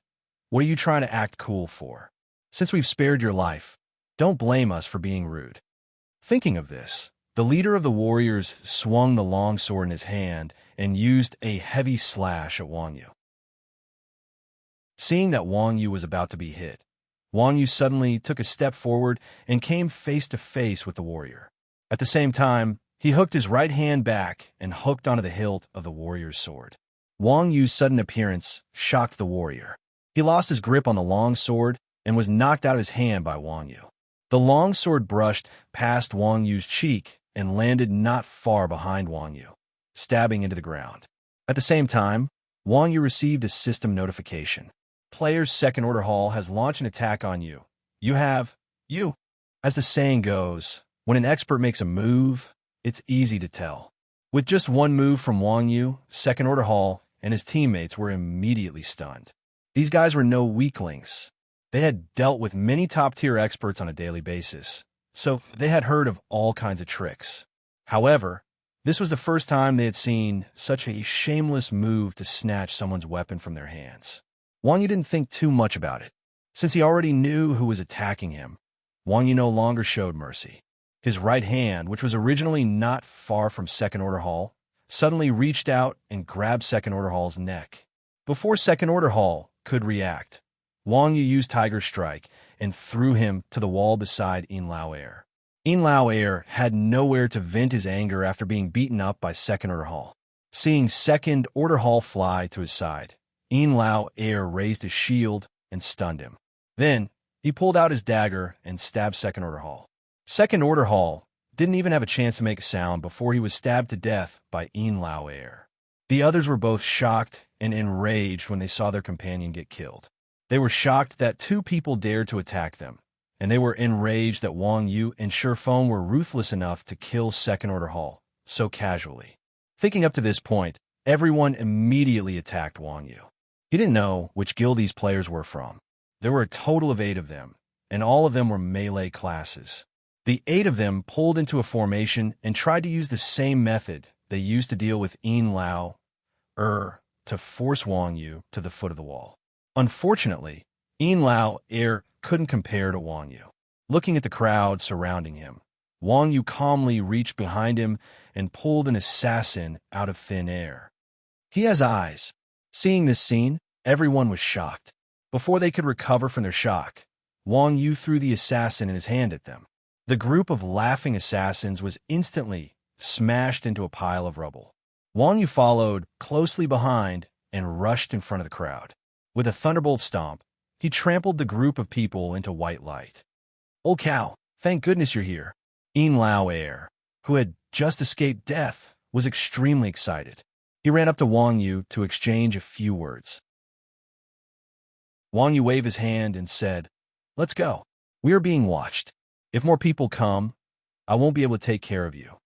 What are you trying to act cool for? Since we've spared your life, don't blame us for being rude." Thinking of this, the leader of the warriors swung the longsword in his hand and used a heavy slash at Wang Yu. Seeing that Wang Yu was about to be hit, Wang Yu suddenly took a step forward and came face to face with the warrior. At the same time, he hooked his right hand back and hooked onto the hilt of the warrior's sword. Wang Yu's sudden appearance shocked the warrior. He lost his grip on the long sword and was knocked out of his hand by Wang Yu. The long sword brushed past Wang Yu's cheek and landed not far behind Wang Yu, stabbing into the ground. At the same time, Wang Yu received a system notification. "Player's second order hall has launched an attack on you. You. As the saying goes, when an expert makes a move, it's easy to tell. With just one move from Wang Yu, second order hall and his teammates were immediately stunned. These guys were no weaklings. They had dealt with many top-tier experts on a daily basis, so they had heard of all kinds of tricks. However, this was the first time they had seen such a shameless move to snatch someone's weapon from their hands. Wang Yu didn't think too much about it. Since he already knew who was attacking him, Wang Yu no longer showed mercy. His right hand, which was originally not far from Second Order Hall, suddenly reached out and grabbed Second Order Hall's neck. Before Second Order Hall could react, Wang Yu used Tiger Strike and threw him to the wall beside Yin Lao Air. Lao Air had nowhere to vent his anger after being beaten up by Second Order Hall. Seeing Second Order Hall fly to his side, Lao Air raised his shield and stunned him. Then, he pulled out his dagger and stabbed Second Order Hall. Second Order Hall didn't even have a chance to make a sound before he was stabbed to death by Lao Air. The others were both shocked and enraged when they saw their companion get killed. They were shocked that two people dared to attack them, and they were enraged that Wang Yu and Shifeng were ruthless enough to kill Second Order Hall so casually. Thinking up to this point, everyone immediately attacked Wang Yu. He didn't know which guild these players were from. There were a total of 8 of them, and all of them were melee classes. The 8 of them pulled into a formation and tried to use the same method they used to deal with Lao Air to force Wang Yu to the foot of the wall. Unfortunately, Lao Air couldn't compare to Wang Yu. Looking at the crowd surrounding him, Wang Yu calmly reached behind him and pulled an assassin out of thin air. He has eyes. Seeing this scene, everyone was shocked. Before they could recover from their shock, Wang Yu threw the assassin in his hand at them. The group of laughing assassins was instantly smashed into a pile of rubble. Wang Yu followed closely behind and rushed in front of the crowd. With a thunderbolt stomp, he trampled the group of people into white light. "Old cow, thank goodness you're here." Lao Air, who had just escaped death, was extremely excited. He ran up to Wang Yu to exchange a few words. Wang Yu waved his hand and said, "Let's go. We are being watched. If more people come, I won't be able to take care of you."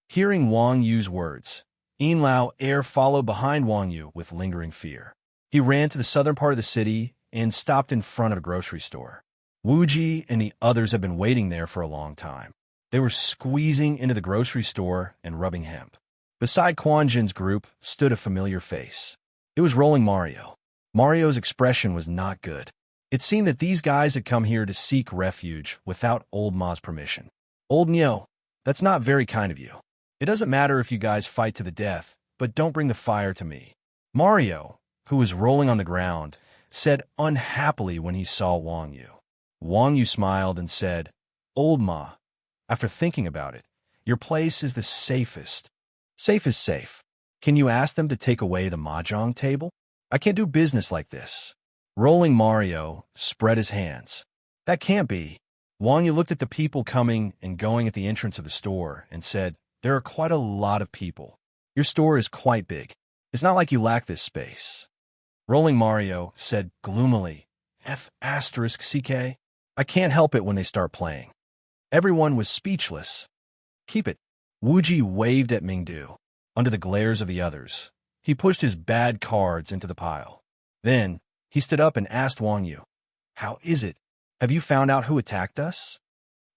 Hearing Wang Yu's words, Lao Air followed behind Wang Yu with lingering fear. He ran to the southern part of the city and stopped in front of a grocery store. Wuji and the others had been waiting there for a long time. They were squeezing into the grocery store and rubbing hemp. Beside Quan Jin's group stood a familiar face. It was Rolling Mario. Mario's expression was not good. It seemed that these guys had come here to seek refuge without Old Ma's permission. "Old Nyo, that's not very kind of you. It doesn't matter if you guys fight to the death, but don't bring the fire to me." Mario, who was rolling on the ground, said unhappily when he saw Wang Yu. Wang Yu smiled and said, "Old Ma, after thinking about it, your place is the safest." "Safe is safe. Can you ask them to take away the mahjong table? I can't do business like this." Rolling Mario spread his hands. "That can't be." Wang Yu looked at the people coming and going at the entrance of the store and said, "There are quite a lot of people. Your store is quite big. It's not like you lack this space." Rolling Mario said gloomily, "F***CK. I can't help it when they start playing." Everyone was speechless. "Keep it." Wuji waved at Mingdu. Under the glares of the others, he pushed his bad cards into the pile. Then, he stood up and asked Wang Yu, "How is it? Have you found out who attacked us?"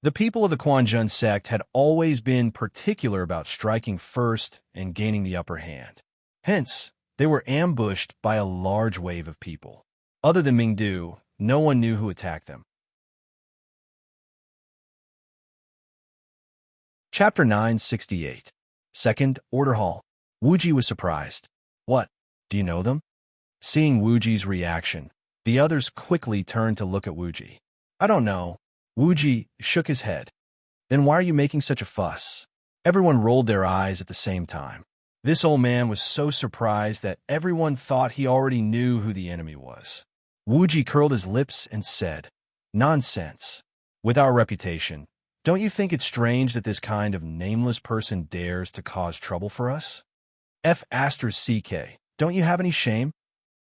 The people of the Quanjun sect had always been particular about striking first and gaining the upper hand. Hence, they were ambushed by a large wave of people. Other than Mingdu, no one knew who attacked them. Chapter 968. Second Order Hall. Wuji was surprised. "What? Do you know them?" Seeing Wuji's reaction, the others quickly turned to look at Wuji. "I don't know." Wuji shook his head. "Then why are you making such a fuss?" Everyone rolled their eyes at the same time. This old man was so surprised that everyone thought he already knew who the enemy was. Wuji curled his lips and said, "Nonsense. With our reputation, don't you think it's strange that this kind of nameless person dares to cause trouble for us? F***CK. Don't you have any shame?"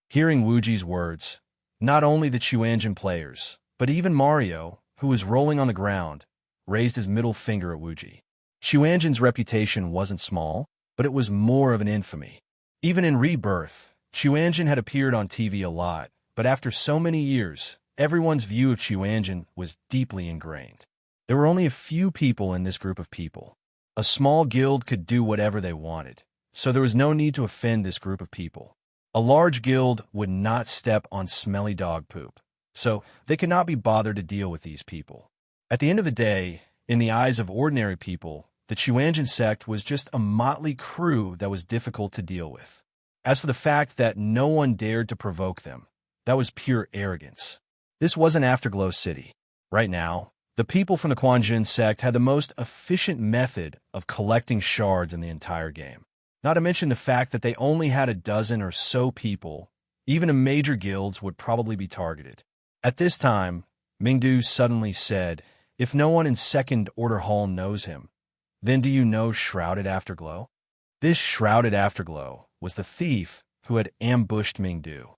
Hearing Wuji's words, not only the Chuanjin players, but even Mario, who was rolling on the ground, raised his middle finger at Wuji. Chuanjin's reputation wasn't small, but it was more of an infamy. Even in Rebirth, Chuanjin had appeared on TV a lot, but after so many years, everyone's view of Chuanjin was deeply ingrained. There were only a few people in this group of people. A small guild could do whatever they wanted, so there was no need to offend this group of people. A large guild would not step on smelly dog poop, so they could not be bothered to deal with these people. At the end of the day, in the eyes of ordinary people, the Chuanjin sect was just a motley crew that was difficult to deal with. As for the fact that no one dared to provoke them, that was pure arrogance. This wasn't Afterglow City. Right now, The people from the Quanjin sect had the most efficient method of collecting shards in the entire game. Not to mention the fact that they only had a dozen or so people. Even in major guilds would probably be targeted. At this time, Mingdu suddenly said, "If no one in Second Order Hall knows him, then do you know Shrouded Afterglow?" This Shrouded Afterglow was the thief who had ambushed Mingdu.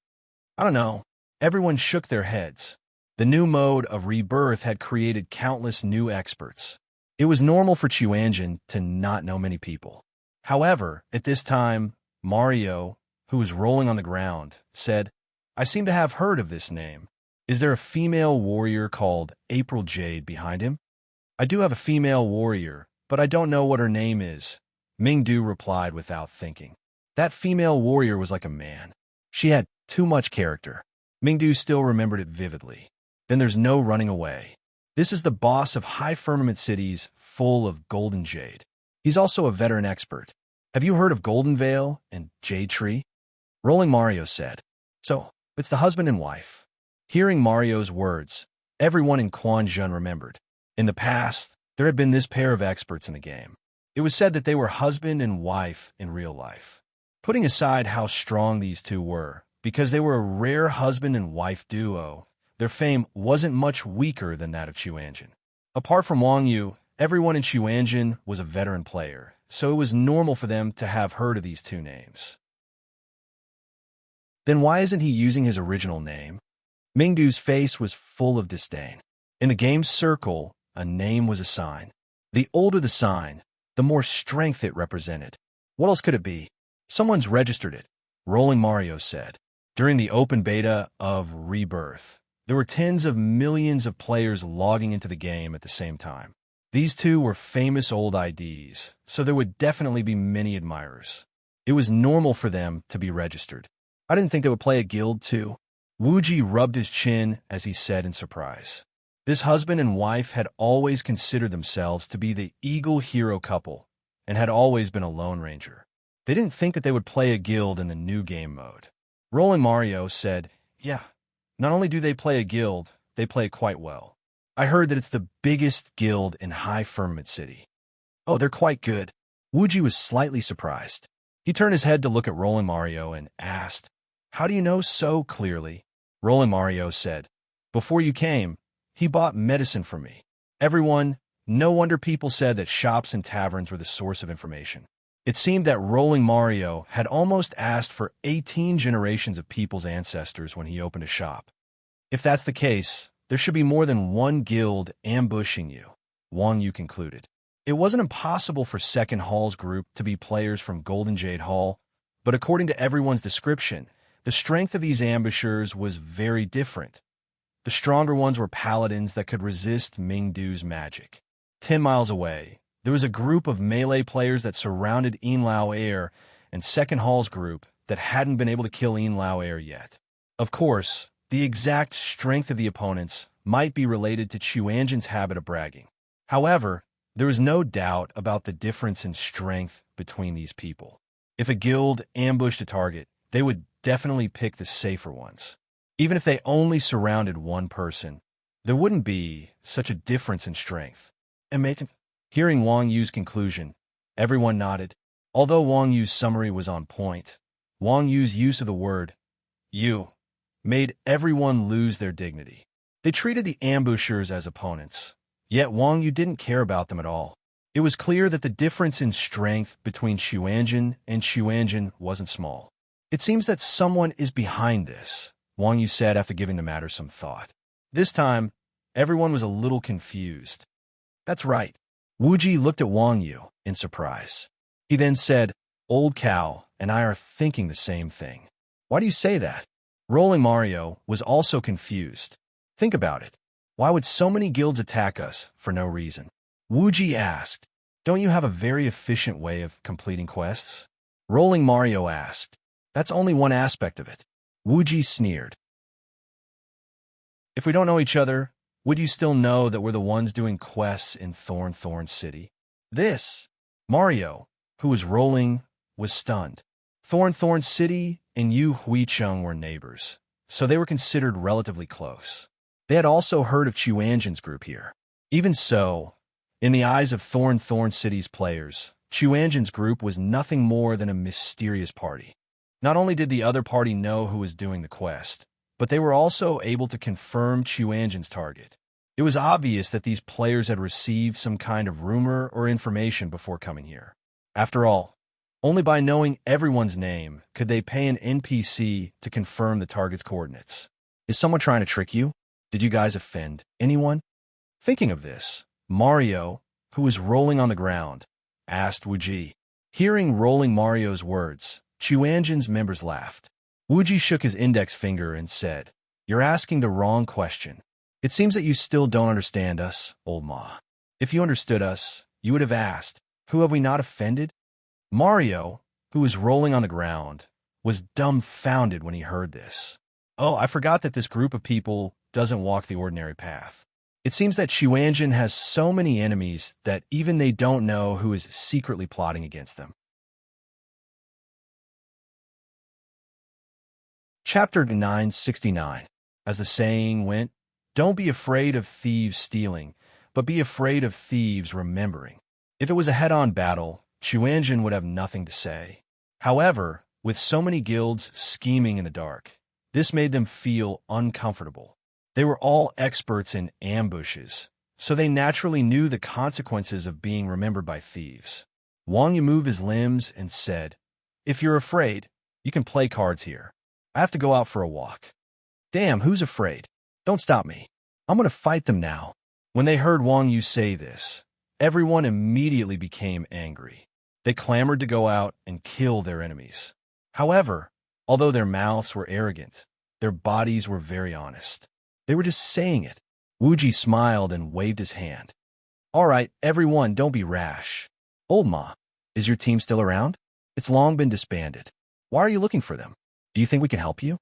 I don't know. Everyone shook their heads. The new mode of rebirth had created countless new experts. It was normal for Chuanjin to not know many people. However, at this time, Mario, who was rolling on the ground, said, "I seem to have heard of this name. Is there a female warrior called April Jade behind him?" "I do have a female warrior, but I don't know what her name is," Mingdu replied without thinking. That female warrior was like a man. She had too much character. Mingdu still remembered it vividly. Then there's no running away. This is the boss of High Firmament cities full of Golden Jade. He's also a veteran expert. "Have you heard of Golden Veil and Jade Tree?" Rolling Mario said. "So, it's the husband and wife." Hearing Mario's words, everyone in Quanjun remembered. In the past, there had been this pair of experts in the game. It was said that they were husband and wife in real life. Putting aside how strong these two were, because they were a rare husband and wife duo, their fame wasn't much weaker than that of Chuanjin. Apart from Wang Yu, everyone in Chuanjin was a veteran player, so it was normal for them to have heard of these two names. Then why isn't he using his original name? Mingdu's face was full of disdain. In the game's circle, a name was a sign. The older the sign, the more strength it represented. What else could it be? "Someone's registered it," Rolling Mario said. During the open beta of Rebirth, there were tens of millions of players logging into the game at the same time. These two were famous old IDs, so there would definitely be many admirers. It was normal for them to be registered. I didn't think they would play a guild too. Wuji rubbed his chin as he said in surprise. This husband and wife had always considered themselves to be the eagle hero couple and had always been a Lone Ranger. They didn't think that they would play a guild in the new game mode. Rolling Mario said, "Yeah, not only do they play a guild, they play quite well. I heard that it's the biggest guild in High Firmament City." "Oh, they're quite good." Wuji was slightly surprised. He turned his head to look at Rolling Mario and asked, "How do you know so clearly?" Rolling Mario said, "Before you came, he bought medicine for me." Everyone, no wonder people said that shops and taverns were the source of information. It seemed that Rolling Mario had almost asked for 18 generations of people's ancestors when he opened a shop. If that's the case, there should be more than one guild ambushing you, Wang Yu concluded. It wasn't impossible for Second Hall's group to be players from Golden Jade Hall, but according to everyone's description, the strength of these ambushers was very different. The stronger ones were paladins that could resist Mingdu's magic. 10 miles away, there was a group of melee players that surrounded Yinlao Air and Second Hall's group that hadn't been able to kill Yinlao Air yet. Of course, the exact strength of the opponents might be related to Chuanjin's habit of bragging. However, there was no doubt about the difference in strength between these people. If a guild ambushed a target, they would definitely pick the safer ones. Even if they only surrounded one person, there wouldn't be such a difference in strength. Hearing Wang Yu's conclusion, everyone nodded. Although Wang Yu's summary was on point, Wang Yu's use of the word "you" made everyone lose their dignity. They treated the ambushers as opponents, yet Wang Yu didn't care about them at all. It was clear that the difference in strength between Chuanjin and Chuanjin wasn't small. "It seems that someone is behind this," Wang Yu said after giving the matter some thought. This time, everyone was a little confused. "That's right." Wuji looked at Wang Yu in surprise. He then said, "Old Cow and I are thinking the same thing." "Why do you say that?" Rolling Mario was also confused. "Think about it. Why would so many guilds attack us for no reason?" Wuji asked, "Don't you have a very efficient way of completing quests?" Rolling Mario asked, "That's only one aspect of it." Wuji sneered. "If we don't know each other, would you still know that we're the ones doing quests in Thorn City?" This, Mario, who was rolling, was stunned. Thorn City and Yu Huicheng were neighbors, so they were considered relatively close. They had also heard of Chuanjin's group here. Even so, in the eyes of Thorn City's players, Chuanjin's group was nothing more than a mysterious party. Not only did the other party know who was doing the quest, but they were also able to confirm Chuanjin's target. It was obvious that these players had received some kind of rumor or information before coming here. After all, only by knowing everyone's name could they pay an NPC to confirm the target's coordinates. Is someone trying to trick you? Did you guys offend anyone? Thinking of this, Mario, who was rolling on the ground, asked Wuji. Hearing Rolling Mario's words, Chuanjin's members laughed. Wuji shook his index finger and said, "You're asking the wrong question. It seems that you still don't understand us, old Ma. If you understood us, you would have asked, who have we not offended?" Mario, who was rolling on the ground, was dumbfounded when he heard this. Oh, I forgot that this group of people doesn't walk the ordinary path. It seems that Chuanjin has so many enemies that even they don't know who is secretly plotting against them. Chapter 969. As the saying went, don't be afraid of thieves stealing, but be afraid of thieves remembering. If it was a head-on battle, Chuanjin would have nothing to say. However, with so many guilds scheming in the dark, this made them feel uncomfortable. They were all experts in ambushes, so they naturally knew the consequences of being remembered by thieves. Wang Yu moved his limbs and said, "If you're afraid, you can play cards here. I have to go out for a walk." "Damn, who's afraid? Don't stop me. I'm going to fight them now." When they heard Wang Yu say this, everyone immediately became angry. They clamored to go out and kill their enemies. However, although their mouths were arrogant, their bodies were very honest. They were just saying it. Wuji smiled and waved his hand. "All right, everyone, don't be rash. Old Ma, is your team still around? It's long been disbanded. Why are you looking for them? Do you think we can help you?"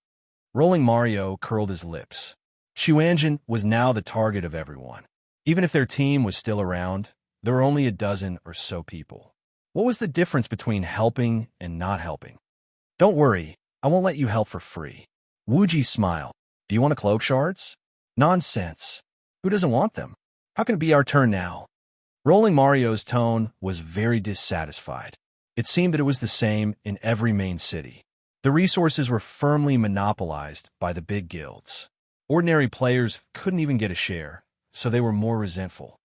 Rolling Mario curled his lips. Chuanjin was now the target of everyone. Even if their team was still around, there were only a dozen or so people. What was the difference between helping and not helping? "Don't worry, I won't let you help for free." Wuji smiled. "Do you want the cloak shards?" "Nonsense. Who doesn't want them? How can it be our turn now?" Rolling Mario's tone was very dissatisfied. It seemed that it was the same in every main city. The resources were firmly monopolized by the big guilds. Ordinary players couldn't even get a share, so they were more resentful.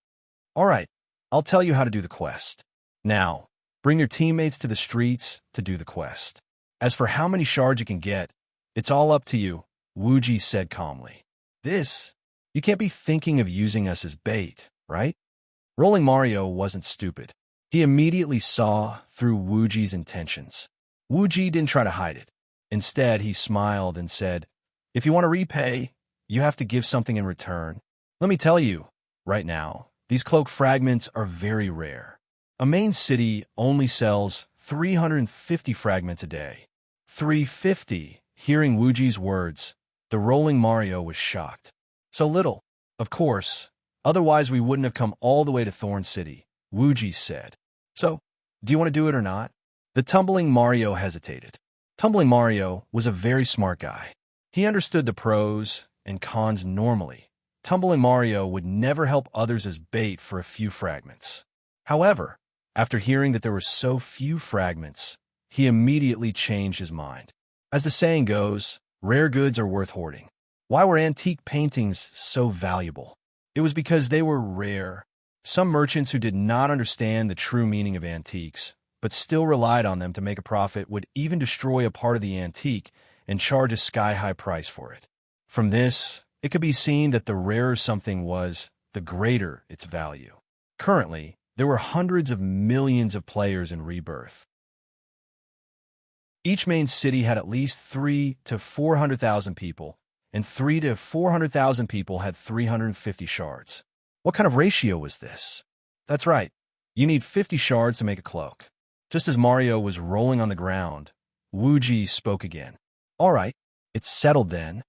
"All right, I'll tell you how to do the quest. Now, bring your teammates to the streets to do the quest. As for how many shards you can get, it's all up to you," Wuji said calmly. You can't be thinking of using us as bait, right?" Rolling Mario wasn't stupid. He immediately saw through Wuji's intentions. Wuji didn't try to hide it. Instead, he smiled and said, "If you want to repay, you have to give something in return. Let me tell you, right now, these cloak fragments are very rare. A main city only sells 350 fragments a day." 350. Hearing Wuji's words, the Rolling Mario was shocked. "So little?" "Of course. Otherwise we wouldn't have come all the way to Thorn City," Wuji said. "So, do you want to do it or not?" The Tumbling Mario hesitated. Tumbling Mario was a very smart guy. He understood the pros and cons normally. Tumbling Mario would never help others as bait for a few fragments. However, after hearing that there were so few fragments, he immediately changed his mind. As the saying goes, rare goods are worth hoarding. Why were antique paintings so valuable? It was because they were rare. Some merchants who did not understand the true meaning of antiques, but still relied on them to make a profit, would even destroy a part of the antique and charge a sky-high price for it. From this, it could be seen that the rarer something was, the greater its value. Currently, there were hundreds of millions of players in Rebirth. Each main city had at least 300,000 to 400,000 people, and 300,000 to 400,000 people had 350 shards. What kind of ratio was this? That's right, you need 50 shards to make a cloak. Just as Mario was rolling on the ground, Wuji spoke again. "All right, it's settled then."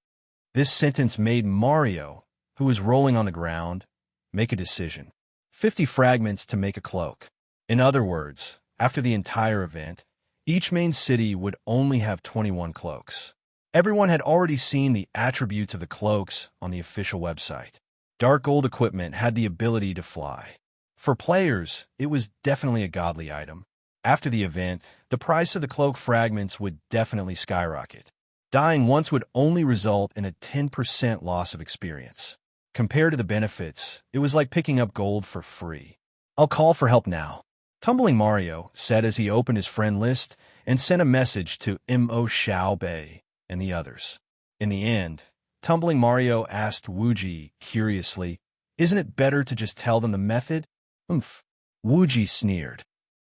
This sentence made Mario, who was rolling on the ground, make a decision. 50 fragments to make a cloak. In other words, after the entire event, each main city would only have 21 cloaks. Everyone had already seen the attributes of the cloaks on the official website. Dark gold equipment had the ability to fly. For players, it was definitely a godly item. After the event, the price of the cloak fragments would definitely skyrocket. Dying once would only result in a 10% loss of experience. Compared to the benefits, it was like picking up gold for free. I'll call for help now. Tumbling Mario said as he opened his friend list and sent a message to Mo Xiaobei and the others. In the end, Tumbling Mario asked Wuji curiously, "Isn't it better to just tell them the method?" Oomph. Wuji sneered.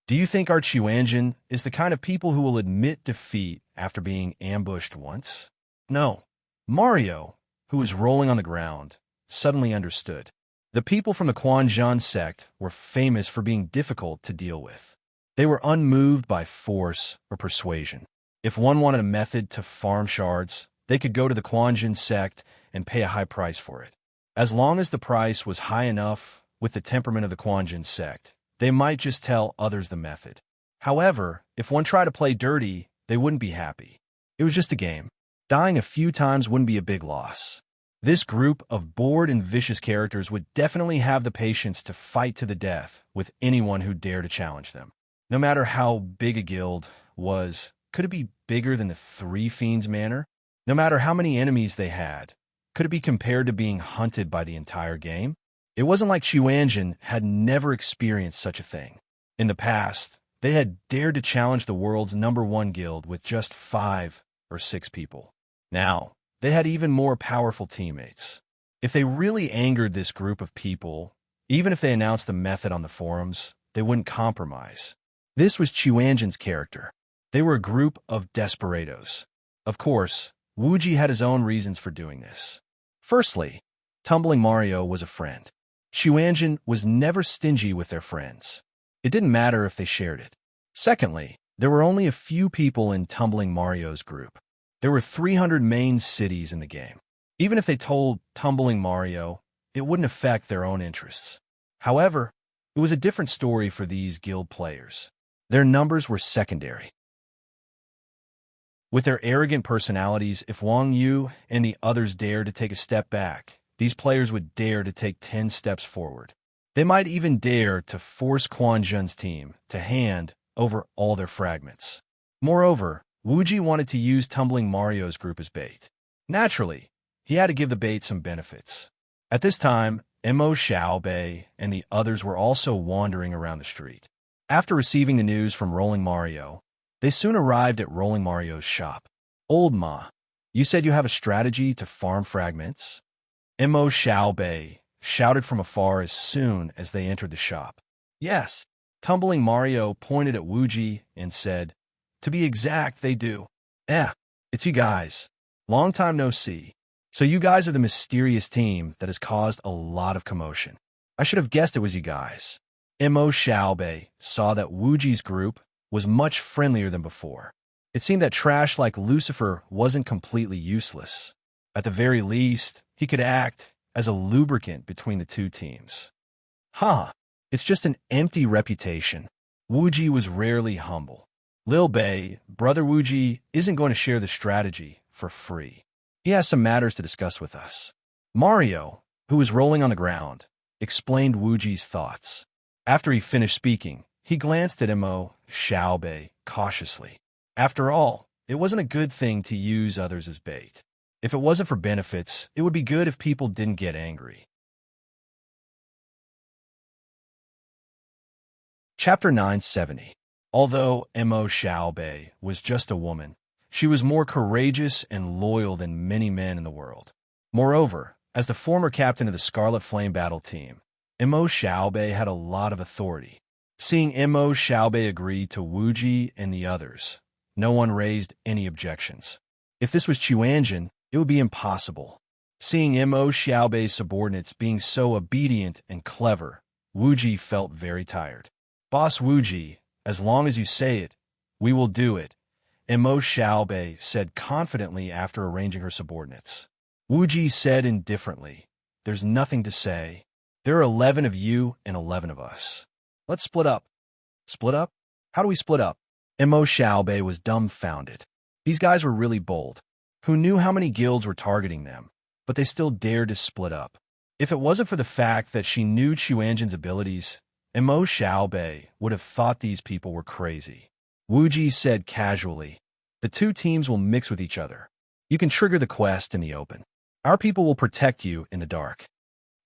"Do you think our Chuanjin is the kind of people who will admit defeat after being ambushed once?" No. Mario, who was rolling on the ground, suddenly understood. The people from the Quanzhan sect were famous for being difficult to deal with. They were unmoved by force or persuasion. If one wanted a method to farm shards, they could go to the Quanzhan sect and pay a high price for it. As long as the price was high enough with the temperament of the Quanzhan sect, they might just tell others the method. However, if one tried to play dirty, they wouldn't be happy. It was just a game. Dying a few times wouldn't be a big loss. This group of bored and vicious characters would definitely have the patience to fight to the death with anyone who dared to challenge them. No matter how big a guild was, could it be bigger than the Three Fiends Manor? No matter how many enemies they had, could it be compared to being hunted by the entire game? It wasn't like Chuanjin had never experienced such a thing. In the past, they had dared to challenge the world's #1 guild with just 5 or 6 people. Now, they had even more powerful teammates. If they really angered this group of people, even if they announced the method on the forums, they wouldn't compromise. This was Chuanjin's character. They were a group of desperados. Of course, Wuji had his own reasons for doing this. Firstly, Tumbling Mario was a friend. Chuanjin was never stingy with their friends. It didn't matter if they shared it. Secondly, there were only a few people in Tumbling Mario's group. There were 300 main cities in the game. Even if they told Tumbling Mario, it wouldn't affect their own interests. However, it was a different story for these guild players. Their numbers were secondary. With their arrogant personalities, if Wang Yu and the others dared to take a step back, these players would dare to take 10 steps forward. They might even dare to force Quanzhan's team to hand over all their fragments. Moreover, Wuji wanted to use Tumbling Mario's group as bait. Naturally, he had to give the bait some benefits. At this time, Mo Xiaobei and the others were also wandering around the street. After receiving the news from Rolling Mario, they soon arrived at Rolling Mario's shop. "Old Ma, you said you have a strategy to farm fragments?" Mo Xiaobei shouted from afar as soon as they entered the shop. "Yes." Tumbling Mario pointed at Wuji and said, "To be exact, they do." It's you guys. Long time no see. So you guys are the mysterious team that has caused a lot of commotion. I should have guessed it was you guys." Mo Xiaobei saw that Wuji's group was much friendlier than before. It seemed that trash like Lucifer wasn't completely useless. At the very least, he could act as a lubricant between the two teams. It's just an empty reputation. Wuji was rarely humble. Lil Bei, Brother Wuji, isn't going to share the strategy for free. He has some matters to discuss with us. Mario, who was rolling on the ground, explained Wuji's thoughts. After he finished speaking, he glanced at Mo Xiaobei cautiously. After all, it wasn't a good thing to use others as bait. If it wasn't for benefits, it would be good if people didn't get angry. Chapter 970. Although Mo Xiaobei was just a woman, she was more courageous and loyal than many men in the world. Moreover, as the former captain of the Scarlet Flame battle team, Mo Xiaobei had a lot of authority. Seeing Mo Xiaobei agree to Wuji and the others, no one raised any objections. If this was Chuanjin, it would be impossible. Seeing Mo Xiaobei's subordinates being so obedient and clever, Wuji felt very tired. "Boss Wuji, as long as you say it, we will do it," Mo Xiaobei said confidently after arranging her subordinates. Wuji said indifferently, "There's nothing to say. There are 11 of you and 11 of us. Let's split up." "Split up? How do we split up?" Mo Xiaobei was dumbfounded. These guys were really bold. Who knew how many guilds were targeting them, but they still dared to split up. If it wasn't for the fact that she knew Chuanjin's abilities, Mo Xiaobei would have thought these people were crazy. Wu Ji said casually, "The two teams will mix with each other. You can trigger the quest in the open. Our people will protect you in the dark."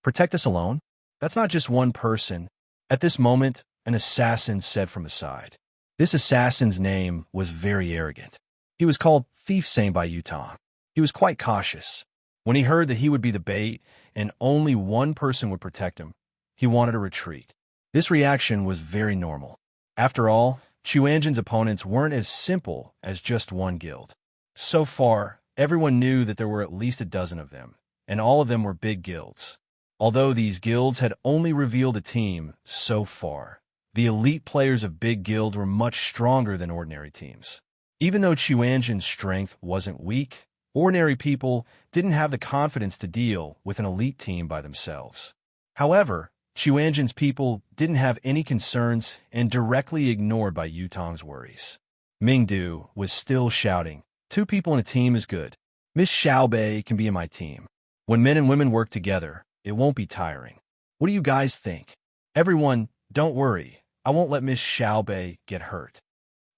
"Protect us alone? That's not just one person." At this moment, an assassin said from the side. This assassin's name was very arrogant. He was called Thief Sane by Yutong. He was quite cautious. When he heard that he would be the bait and only one person would protect him, he wanted to retreat. This reaction was very normal. After all, Chuanjin's opponents weren't as simple as just one guild. So far, everyone knew that there were at least a dozen of them, and all of them were big guilds. Although these guilds had only revealed a team so far, the elite players of big guild were much stronger than ordinary teams. Even though Chuanjin's strength wasn't weak, ordinary people didn't have the confidence to deal with an elite team by themselves. However, Chuanjin's people didn't have any concerns and directly ignored by Yutong's worries. Mingdu was still shouting, "Two people in a team is good. Miss Xiaobei can be in my team. When men and women work together, it won't be tiring. What do you guys think? Everyone, don't worry. I won't let Miss Xiaobei get hurt."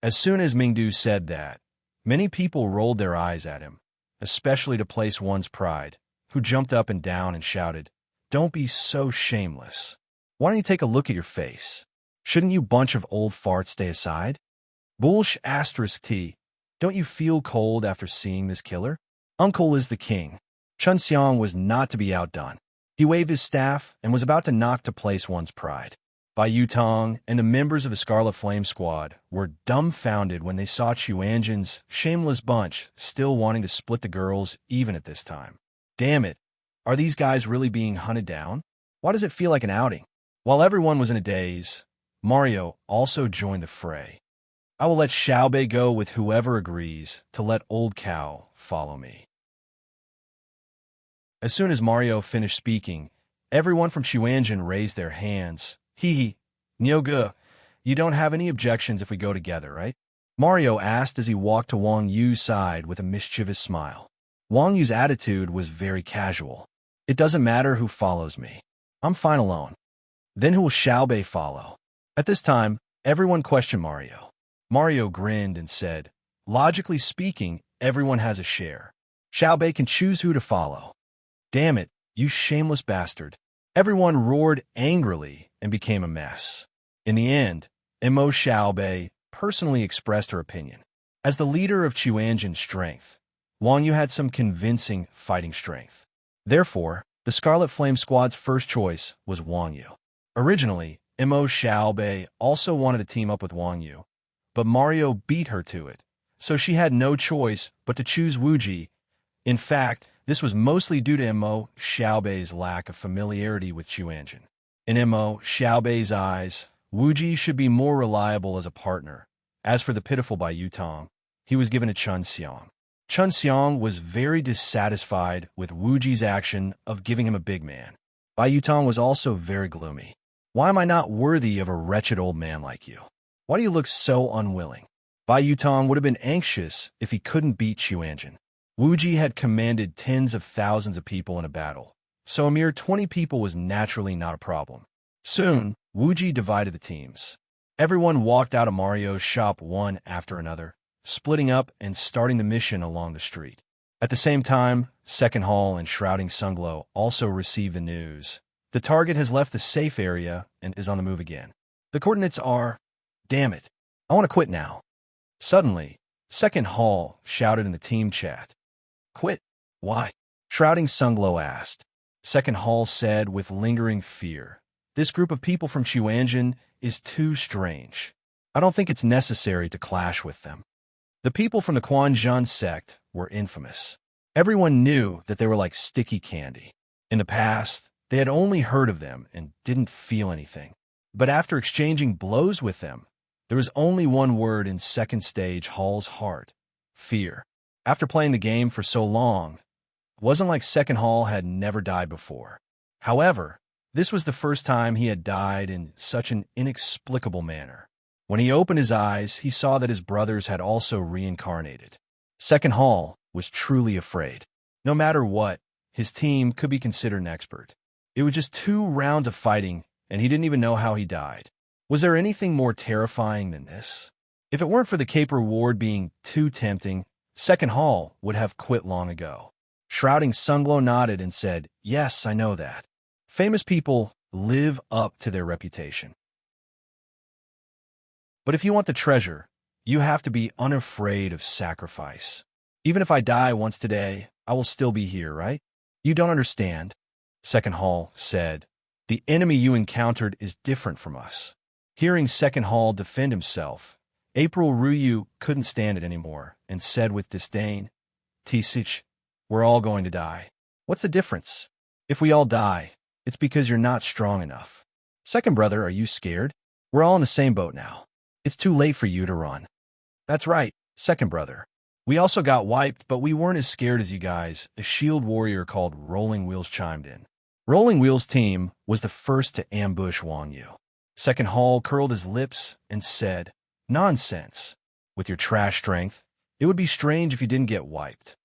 As soon as Mingdu said that, many people rolled their eyes at him, especially to place one's pride, who jumped up and down and shouted, "Don't be so shameless. Why don't you take a look at your face? Shouldn't you bunch of old farts stay aside? Bullsh asterisk T. Don't you feel cold after seeing this killer? Uncle is the king." Chun Xiang was not to be outdone. He waved his staff and was about to knock to place one's pride. Bai Yutong and the members of the Scarlet Flame Squad were dumbfounded when they saw Chuanjin's shameless bunch still wanting to split the girls even at this time. Damn it, are these guys really being hunted down? Why does it feel like an outing? While everyone was in a daze, Mario also joined the fray. "I will let Xiaobei go with whoever agrees to let Old Cow follow me." As soon as Mario finished speaking, everyone from Chuanjin raised their hands. "Hee, Nyoge, you don't have any objections if we go together, right?" Mario asked as he walked to Wang Yu's side with a mischievous smile. Wang Yu's attitude was very casual. "It doesn't matter who follows me. I'm fine alone." "Then who will Xiaobei follow?" At this time, everyone questioned Mario. Mario grinned and said, "Logically speaking, everyone has a share. Xiaobei can choose who to follow." "Damn it, you shameless bastard." Everyone roared angrily and became a mess. In the end, Mo Xiaobei personally expressed her opinion. As the leader of Chuanjin's strength, Wang Yu had some convincing fighting strength. Therefore, the Scarlet Flame Squad's first choice was Wang Yu. Originally, Mo Xiaobei also wanted to team up with Wang Yu, but Mario beat her to it, so she had no choice but to choose Wu Ji. In fact, this was mostly due to Mo Xiaobei's lack of familiarity with Chuanjin. In Mo Xiaobei's eyes, Wu Ji should be more reliable as a partner. As for the pitiful Bai Yutong, he was given to Chun Xiang. Chun Xiang was very dissatisfied with Wu Ji's action of giving him a big man. Bai Yutong was also very gloomy. "Why am I not worthy of a wretched old man like you? Why do you look so unwilling?" Bai Yutong would have been anxious if he couldn't beat Chuanjin. Wu Ji had commanded tens of thousands of people in a battle, so a mere 20 people was naturally not a problem. Soon, Wu Ji divided the teams. Everyone walked out of Mario's shop one after another, splitting up and starting the mission along the street. At the same time, Second Hall and Shrouding Sunglow also received the news. The target has left the safe area and is on the move again. The coordinates are... Damn it, I want to quit now. Suddenly, Second Hall shouted in the team chat. "Quit? Why?" Shrouding Sunglow asked. Second Hall said with lingering fear, "This group of people from Chuanjin is too strange. I don't think it's necessary to clash with them." The people from the Quanzhan sect were infamous. Everyone knew that they were like sticky candy. In the past, they had only heard of them and didn't feel anything. But after exchanging blows with them, there was only one word in Second Stage Hall's heart: fear. After playing the game for so long, it wasn't like Second Hall had never died before. However, this was the first time he had died in such an inexplicable manner. When he opened his eyes, he saw that his brothers had also reincarnated. Second Hall was truly afraid. No matter what, his team could be considered an expert. It was just 2 rounds of fighting, and he didn't even know how he died. Was there anything more terrifying than this? If it weren't for the cape reward being too tempting, Second Hall would have quit long ago. Shrouding Sunglow nodded and said, "Yes, I know that. Famous people live up to their reputation. But if you want the treasure, you have to be unafraid of sacrifice. Even if I die once today, I will still be here, right? You don't understand," Second Hall said. "The enemy you encountered is different from us." Hearing Second Hall defend himself, April Ryu couldn't stand it anymore and said with disdain, "Tisich, we're all going to die. What's the difference? If we all die, it's because you're not strong enough. Second brother, are you scared? We're all in the same boat now. It's too late for you to run." "That's right, second brother. We also got wiped, but we weren't as scared as you guys," a shield warrior called Rolling Wheels chimed in. Rolling Wheels' team was the first to ambush Wang Yu. Second Hall curled his lips and said, "Nonsense. With your trash strength, it would be strange if you didn't get wiped."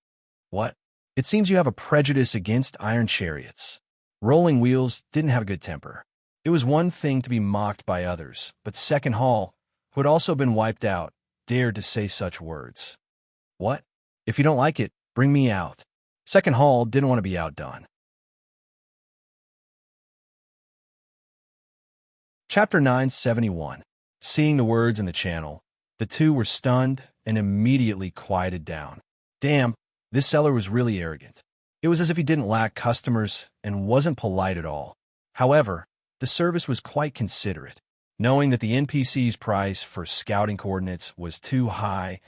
"What? It seems you have a prejudice against iron chariots." Rolling Wheels didn't have a good temper. It was one thing to be mocked by others, but Second Hall, who had also been wiped out, dared to say such words. "What? If you don't like it, bring me out." Second Hall didn't want to be outdone. Chapter 971. Seeing the words in the channel, the two were stunned and immediately quieted down. Damn, this seller was really arrogant. It was as if he didn't lack customers and wasn't polite at all. However, the service was quite considerate. Knowing that the NPC's price for scouting coordinates was too high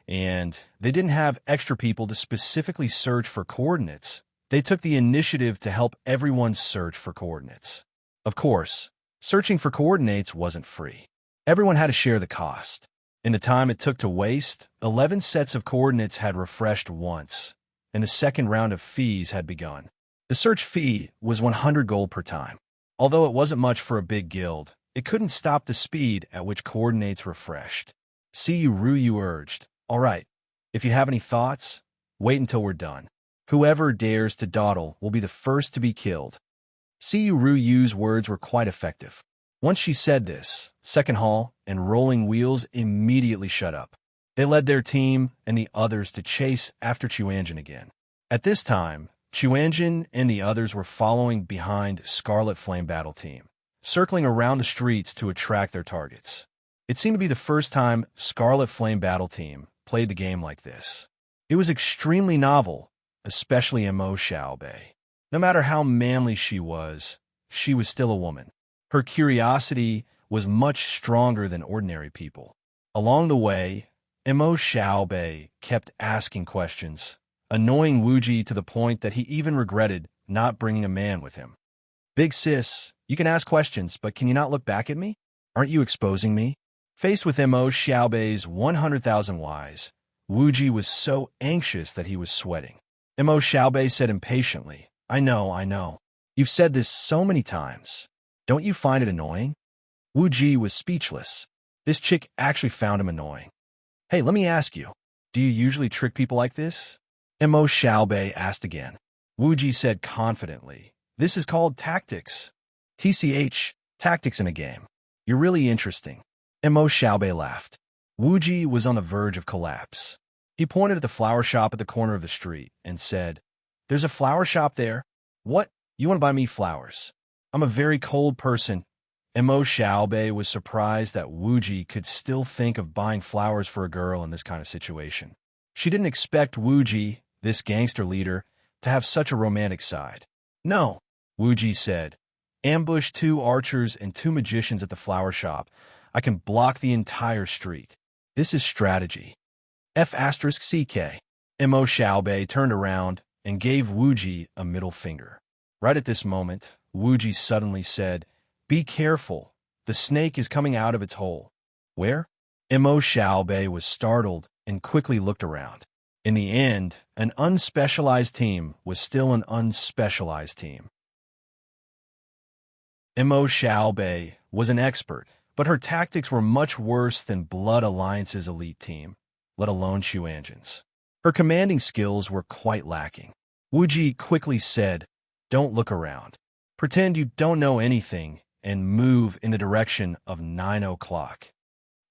and they didn't have extra people to specifically search for coordinates, they took the initiative to help everyone search for coordinates. Of course, searching for coordinates wasn't free. Everyone had to share the cost. In the time it took to waste, 11 sets of coordinates had refreshed once, and the second round of fees had begun. The search fee was 100 gold per time. Although it wasn't much for a big guild, it couldn't stop the speed at which coordinates refreshed. See Ryu urged, "All right, if you have any thoughts, wait until we're done. Whoever dares to dawdle will be the first to be killed." See Ryu's words were quite effective. Once she said this, Second Hall and Rolling Wheels immediately shut up. They led their team and the others to chase after Chuanjin again. At this time, Chuanjin and the others were following behind Scarlet Flame Battle Team, circling around the streets to attract their targets. It seemed to be the first time Scarlet Flame Battle Team played the game like this. It was extremely novel, especially Mo Xiaobei. No matter how manly she was still a woman. Her curiosity was much stronger than ordinary people. Along the way, Mo Xiaobei kept asking questions, annoying Wuji to the point that he even regretted not bringing a man with him. "Big sis, you can ask questions, but can you not look back at me? Aren't you exposing me?" Faced with Mo Xiaobei's 100,000 Ys, Wuji was so anxious that he was sweating. Mo Xiaobei said impatiently, I know. You've said this so many times. Don't you find it annoying?" Wuji was speechless. This chick actually found him annoying. "Hey, let me ask you, do you usually trick people like this?" Mo Xiaobei asked again. Wuji said confidently, "This is called tactics. TCH, tactics in a game. You're really interesting." Mo Xiaobei laughed. Wuji was on the verge of collapse. He pointed at the flower shop at the corner of the street and said, "There's a flower shop there? What? You want to buy me flowers? I'm a very cold person." Mo Xiaobei was surprised that Wuji could still think of buying flowers for a girl in this kind of situation. She didn't expect Wuji, this gangster leader, to have such a romantic side. "No," Wuji said. "Ambush 2 archers and 2 magicians at the flower shop. I can block the entire street. This is strategy." F*CK. Mo Xiaobei turned around and gave Wuji a middle finger. Right at this moment, Wuji suddenly said, "Be careful. The snake is coming out of its hole." "Where?" Mo Xiaobei was startled and quickly looked around. In the end, an unspecialized team was still an unspecialized team. Mo Xiaobei was an expert, but her tactics were much worse than Blood Alliance's elite team, let alone Chuanjin's. Her commanding skills were quite lacking. Wuji quickly said, "Don't look around. Pretend you don't know anything and move in the direction of 9 o'clock.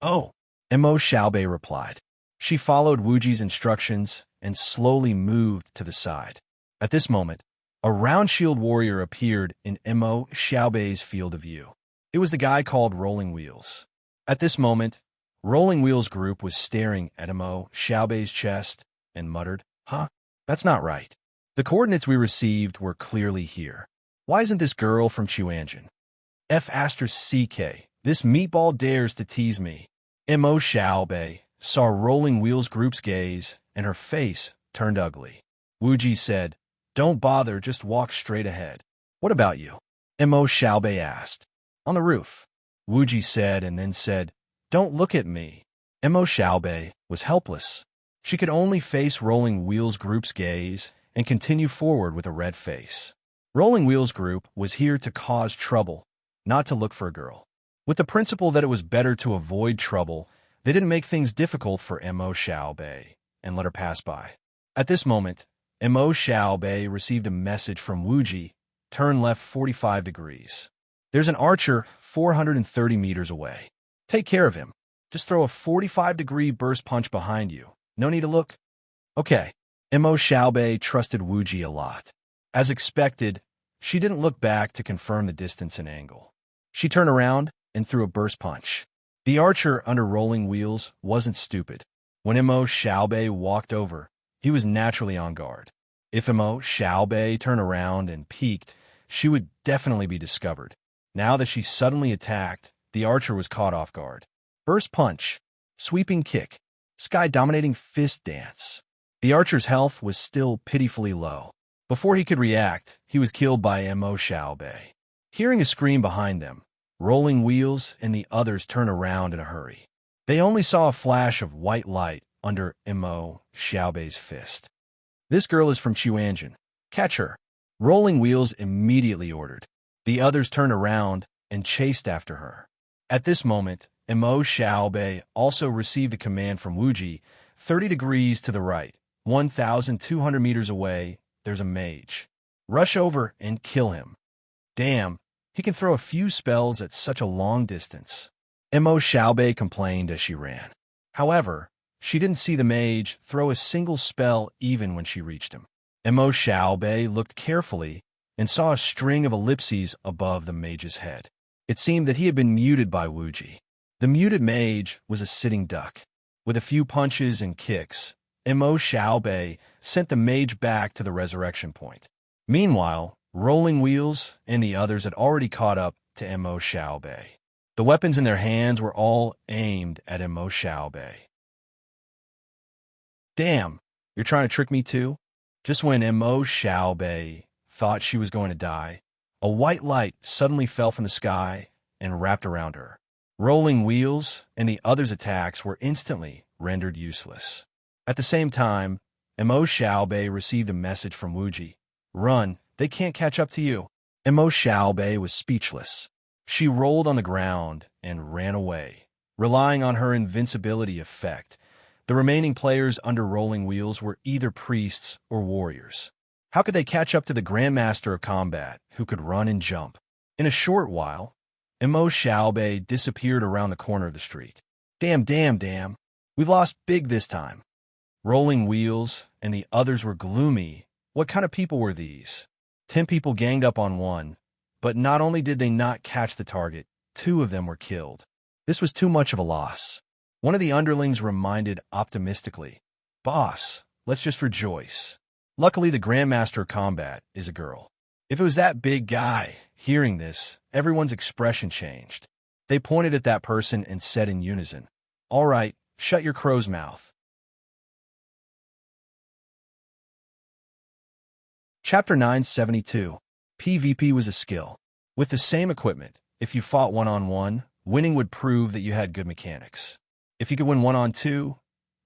Oh, Mo Xiaobei replied. She followed Wuji's instructions and slowly moved to the side. At this moment, a round shield warrior appeared in Mo Xiaobei's field of view. It was the guy called Rolling Wheels. At this moment, Rolling Wheels Group was staring at Mo Xiaobei's chest and muttered, "Huh? That's not right. The coordinates we received were clearly here. Why isn't this girl from Chuanjin? F***CK, this meatball dares to tease me." Mo Xiaobei saw Rolling Wheels Group's gaze, and her face turned ugly. Wuji said, "Don't bother, just walk straight ahead." "What about you?" Mo Xiaobei asked. "On the roof," Wuji said, and then said, "Don't look at me." Mo Xiaobei was helpless. She could only face Rolling Wheels Group's gaze and continue forward with a red face. Rolling Wheels Group was here to cause trouble, not to look for a girl. With the principle that it was better to avoid trouble, they didn't make things difficult for Mo Xiaobei and let her pass by. At this moment, Mo Xiaobei received a message from Wuji, "Turn left 45 degrees. There's an archer 430 meters away. Take care of him. Just throw a 45-degree burst punch behind you. No need to look." Okay. Mo Xiaobei trusted Wuji a lot. As expected, she didn't look back to confirm the distance and angle. She turned around and threw a burst punch. The archer under Rolling Wheels wasn't stupid. When Mo Xiaobei walked over, he was naturally on guard. If Mo Xiaobei turned around and peeked, she would definitely be discovered. Now that she suddenly attacked, the archer was caught off guard. Burst punch, sweeping kick, sky-dominating fist dance. The archer's health was still pitifully low. Before he could react, he was killed by Mo Xiaobei. Hearing a scream behind them, Rolling Wheels and the others turned around in a hurry. They only saw a flash of white light under Mo Xiaobei's fist. "This girl is from Chuanjin. Catch her," Rolling Wheels immediately ordered. The others turned around and chased after her. At this moment, Mo Xiaobei also received a command from Wuji, 30 degrees to the right, 1,200 meters away, there's a mage. Rush over and kill him. Damn, he can throw a few spells at such a long distance. Mo Xiaobei complained as she ran. However, she didn't see the mage throw a single spell even when she reached him. Mo Xiaobei looked carefully and saw a string of ellipses above the mage's head. It seemed that he had been muted by Wuji. The muted mage was a sitting duck. With a few punches and kicks, Mo Xiaobei sent the mage back to the resurrection point. Meanwhile, Rolling Wheels and the others had already caught up to Mo Xiaobei. The weapons in their hands were all aimed at Mo Xiaobei. "Damn, you're trying to trick me too?" Just when Mo Xiaobei thought she was going to die, a white light suddenly fell from the sky and wrapped around her. Rolling Wheels and the others' attacks were instantly rendered useless. At the same time, Mo Xiaobei received a message from Wuji. "Run, they can't catch up to you." Mo Xiaobei was speechless. She rolled on the ground and ran away. Relying on her invincibility effect, the remaining players under Rolling Wheels were either priests or warriors. How could they catch up to the Grandmaster of Combat, who could run and jump? In a short while, Mo Xiaobei disappeared around the corner of the street. Damn. We've lost big this time." Rolling Wheels and the others were gloomy. What kind of people were these? 10 people ganged up on one, but not only did they not catch the target, 2 of them were killed. This was too much of a loss. One of the underlings reminded optimistically, "Boss, let's just rejoice. Luckily, the Grandmaster of Combat is a girl." If it was that big guy, hearing this, everyone's expression changed. They pointed at that person and said in unison, "All right, shut your crow's mouth." Chapter 972. PvP was a skill. With the same equipment, if you fought one-on-one, winning would prove that you had good mechanics. If you could win one-on-two,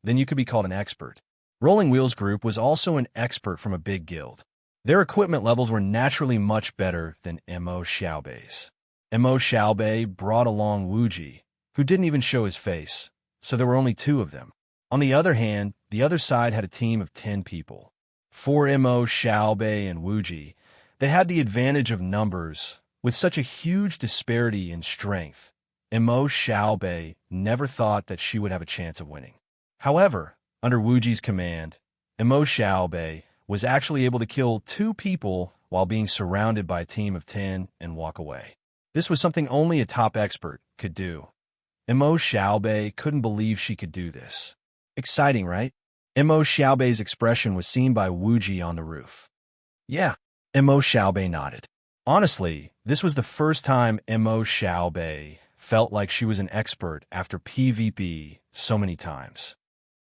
then you could be called an expert. Rolling Wheels Group was also an expert from a big guild. Their equipment levels were naturally much better than Mo Xiaobei's. Mo Xiaobei brought along Wuji, who didn't even show his face, so there were only 2 of them. On the other hand, the other side had a team of 10 people. For Mo Xiaobei and Wuji, They had the advantage of numbers. With such a huge disparity in strength, Imo Xiaobei never thought that she would have a chance of winning. However, under Wuji's command, Imo Xiaobei was actually able to kill 2 people while being surrounded by a team of 10 and walk away. This was something only a top expert could do. Imo Xiaobei couldn't believe she could do this. Exciting, right? Imo Xiaobei's expression was seen by Wuji on the roof. Yeah, Imo Xiaobei nodded. Honestly, this was the first time Imo Xiaobei felt like she was an expert after PvP so many times.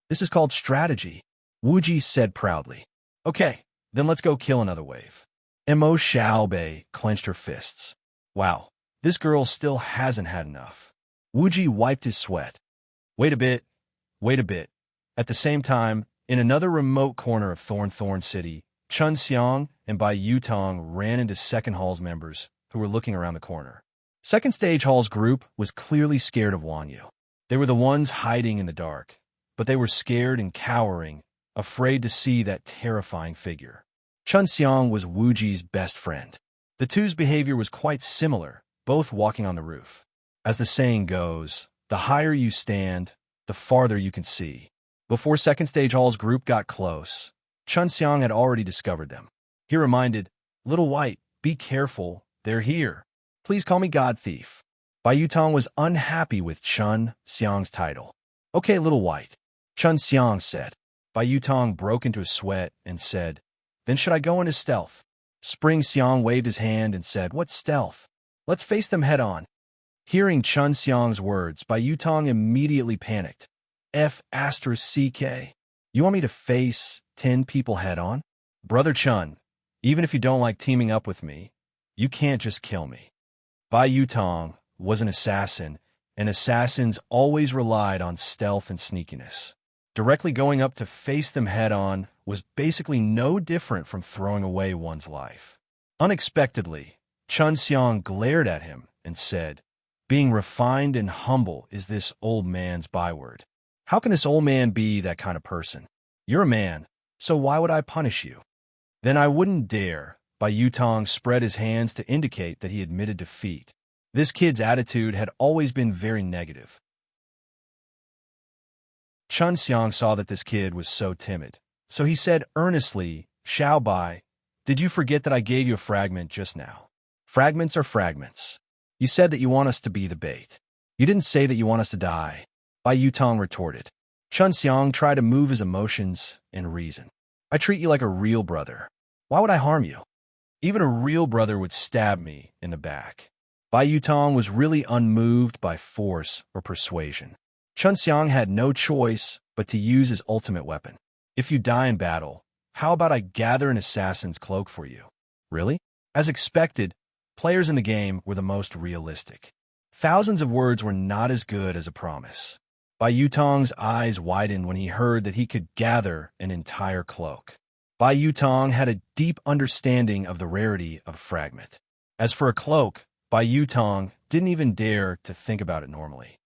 This is called strategy, Wuji said proudly. Okay, then let's go kill another wave. Imo Xiaobei clenched her fists. Wow, this girl still hasn't had enough. Wuji wiped his sweat. Wait a bit. At the same time, in another remote corner of Thorn City, Chun Xiang and Bai Yutong ran into Second Hall's members, who were looking around the corner. Second Stage Hall's group was clearly scared of Wang Yu. They were the ones hiding in the dark, but they were scared and cowering, afraid to see that terrifying figure. Chun Xiang was Wuji's best friend. The two's behavior was quite similar, both walking on the roof. As the saying goes, the higher you stand, the farther you can see. Before Second Stage Hall's group got close, Chun Xiang had already discovered them. He reminded, Little White, be careful, they're here. Please call me God Thief. Bai Yutong was unhappy with Chun Xiang's title. Okay, Little White, Chun Xiang said. Bai Yutong broke into a sweat and said, Then should I go into stealth? Spring Xiang waved his hand and said, What stealth? Let's face them head on. Hearing Chun Xiang's words, Bai Yutong immediately panicked. F***CK. You want me to face 10 people head on? Brother Chun, even if you don't like teaming up with me, you can't just kill me. Bai Yutong was an assassin, and assassins always relied on stealth and sneakiness. Directly going up to face them head on was basically no different from throwing away one's life. Unexpectedly, Chun Xiang glared at him and said, Being refined and humble is this old man's byword. How can this old man be that kind of person? You're a man, so why would I punish you? Then I wouldn't dare. Bai Yutong spread his hands to indicate that he admitted defeat. This kid's attitude had always been very negative. Chun Xiang saw that this kid was so timid, so he said earnestly, Xiao Bai, did you forget that I gave you a fragment just now? Fragments are fragments. You said that you want us to be the bait. You didn't say that you want us to die. Bai Yutong retorted. Chun Xiang tried to move his emotions and reason. I treat you like a real brother. Why would I harm you? Even a real brother would stab me in the back. Bai Yutong was really unmoved by force or persuasion. Chun Xiang had no choice but to use his ultimate weapon. If you die in battle, how about I gather an assassin's cloak for you? Really? As expected, players in the game were the most realistic. Thousands of words were not as good as a promise. Bai Yutong's eyes widened when he heard that he could gather an entire cloak. Bai Yutong had a deep understanding of the rarity of a fragment. As for a cloak, Bai Yutong didn't even dare to think about it normally.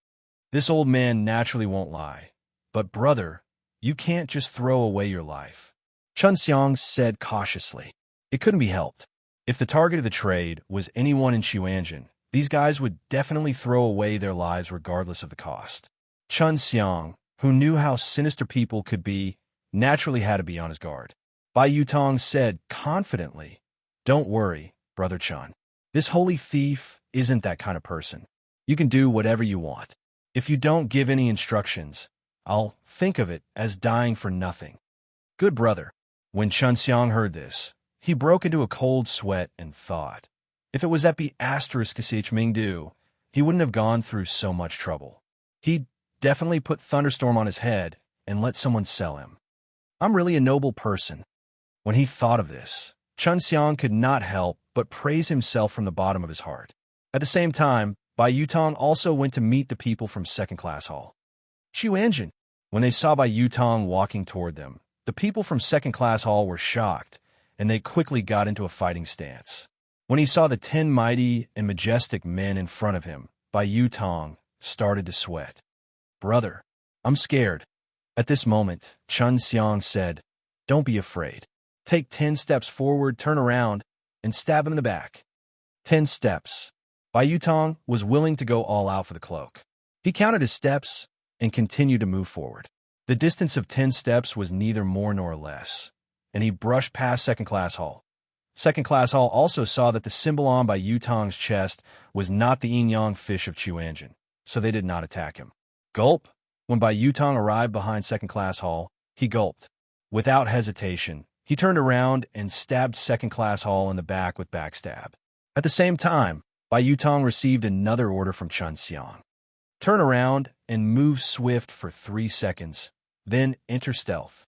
This old man naturally won't lie. But brother, you can't just throw away your life. Chun Xiang said cautiously. It couldn't be helped. If the target of the trade was anyone in Xuanzhen, these guys would definitely throw away their lives regardless of the cost. Chun Xiang, who knew how sinister people could be, naturally had to be on his guard. Bai Yutong said confidently, Don't worry, Brother Chun. This holy thief isn't that kind of person. You can do whatever you want. If you don't give any instructions, I'll think of it as dying for nothing. Good brother. When Chun Xiang heard this, he broke into a cold sweat and thought, if it was Epi asterisk Mingdu, he wouldn't have gone through so much trouble. He'd definitely put Thunderstorm on his head and let someone sell him. I'm really a noble person. When he thought of this, Chun Xiang could not help but praise himself from the bottom of his heart. At the same time, Bai Yutong also went to meet the people from Second Class Hall. Xuanzhen. When they saw Bai Yutong walking toward them, the people from Second Class Hall were shocked, and they quickly got into a fighting stance. When he saw the 10 mighty and majestic men in front of him, Bai Yutong started to sweat. Brother, I'm scared. At this moment, Chun Xiang said, Don't be afraid. Take 10 steps forward, turn around, and stab him in the back. 10 steps. Bai Yutong was willing to go all out for the cloak. He counted his steps and continued to move forward. The distance of 10 steps was neither more nor less, and he brushed past Second-Class Hall. Second-Class Hall also saw that the symbol on Bai Yutong's chest was not the yin-yang fish of Chuanjin, so they did not attack him. Gulp! When Bai Yutong arrived behind Second-Class Hall, he gulped. Without hesitation, he turned around and stabbed Second-Class Hall in the back with backstab. At the same time, Bai Yutong received another order from Chun Xiang. Turn around and move swift for 3 seconds, then enter stealth.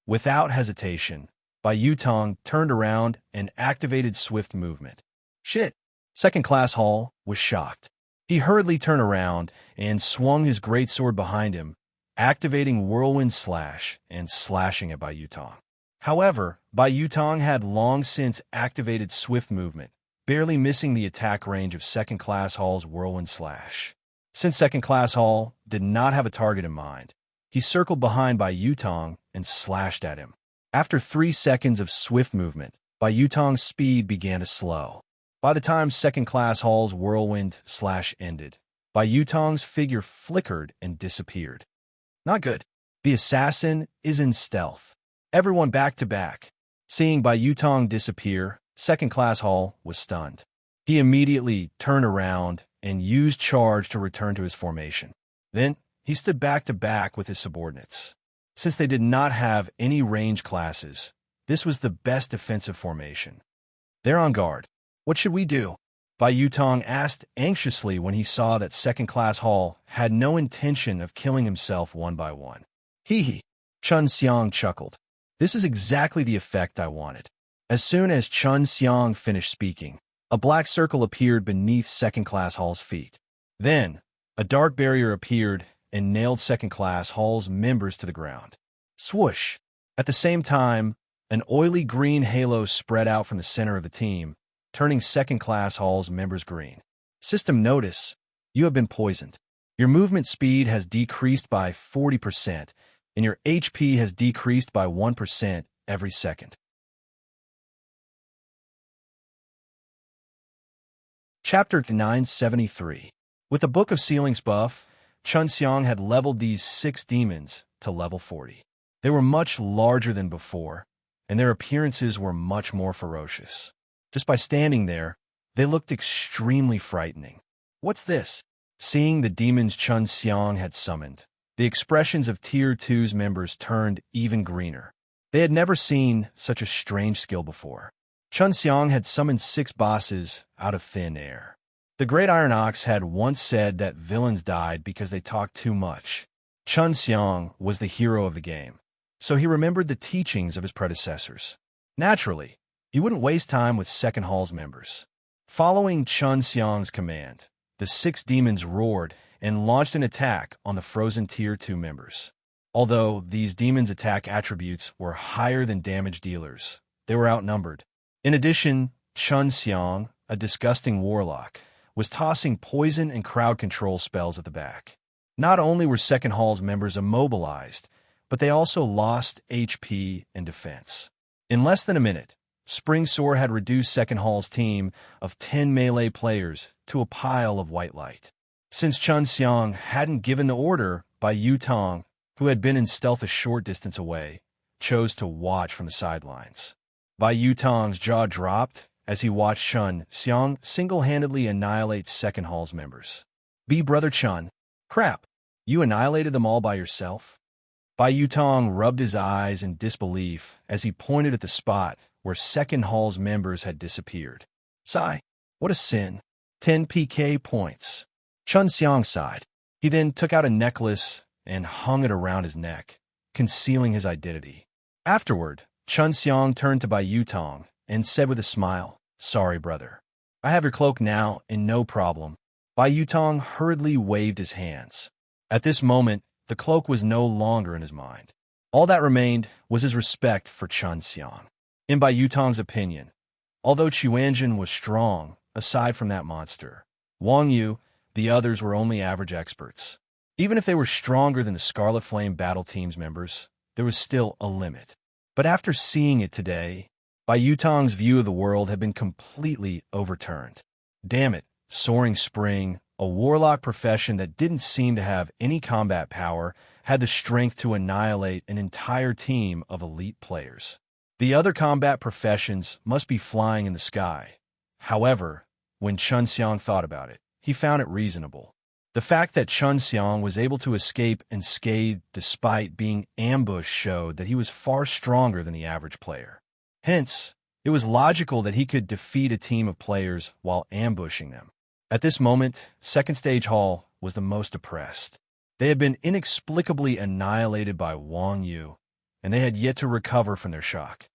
Without hesitation, Bai Yutong turned around and activated swift movement. Shit! Second-Class Hall was shocked. He hurriedly turned around and swung his greatsword behind him, activating Whirlwind Slash and slashing at Bai Yutong. However, Bai Yutong had long since activated swift movement, barely missing the attack range of Second-Class Hall's Whirlwind Slash. Since Second-Class Hall did not have a target in mind, he circled behind Bai Yutong and slashed at him. After 3 seconds of swift movement, Bai Yutong's speed began to slow. By the time Second-Class Hall's Whirlwind Slash ended, Bai Yutong's figure flickered and disappeared. Not good. The assassin is in stealth. Everyone back to back. Seeing Bai Yutong disappear, Second-Class Hall was stunned. He immediately turned around and used charge to return to his formation. Then, he stood back to back with his subordinates. Since they did not have any range classes, this was the best defensive formation. They're on guard. What should we do? Bai Yutong asked anxiously when he saw that Second-Class Hall had no intention of killing himself one by one. Hee hee. Chun Xiang chuckled. This is exactly the effect I wanted. As soon as Chun Xiang finished speaking, a black circle appeared beneath Second-Class Hall's feet. Then, a dark barrier appeared and nailed Second-Class Hall's members to the ground. Swoosh! At the same time, an oily green halo spread out from the center of the team, turning Second-Class Hall's members green. System notice: you have been poisoned. Your movement speed has decreased by 40%, and your HP has decreased by 1% every second. Chapter 973. With the Book of Ceilings buff, Chun Xiang had leveled these 6 demons to level 40. They were much larger than before, and their appearances were much more ferocious. Just by standing there, they looked extremely frightening. What's this? Seeing the demons Chun Xiang had summoned, the expressions of Tier 2's members turned even greener. They had never seen such a strange skill before. Chun Xiang had summoned 6 bosses out of thin air. The Great Iron Ox had once said that villains died because they talked too much. Chun Xiang was the hero of the game, so he remembered the teachings of his predecessors. Naturally, he wouldn't waste time with Second Hall's members. Following Chun Xiang's command, the 6 demons roared and launched an attack on the frozen Tier 2 members. Although these demons' attack attributes were higher than damage dealers, they were outnumbered. In addition, Chun Xiang, a disgusting warlock, was tossing poison and crowd control spells at the back. Not only were Second Hall's members immobilized, but they also lost HP and defense. In less than a minute, Spring Sword had reduced Second Hall's team of 10 melee players to a pile of white light. Since Chun Xiang hadn't given the order, Bai Yutong, who had been in stealth a short distance away, chose to watch from the sidelines. Bai Yutong's jaw dropped as he watched Chun Xiang single-handedly annihilate Second Hall's members. Brother Chun, crap, you annihilated them all by yourself? Bai Yutong rubbed his eyes in disbelief as he pointed at the spot where Second Hall's members had disappeared. Sigh, what a sin. 10 PK points. Chun Xiang sighed. He then took out a necklace and hung it around his neck, concealing his identity. Afterward, Chun Xiang turned to Bai Yutong and said with a smile, "Sorry, brother. I have your cloak now, and no problem." Bai Yutong hurriedly waved his hands. At this moment, the cloak was no longer in his mind. All that remained was his respect for Chun Xiang. In Bai Yutong's opinion, although Chuanjin was strong, aside from that monster, Wang Yu, the others were only average experts. Even if they were stronger than the Scarlet Flame Battle Team's members, there was still a limit. But after seeing it today, Bai Yutong's view of the world had been completely overturned. Damn it, Soaring Spring, a warlock profession that didn't seem to have any combat power, had the strength to annihilate an entire team of elite players. The other combat professions must be flying in the sky. However, when Chun Xiang thought about it, he found it reasonable. The fact that Chun Xiang was able to escape unscathed despite being ambushed showed that he was far stronger than the average player. Hence, it was logical that he could defeat a team of players while ambushing them. At this moment, Second Stage Hall was the most oppressed. They had been inexplicably annihilated by Wang Yu, and they had yet to recover from their shock.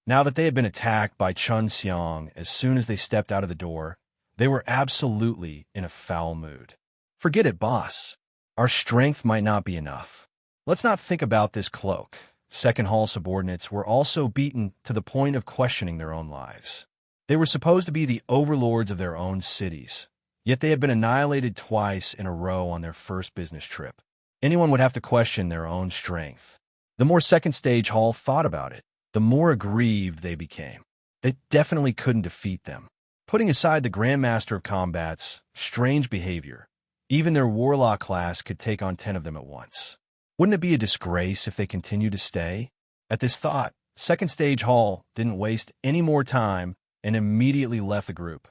Now that they had been attacked by Chun Xiang as soon as they stepped out of the door, they were absolutely in a foul mood. Forget it, boss. Our strength might not be enough. Let's not think about this cloak. Second Hall subordinates were also beaten to the point of questioning their own lives. They were supposed to be the overlords of their own cities, yet they had been annihilated twice in a row on their first business trip. Anyone would have to question their own strength. The more Second Stage Hall thought about it, the more aggrieved they became. They definitely couldn't defeat them. Putting aside the Grandmaster of Combat's strange behavior, even their warlock class could take on 10 of them at once. Wouldn't it be a disgrace if they continued to stay? At this thought, Second Stage Hall didn't waste any more time and immediately left the group.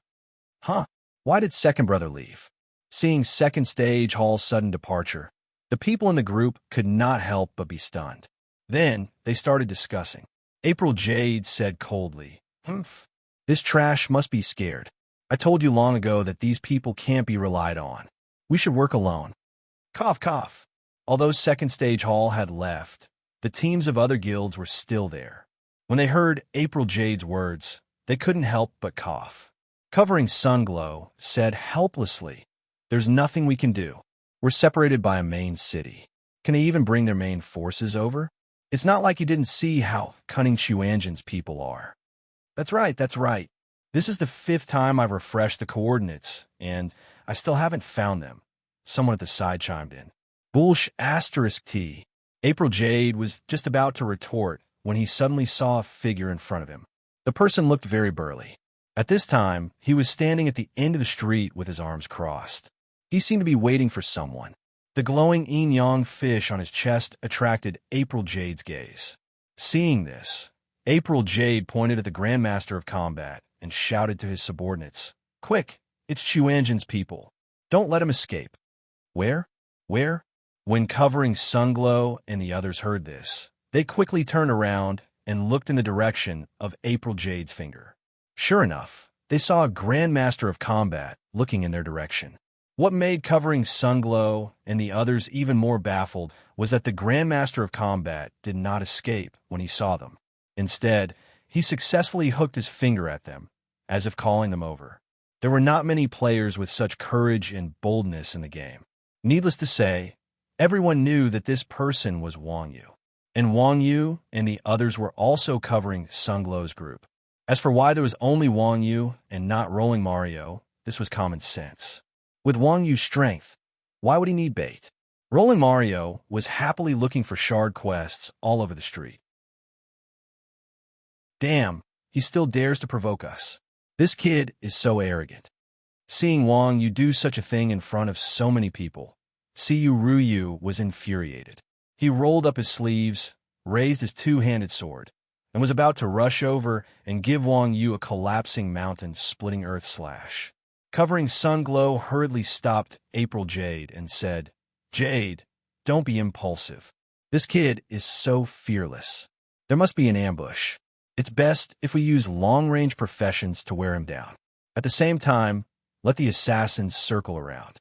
Huh? Why did Second Brother leave? Seeing Second Stage Hall's sudden departure, the people in the group could not help but be stunned. Then they started discussing. April Jade said coldly, "Humph. This trash must be scared. I told you long ago that these people can't be relied on. We should work alone." Cough, cough. Although Second Stage Hall had left, the teams of other guilds were still there. When they heard April Jade's words, they couldn't help but cough. Covering Sunglow said helplessly, "There's nothing we can do. We're separated by a main city. Can they even bring their main forces over? It's not like you didn't see how cunning Xuanzhen's people are." That's right, that's right. This is the 5th time I've refreshed the coordinates, and I still haven't found them. Someone at the side chimed in. Bullsh asterisk T. April Jade was just about to retort when he suddenly saw a figure in front of him. The person looked very burly. At this time, he was standing at the end of the street with his arms crossed. He seemed to be waiting for someone. The glowing yin-yang fish on his chest attracted April Jade's gaze. Seeing this, April Jade pointed at the Grandmaster of Combat and shouted to his subordinates, "Quick, it's Xuanzhen's people. Don't let him escape." Where? Where? When Covering Sunglow and the others heard this, they quickly turned around and looked in the direction of April Jade's finger. Sure enough, they saw a Grandmaster of Combat looking in their direction. What made Covering Sunglow and the others even more baffled was that the Grandmaster of Combat did not escape when he saw them. Instead, he successfully hooked his finger at them, as if calling them over. There were not many players with such courage and boldness in the game. Needless to say, everyone knew that this person was Wang Yu. And Wang Yu and the others were also covering Sunglow's group. As for why there was only Wang Yu and not Rolling Mario, this was common sense. With Wang Yu's strength, why would he need bait? Rolling Mario was happily looking for shard quests all over the street. Damn, he still dares to provoke us. This kid is so arrogant. Seeing Wang Yu do such a thing in front of so many people, Siyu Ruyu was infuriated. He rolled up his sleeves, raised his two-handed sword, and was about to rush over and give Wang Yu a collapsing mountain-splitting earth slash. Covering Sunglow hurriedly stopped April Jade and said, "Jade, don't be impulsive. This kid is so fearless. There must be an ambush. It's best if we use long-range professions to wear him down. At the same time, let the assassins circle around."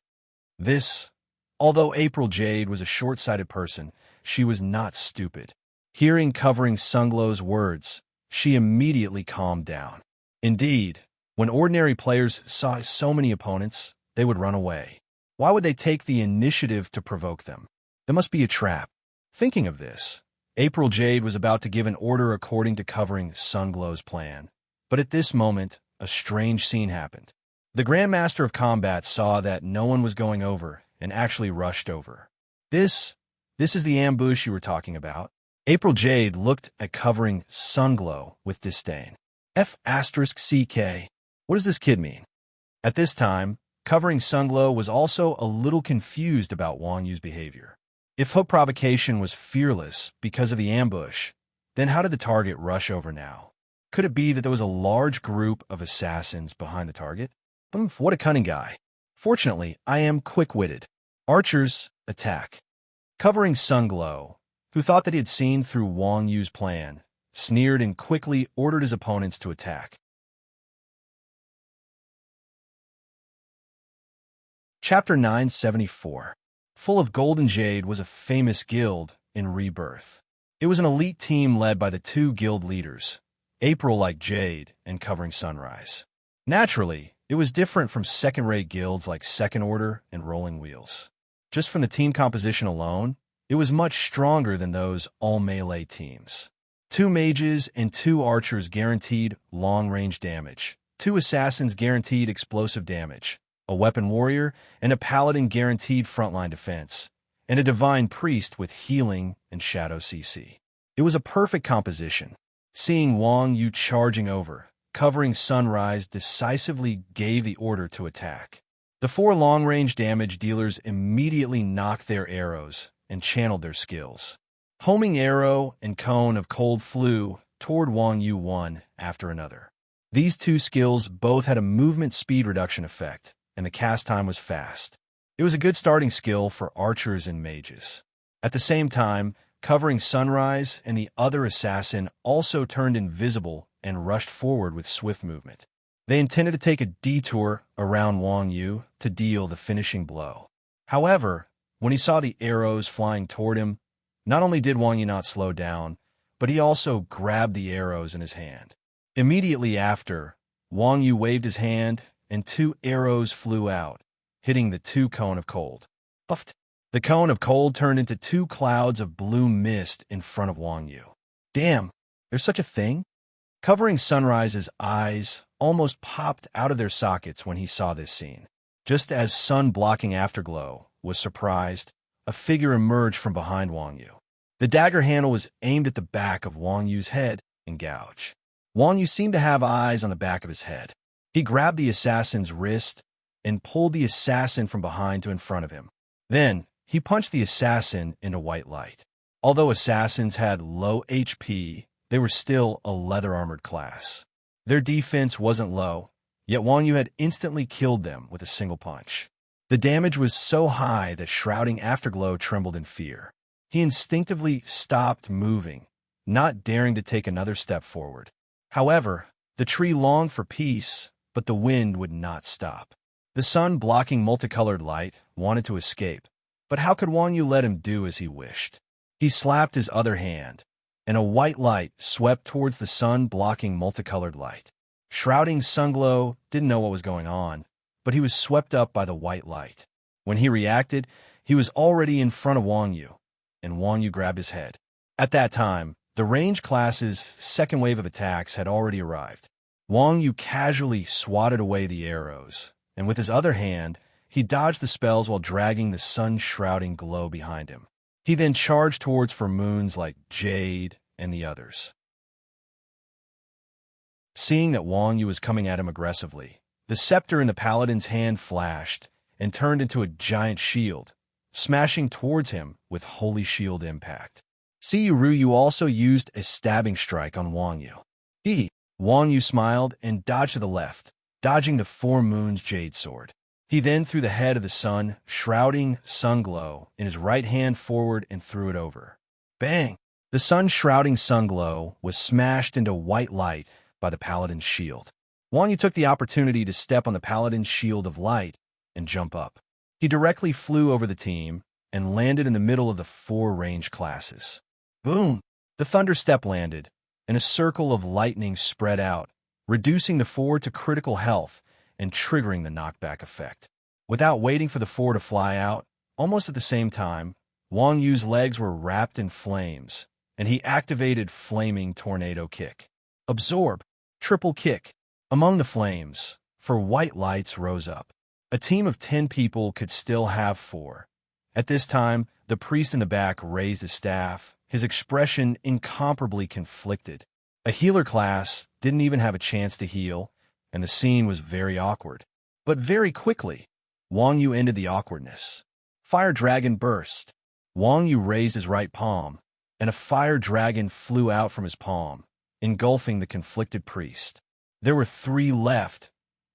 Although April Jade was a short-sighted person, she was not stupid. Hearing Covering Sunglow's words, she immediately calmed down. Indeed, when ordinary players saw so many opponents, they would run away. Why would they take the initiative to provoke them? There must be a trap. Thinking of this, April Jade was about to give an order according to Covering Sunglow's plan. But at this moment, a strange scene happened. The Grandmaster of Combat saw that no one was going over and actually rushed over. This is the ambush you were talking about. April Jade looked at covering Sunglow with disdain. F***CK. What does this kid mean? At this time, covering Sunglow was also a little confused about Wang Yu's behavior. If hook provocation was fearless because of the ambush, then how did the target rush over now? Could it be that there was a large group of assassins behind the target? What a cunning guy. Fortunately, I am quick-witted. Archers, attack. Covering Sunglow, who thought that he had seen through Wang Yu's plan, sneered and quickly ordered his opponents to attack. Chapter 974. Full of Golden Jade was a famous guild in Rebirth. It was an elite team led by the two guild leaders, April like Jade and Covering Sunrise. Naturally, it was different from second-rate guilds like Second Order and Rolling Wheels. Just from the team composition alone, it was much stronger than those all-melee teams. 2 mages and 2 archers guaranteed long-range damage. 2 assassins guaranteed explosive damage. A weapon warrior and a paladin guaranteed frontline defense. And a divine priest with healing and shadow CC. It was a perfect composition. Seeing Wang Yu charging over, Covering Sunrise decisively gave the order to attack. The 4 long-range damage dealers immediately knocked their arrows and channeled their skills. Homing arrow and cone of cold flew toward Wang Yu one after another. These 2 skills both had a movement speed reduction effect, and the cast time was fast. It was a good starting skill for archers and mages. At the same time, Covering Sunrise and the other assassin also turned invisible and rushed forward with swift movement. They intended to take a detour around Wang Yu to deal the finishing blow. However, when he saw the arrows flying toward him, not only did Wang Yu not slow down, but he also grabbed the arrows in his hand. Immediately after, Wang Yu waved his hand and 2 arrows flew out, hitting the 2 cone of cold. Puffed. The cone of cold turned into 2 clouds of blue mist in front of Wang Yu. Damn, there's such a thing? Covering Sunrise's eyes almost popped out of their sockets when he saw this scene. Just as sun-blocking afterglow was surprised, a figure emerged from behind Wang Yu. The dagger handle was aimed at the back of Wang Yu's head and gouge. Wang Yu seemed to have eyes on the back of his head. He grabbed the assassin's wrist and pulled the assassin from behind to in front of him. Then, he punched the assassin into white light. Although assassins had low HP, they were still a leather-armored class. Their defense wasn't low, yet Wang Yu had instantly killed them with a single punch. The damage was so high that Shrouding Afterglow trembled in fear. He instinctively stopped moving, not daring to take another step forward. However, the tree longed for peace, but the wind would not stop. The sun blocking multicolored light wanted to escape, but how could Wang Yu let him do as he wished? He slapped his other hand, and a white light swept towards the sun blocking multicolored light. Shrouding Sunglow didn't know what was going on, but he was swept up by the white light. When he reacted, he was already in front of Wang Yu, and Wang Yu grabbed his head. At that time, the range class's second wave of attacks had already arrived. Wang Yu casually swatted away the arrows, and with his other hand, he dodged the spells while dragging the sun-shrouding glow behind him. He then charged towards Moons like Jade and the others. Seeing that Wang Yu was coming at him aggressively, the scepter in the paladin's hand flashed and turned into a giant shield, smashing towards him with holy shield impact. Ryu also used a stabbing strike on Wang Yu. Wang Yu smiled and dodged to the left, dodging the 4 Moons Jade sword. He then threw the head of the sun, shrouding Sunglow, in his right hand forward and threw it over. Bang! The sun-shrouding Sunglow was smashed into white light by the paladin's shield. Wang Yu took the opportunity to step on the paladin's shield of light and jump up. He directly flew over the team and landed in the middle of the 4 range classes. Boom! The thunder step landed, and a circle of lightning spread out, reducing the 4 to critical health and triggering the knockback effect. Without waiting for the 4 to fly out, almost at the same time, Wang Yu's legs were wrapped in flames, and he activated Flaming Tornado Kick. Absorb! Triple kick! Among the flames, 4 white lights rose up. A team of 10 people could still have 4, At this time, the priest in the back raised his staff, his expression incomparably conflicted. A healer class didn't even have a chance to heal, and the scene was very awkward. But very quickly, Wang Yu ended the awkwardness. Fire dragon burst. Wang Yu raised his right palm, and a fire dragon flew out from his palm, engulfing the conflicted priest. There were 3 left.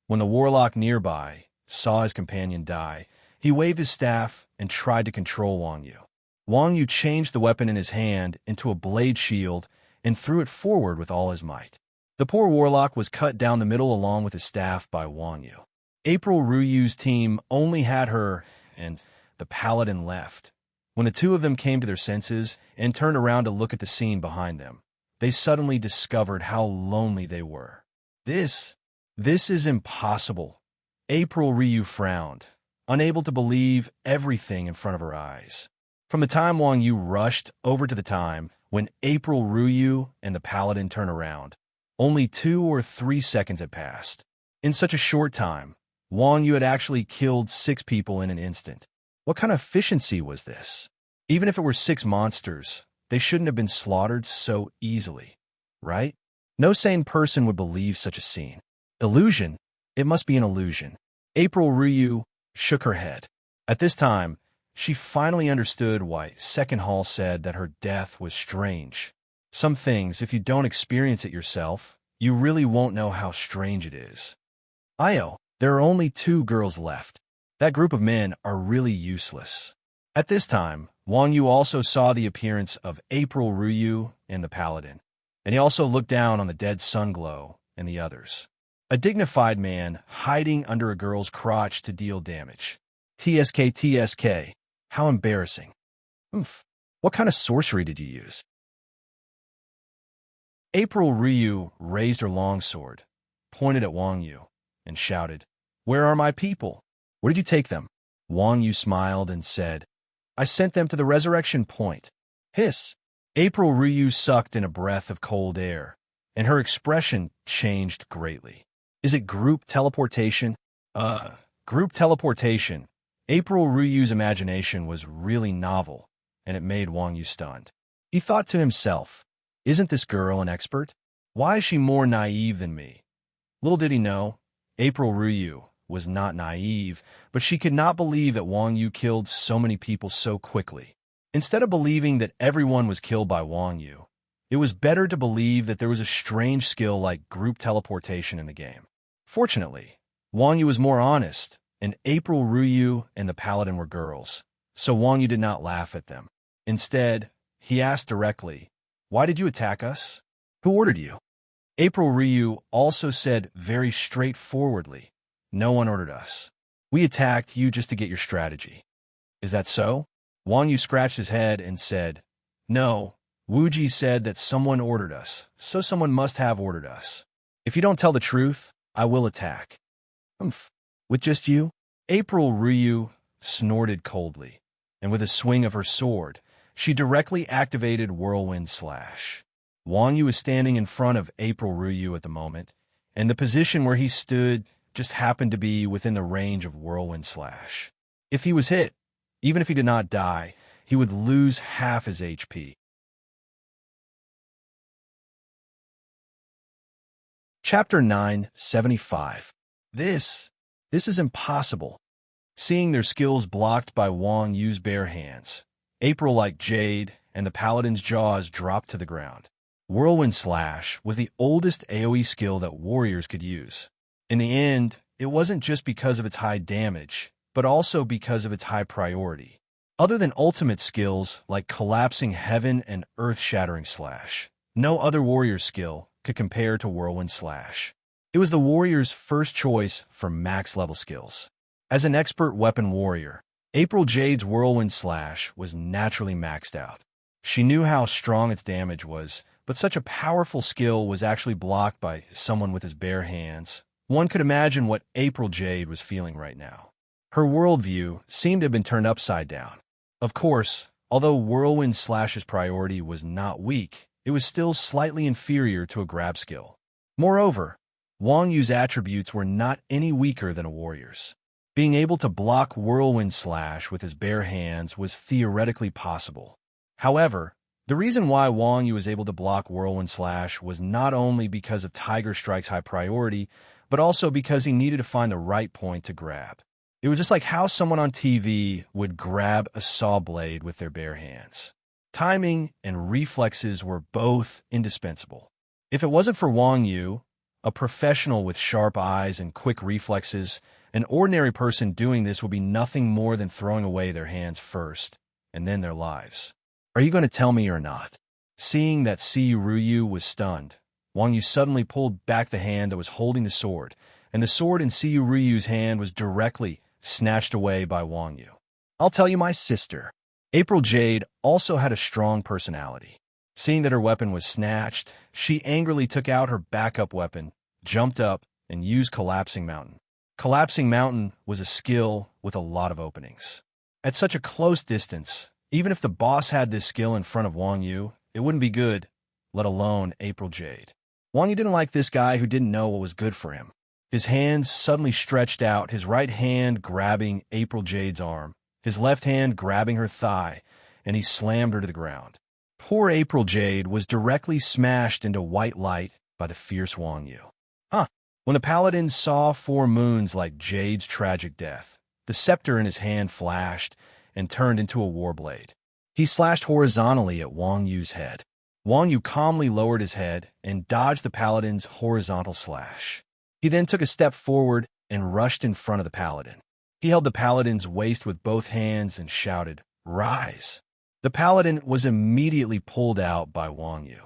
When the warlock nearby saw his companion die, he waved his staff and tried to control Wang Yu. Wang Yu changed the weapon in his hand into a blade shield and threw it forward with all his might. The poor warlock was cut down the middle along with his staff by Wang Yu. April Ruyu's team only had her and the paladin left. When the 2 of them came to their senses and turned around to look at the scene behind them, they suddenly discovered how lonely they were. This is impossible. April Ryu frowned, unable to believe everything in front of her eyes. From the time Wang Yu rushed over to the time when April Ryu and the paladin turned around, only 2 or 3 seconds had passed. In such a short time, Wang Yu had actually killed 6 people in an instant. What kind of efficiency was this? Even if it were 6 monsters, they shouldn't have been slaughtered so easily, right? No sane person would believe such a scene. Illusion? It must be an illusion. April Ryu shook her head. At this time, she finally understood why Second Hall said that her death was strange. Some things, if you don't experience it yourself, you really won't know how strange it is. Io, there are only 2 girls left. That group of men are really useless. At this time, Wang Yu also saw the appearance of April Ryu and the paladin, and he also looked down on the dead Sunglow and the others. A dignified man hiding under a girl's crotch to deal damage. TSK. How embarrassing. Oof. What kind of sorcery did you use? April Ryu raised her longsword, pointed at Wang Yu, and shouted, "Where are my people? Where did you take them?" Wang Yu smiled and said, "I sent them to the resurrection point." Hiss. April Ryu sucked in a breath of cold air, and her expression changed greatly. Is it group teleportation? Group teleportation. April Ryu's imagination was really novel, and it made Wang Yu stunned. He thought to himself, isn't this girl an expert? Why is she more naive than me? Little did he know, April Ryu was not naive, but she could not believe that Wang Yu killed so many people so quickly. Instead of believing that everyone was killed by Wang Yu, it was better to believe that there was a strange skill like group teleportation in the game. Fortunately, Wang Yu was more honest, and April Ryu and the paladin were girls, so Wang Yu did not laugh at them. Instead, he asked directly, "Why did you attack us? Who ordered you?" April Ryu also said very straightforwardly, "No one ordered us. We attacked you just to get your strategy." "Is that so?" Wang Yu scratched his head and said, "No, Wuji said that someone ordered us, so someone must have ordered us. If you don't tell the truth, I will attack." "Humph. With just you?" April Ryu snorted coldly, and with a swing of her sword, she directly activated Whirlwind Slash. Wang Yu was standing in front of April Ryu at the moment, and the position where he stood just happened to be within the range of Whirlwind Slash. If he was hit, even if he did not die, he would lose half his HP. Chapter 975. This is impossible. Seeing their skills blocked by Wang Yu's bare hands, April like Jade and the paladin's jaws dropped to the ground. Whirlwind Slash was the oldest AoE skill that warriors could use. In the end, it wasn't just because of its high damage, but also because of its high priority. Other than ultimate skills like collapsing heaven and earth-shattering slash, no other warrior skill could compare to Whirlwind Slash. It was the warrior's first choice for max-level skills. As an expert weapon warrior, April Jade's Whirlwind Slash was naturally maxed out. She knew how strong its damage was, but such a powerful skill was actually blocked by someone with his bare hands. One could imagine what April Jade was feeling right now. Her worldview seemed to have been turned upside down. Of course, although Whirlwind Slash's priority was not weak, it was still slightly inferior to a grab skill. Moreover, Wang Yu's attributes were not any weaker than a warrior's. Being able to block Whirlwind Slash with his bare hands was theoretically possible. However, the reason why Wang Yu was able to block Whirlwind Slash was not only because of Tiger Strike's high priority, but also because he needed to find the right point to grab. It was just like how someone on TV would grab a saw blade with their bare hands. Timing and reflexes were both indispensable. If it wasn't for Wang Yu, a professional with sharp eyes and quick reflexes, an ordinary person doing this would be nothing more than throwing away their hands first, and then their lives. Are you going to tell me or not? Seeing that Siyu Ryu was stunned, Wang Yu suddenly pulled back the hand that was holding the sword, and the sword in Siyu Ryu's hand was directly snatched away by Wang Yu. I'll tell you, my sister. April Jade also had a strong personality. Seeing that her weapon was snatched, she angrily took out her backup weapon, jumped up, and used Collapsing Mountain. Collapsing Mountain was a skill with a lot of openings. At such a close distance, even if the boss had this skill in front of Wang Yu, it wouldn't be good, let alone April Jade. Wang Yu didn't like this guy who didn't know what was good for him. His hands suddenly stretched out, his right hand grabbing April Jade's arm, his left hand grabbing her thigh, and he slammed her to the ground. Poor April Jade was directly smashed into white light by the fierce Wang Yu. When the paladin saw 4 moons like Jade's tragic death, the scepter in his hand flashed and turned into a warblade. He slashed horizontally at Wang Yu's head. Wang Yu calmly lowered his head and dodged the paladin's horizontal slash. He then took a step forward and rushed in front of the paladin. He held the paladin's waist with both hands and shouted, "Rise!" The paladin was immediately pulled out by Wang Yu.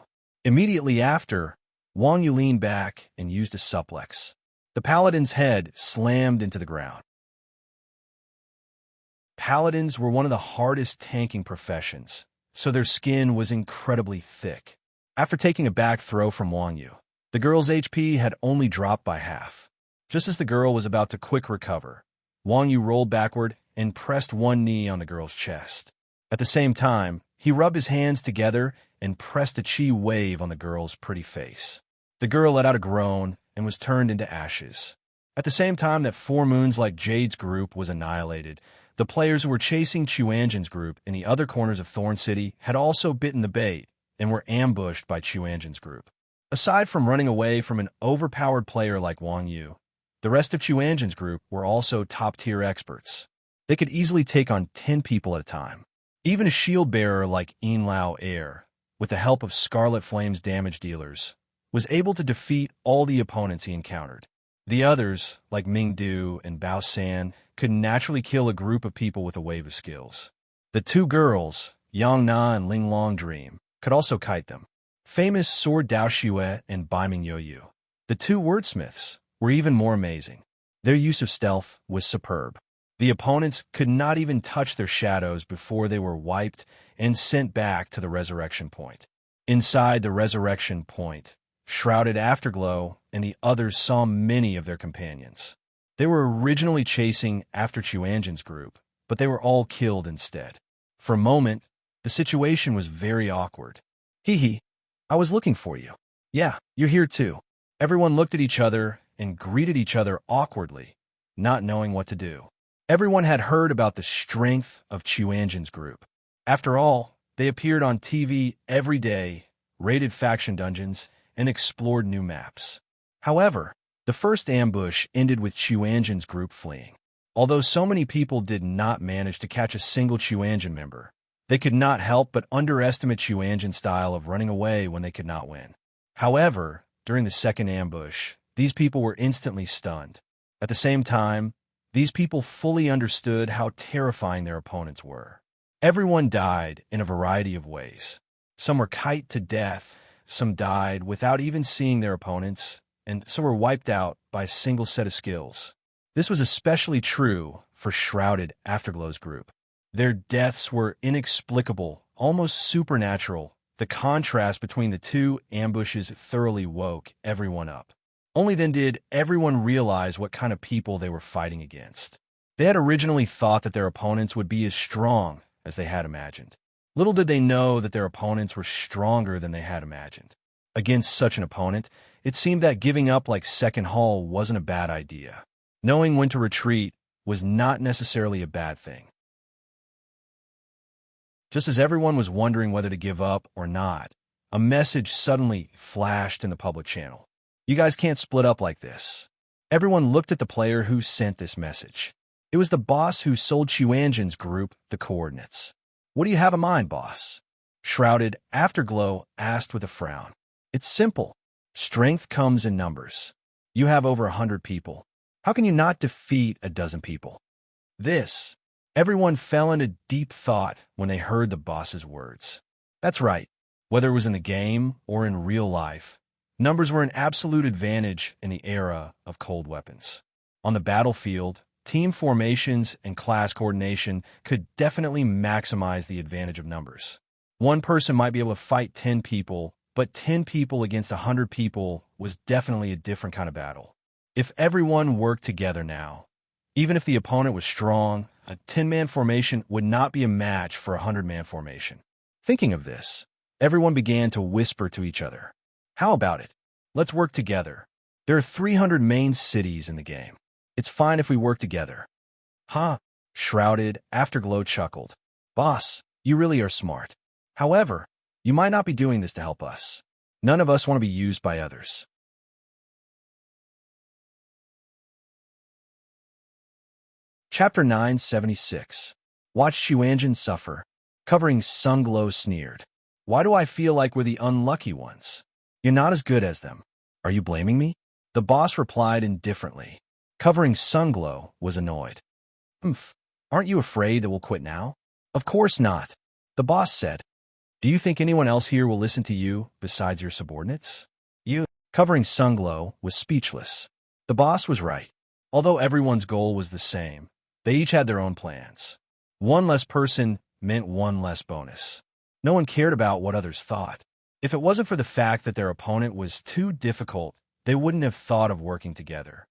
Immediately after, Wang Yu leaned back and used a suplex. The paladin's head slammed into the ground. Paladins were one of the hardest tanking professions, so their skin was incredibly thick. After taking a back throw from Wang Yu, the girl's HP had only dropped by half. Just as the girl was about to quick recover, Wang Yu rolled backward and pressed one knee on the girl's chest. At the same time, he rubbed his hands together and pressed a chi wave on the girl's pretty face. The girl let out a groan and was turned into ashes. At the same time that 4 moons like Jade's group was annihilated, the players who were chasing Chuanjin's group in the other corners of Thorn City had also bitten the bait and were ambushed by Chuanjin's group. Aside from running away from an overpowered player like Wang Yu, the rest of Chuanjin's group were also top-tier experts. They could easily take on 10 people at a time. Even a shield-bearer like Yin Lao Air, with the help of Scarlet Flame's damage dealers, was able to defeat all the opponents he encountered. The others, like Ming Du and Bao San, could naturally kill a group of people with a wave of skills. The 2 girls, Yang Na and Ling Long Dream, could also kite them. Famous Sword Dao Xue and Bai Ming Yoyu. The 2 wordsmiths were even more amazing. Their use of stealth was superb. The opponents could not even touch their shadows before they were wiped and sent back to the resurrection point. Inside the resurrection point, Shrouded Afterglow and the others saw many of their companions. They were originally chasing after Chuanjin's group, but they were all killed instead. For a moment, the situation was very awkward. Hee, I was looking for you. Yeah, you're here too. Everyone looked at each other and greeted each other awkwardly, not knowing what to do. Everyone had heard about the strength of Chuanjin's group. After all, they appeared on TV every day, raided faction dungeons, and explored new maps. However, the first ambush ended with Chuanjin's group fleeing. Although so many people did not manage to catch a single Chuanjin member, they could not help but underestimate Chuanjin's style of running away when they could not win. However, during the second ambush, these people were instantly stunned. At the same time, these people fully understood how terrifying their opponents were. Everyone died in a variety of ways. Some were kite to death, some died without even seeing their opponents, and some were wiped out by a single set of skills. This was especially true for Shrouded Afterglow's group. Their deaths were inexplicable, almost supernatural. The contrast between the 2 ambushes thoroughly woke everyone up. Only then did everyone realize what kind of people they were fighting against. They had originally thought that their opponents would be as strong as they had imagined. Little did they know that their opponents were stronger than they had imagined. Against such an opponent, it seemed that giving up like Second Hall wasn't a bad idea. Knowing when to retreat was not necessarily a bad thing. Just as everyone was wondering whether to give up or not, a message suddenly flashed in the public channel. You guys can't split up like this. Everyone looked at the player who sent this message. It was the boss who sold Chuanjin's group the coordinates. What do you have in mind, boss? Shrouded Afterglow asked with a frown. It's simple. Strength comes in numbers. You have over 100 people. How can you not defeat a dozen people? Everyone fell into deep thought when they heard the boss's words. That's right. Whether it was in the game or in real life, numbers were an absolute advantage in the era of cold weapons. On the battlefield, team formations and class coordination could definitely maximize the advantage of numbers. One person might be able to fight 10 people, but 10 people against 100 people was definitely a different kind of battle. If everyone worked together now, even if the opponent was strong, a 10-man formation would not be a match for a 100-man formation. Thinking of this, everyone began to whisper to each other. How about it? Let's work together. There are 300 main cities in the game. It's fine if we work together. Huh? Shrouded Afterglow chuckled. Boss, you really are smart. However, you might not be doing this to help us. None of us want to be used by others. Chapter 976. Watch Chuanjin suffer. Covering Sunglow sneered. Why do I feel like we're the unlucky ones? You're not as good as them. Are you blaming me? The boss replied indifferently. Covering Sunglow was annoyed. Aren't you afraid that we'll quit now? Of course not. The boss said. Do you think anyone else here will listen to you besides your subordinates? Covering Sunglow was speechless. The boss was right. Although everyone's goal was the same, they each had their own plans. One less person meant one less bonus. No one cared about what others thought. If it wasn't for the fact that their opponent was too difficult, they wouldn't have thought of working together.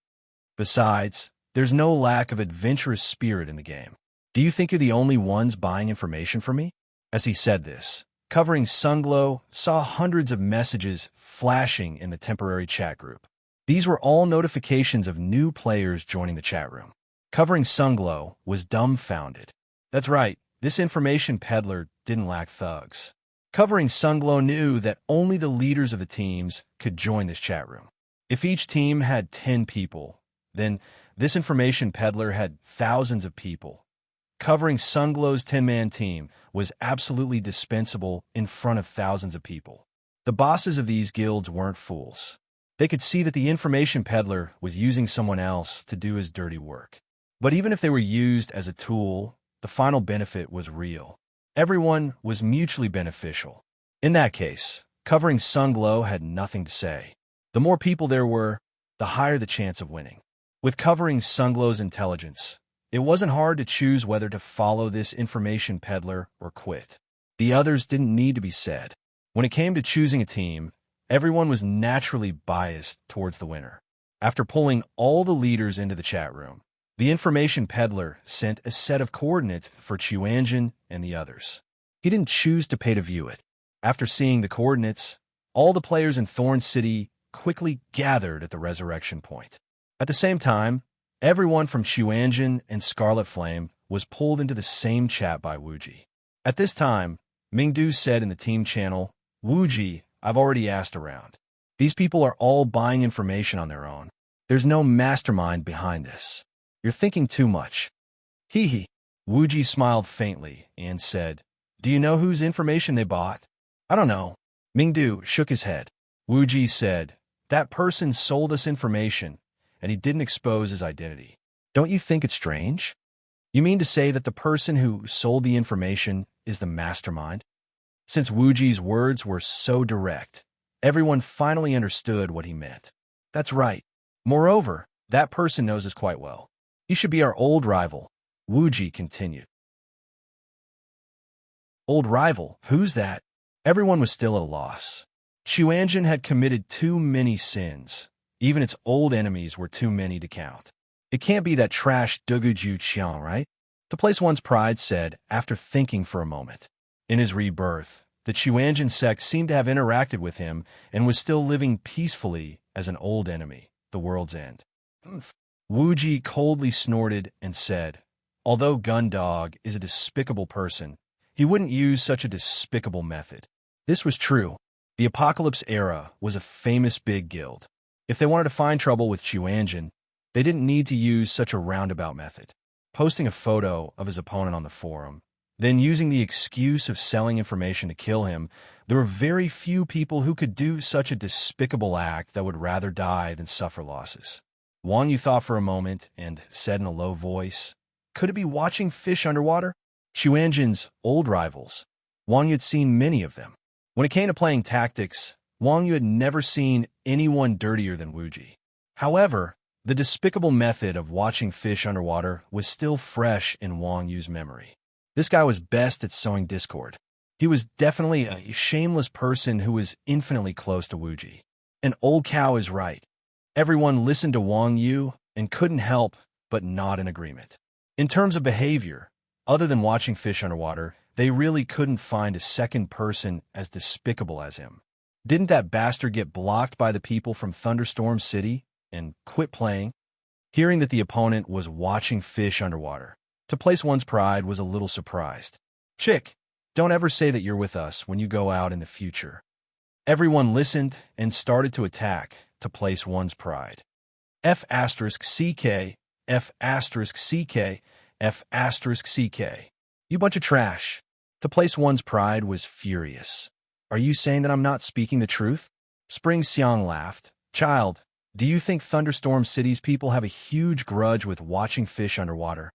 Besides, there's no lack of adventurous spirit in the game. Do you think you're the only ones buying information from me? As he said this, Covering Sunglow saw hundreds of messages flashing in the temporary chat group. These were all notifications of new players joining the chat room. Covering Sunglow was dumbfounded. That's right, this information peddler didn't lack thugs. Covering Sunglow knew that only the leaders of the teams could join this chat room. If each team had 10 people, then this information peddler had thousands of people. Covering Sunglow's 10-man team was absolutely dispensable in front of thousands of people. The bosses of these guilds weren't fools. They could see that the information peddler was using someone else to do his dirty work. But even if they were used as a tool, the final benefit was real. Everyone was mutually beneficial. In that case, Covering Sunglow had nothing to say. The more people there were, the higher the chance of winning. With Covering Sunglow's intelligence, it wasn't hard to choose whether to follow this information peddler or quit. The others didn't need to be said. When it came to choosing a team, everyone was naturally biased towards the winner. After pulling all the leaders into the chat room, the information peddler sent a set of coordinates for Chuanjin and the others. He didn't choose to pay to view it. After seeing the coordinates, all the players in Thorn City quickly gathered at the resurrection point. At the same time, everyone from Chuanjin and Scarlet Flame was pulled into the same chat by Wuji. At this time, Mingdu said in the team channel, Wuji, I've already asked around. These people are all buying information on their own. There's no mastermind behind this. You're thinking too much. Hee hee. Wuji smiled faintly and said, Do you know whose information they bought? I don't know. Mingdu shook his head. Wuji said, That person sold us information, and he didn't expose his identity. Don't you think it's strange? You mean to say that the person who sold the information is the mastermind? Since Wuji's words were so direct, everyone finally understood what he meant. That's right. Moreover, that person knows us quite well. He should be our old rival, Wuji continued. Old rival? Who's that? Everyone was still at a loss. Chuanjin had committed too many sins. Even its old enemies were too many to count. It can't be that trash Duguju Qiang, right? The place one's pride said after thinking for a moment. In his rebirth, the Chuanjin sect seemed to have interacted with him and was still living peacefully as an old enemy, the world's end. Wuji coldly snorted and said, although Gundog is a despicable person, he wouldn't use such a despicable method. This was true. The Apocalypse Era was a famous big guild. If they wanted to find trouble with Chuanjin, they didn't need to use such a roundabout method. Posting a photo of his opponent on the forum, then using the excuse of selling information to kill him, there were very few people who could do such a despicable act that would rather die than suffer losses. Wang Yu thought for a moment and said in a low voice, could it be watching fish underwater? Chuanjin's old rivals. Wang Yu had seen many of them. When it came to playing tactics, Wang Yu had never seen anyone dirtier than Wuji. However, the despicable method of watching fish underwater was still fresh in Wang Yu's memory. This guy was best at sowing discord. He was definitely a shameless person who was infinitely close to Wuji. An old cow is right. Everyone listened to Wang Yu and couldn't help but nod in agreement. In terms of behavior, other than watching fish underwater, they really couldn't find a second person as despicable as him. Didn't that bastard get blocked by the people from Thunderstorm City and quit playing? Hearing that the opponent was watching fish underwater, to place one's pride was a little surprised. Chick, don't ever say that you're with us when you go out in the future. Everyone listened and started to attack to place one's pride. F*CK, F*CK, F*CK. You bunch of trash. To place one's pride was furious. Are you saying that I'm not speaking the truth? Spring Xiang laughed. Child, do you think Thunderstorm City's people have a huge grudge with watching fish underwater?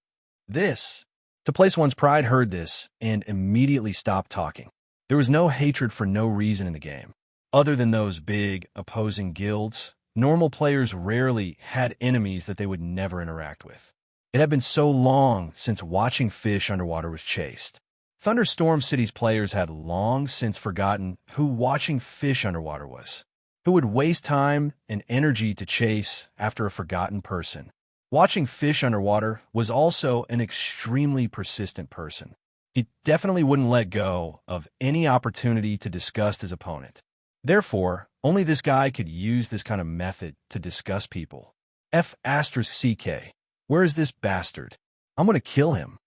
To place one's pride heard this and immediately stopped talking. There was no hatred for no reason in the game. Other than those big, opposing guilds, normal players rarely had enemies that they would never interact with. It had been so long since watching fish underwater was chased. Thunderstorm City's players had long since forgotten who watching fish underwater was, who would waste time and energy to chase after a forgotten person. Watching fish underwater was also an extremely persistent person. He definitely wouldn't let go of any opportunity to disgust his opponent. Therefore, only this guy could use this kind of method to disgust people. F*CK. Where is this bastard? I'm going to kill him.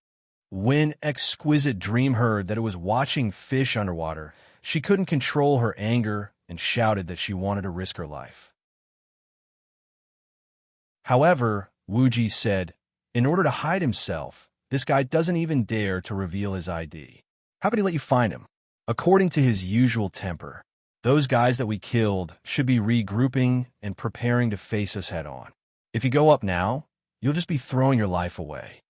When Exquisite Dream heard that it was watching fish underwater, she couldn't control her anger and shouted that she wanted to risk her life. However, Wuji said, in order to hide himself, this guy doesn't even dare to reveal his ID. How could he let you find him? According to his usual temper, those guys that we killed should be regrouping and preparing to face us head on. If you go up now, you'll just be throwing your life away.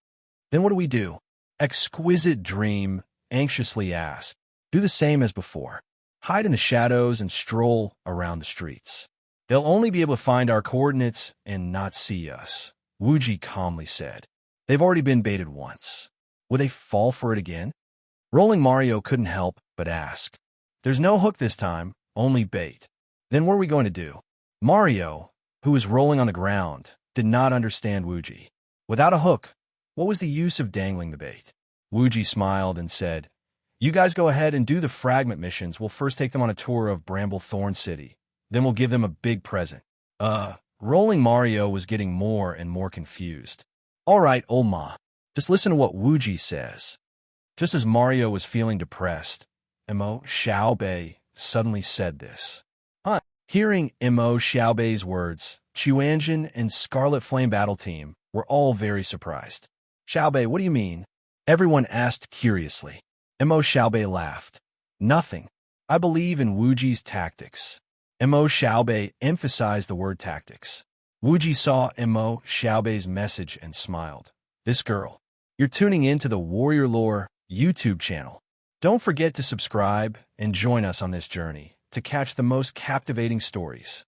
Then what do we do? Exquisite Dream anxiously asked. Do the same as before. Hide in the shadows and stroll around the streets. They'll only be able to find our coordinates and not see us, Wuji calmly said. They've already been baited once. Will they fall for it again? Rolling Mario couldn't help but ask. There's no hook this time, only bait. Then what are we going to do? Mario, who was rolling on the ground, did not understand Wuji. Without a hook, what was the use of dangling the bait? Wuji smiled and said, you guys go ahead and do the fragment missions. We'll first take them on a tour of Bramblethorn City. Then we'll give them a big present. Rolling Mario was getting more and more confused. All right, old ma, just listen to what Wuji says. Just as Mario was feeling depressed, Mo Xiaobei suddenly said this. Hearing Mo Xiaobei's words, Chuanjin and Scarlet Flame Battle Team were all very surprised. Xiaobei, what do you mean? Everyone asked curiously. Mo Xiaobei laughed. Nothing. I believe in Wuji's tactics. Mo Xiaobei emphasized the word tactics. Wuji saw Mo Xiaobei's message and smiled. This girl. You're tuning in to the Warrior Lore YouTube channel. Don't forget to subscribe and join us on this journey to catch the most captivating stories.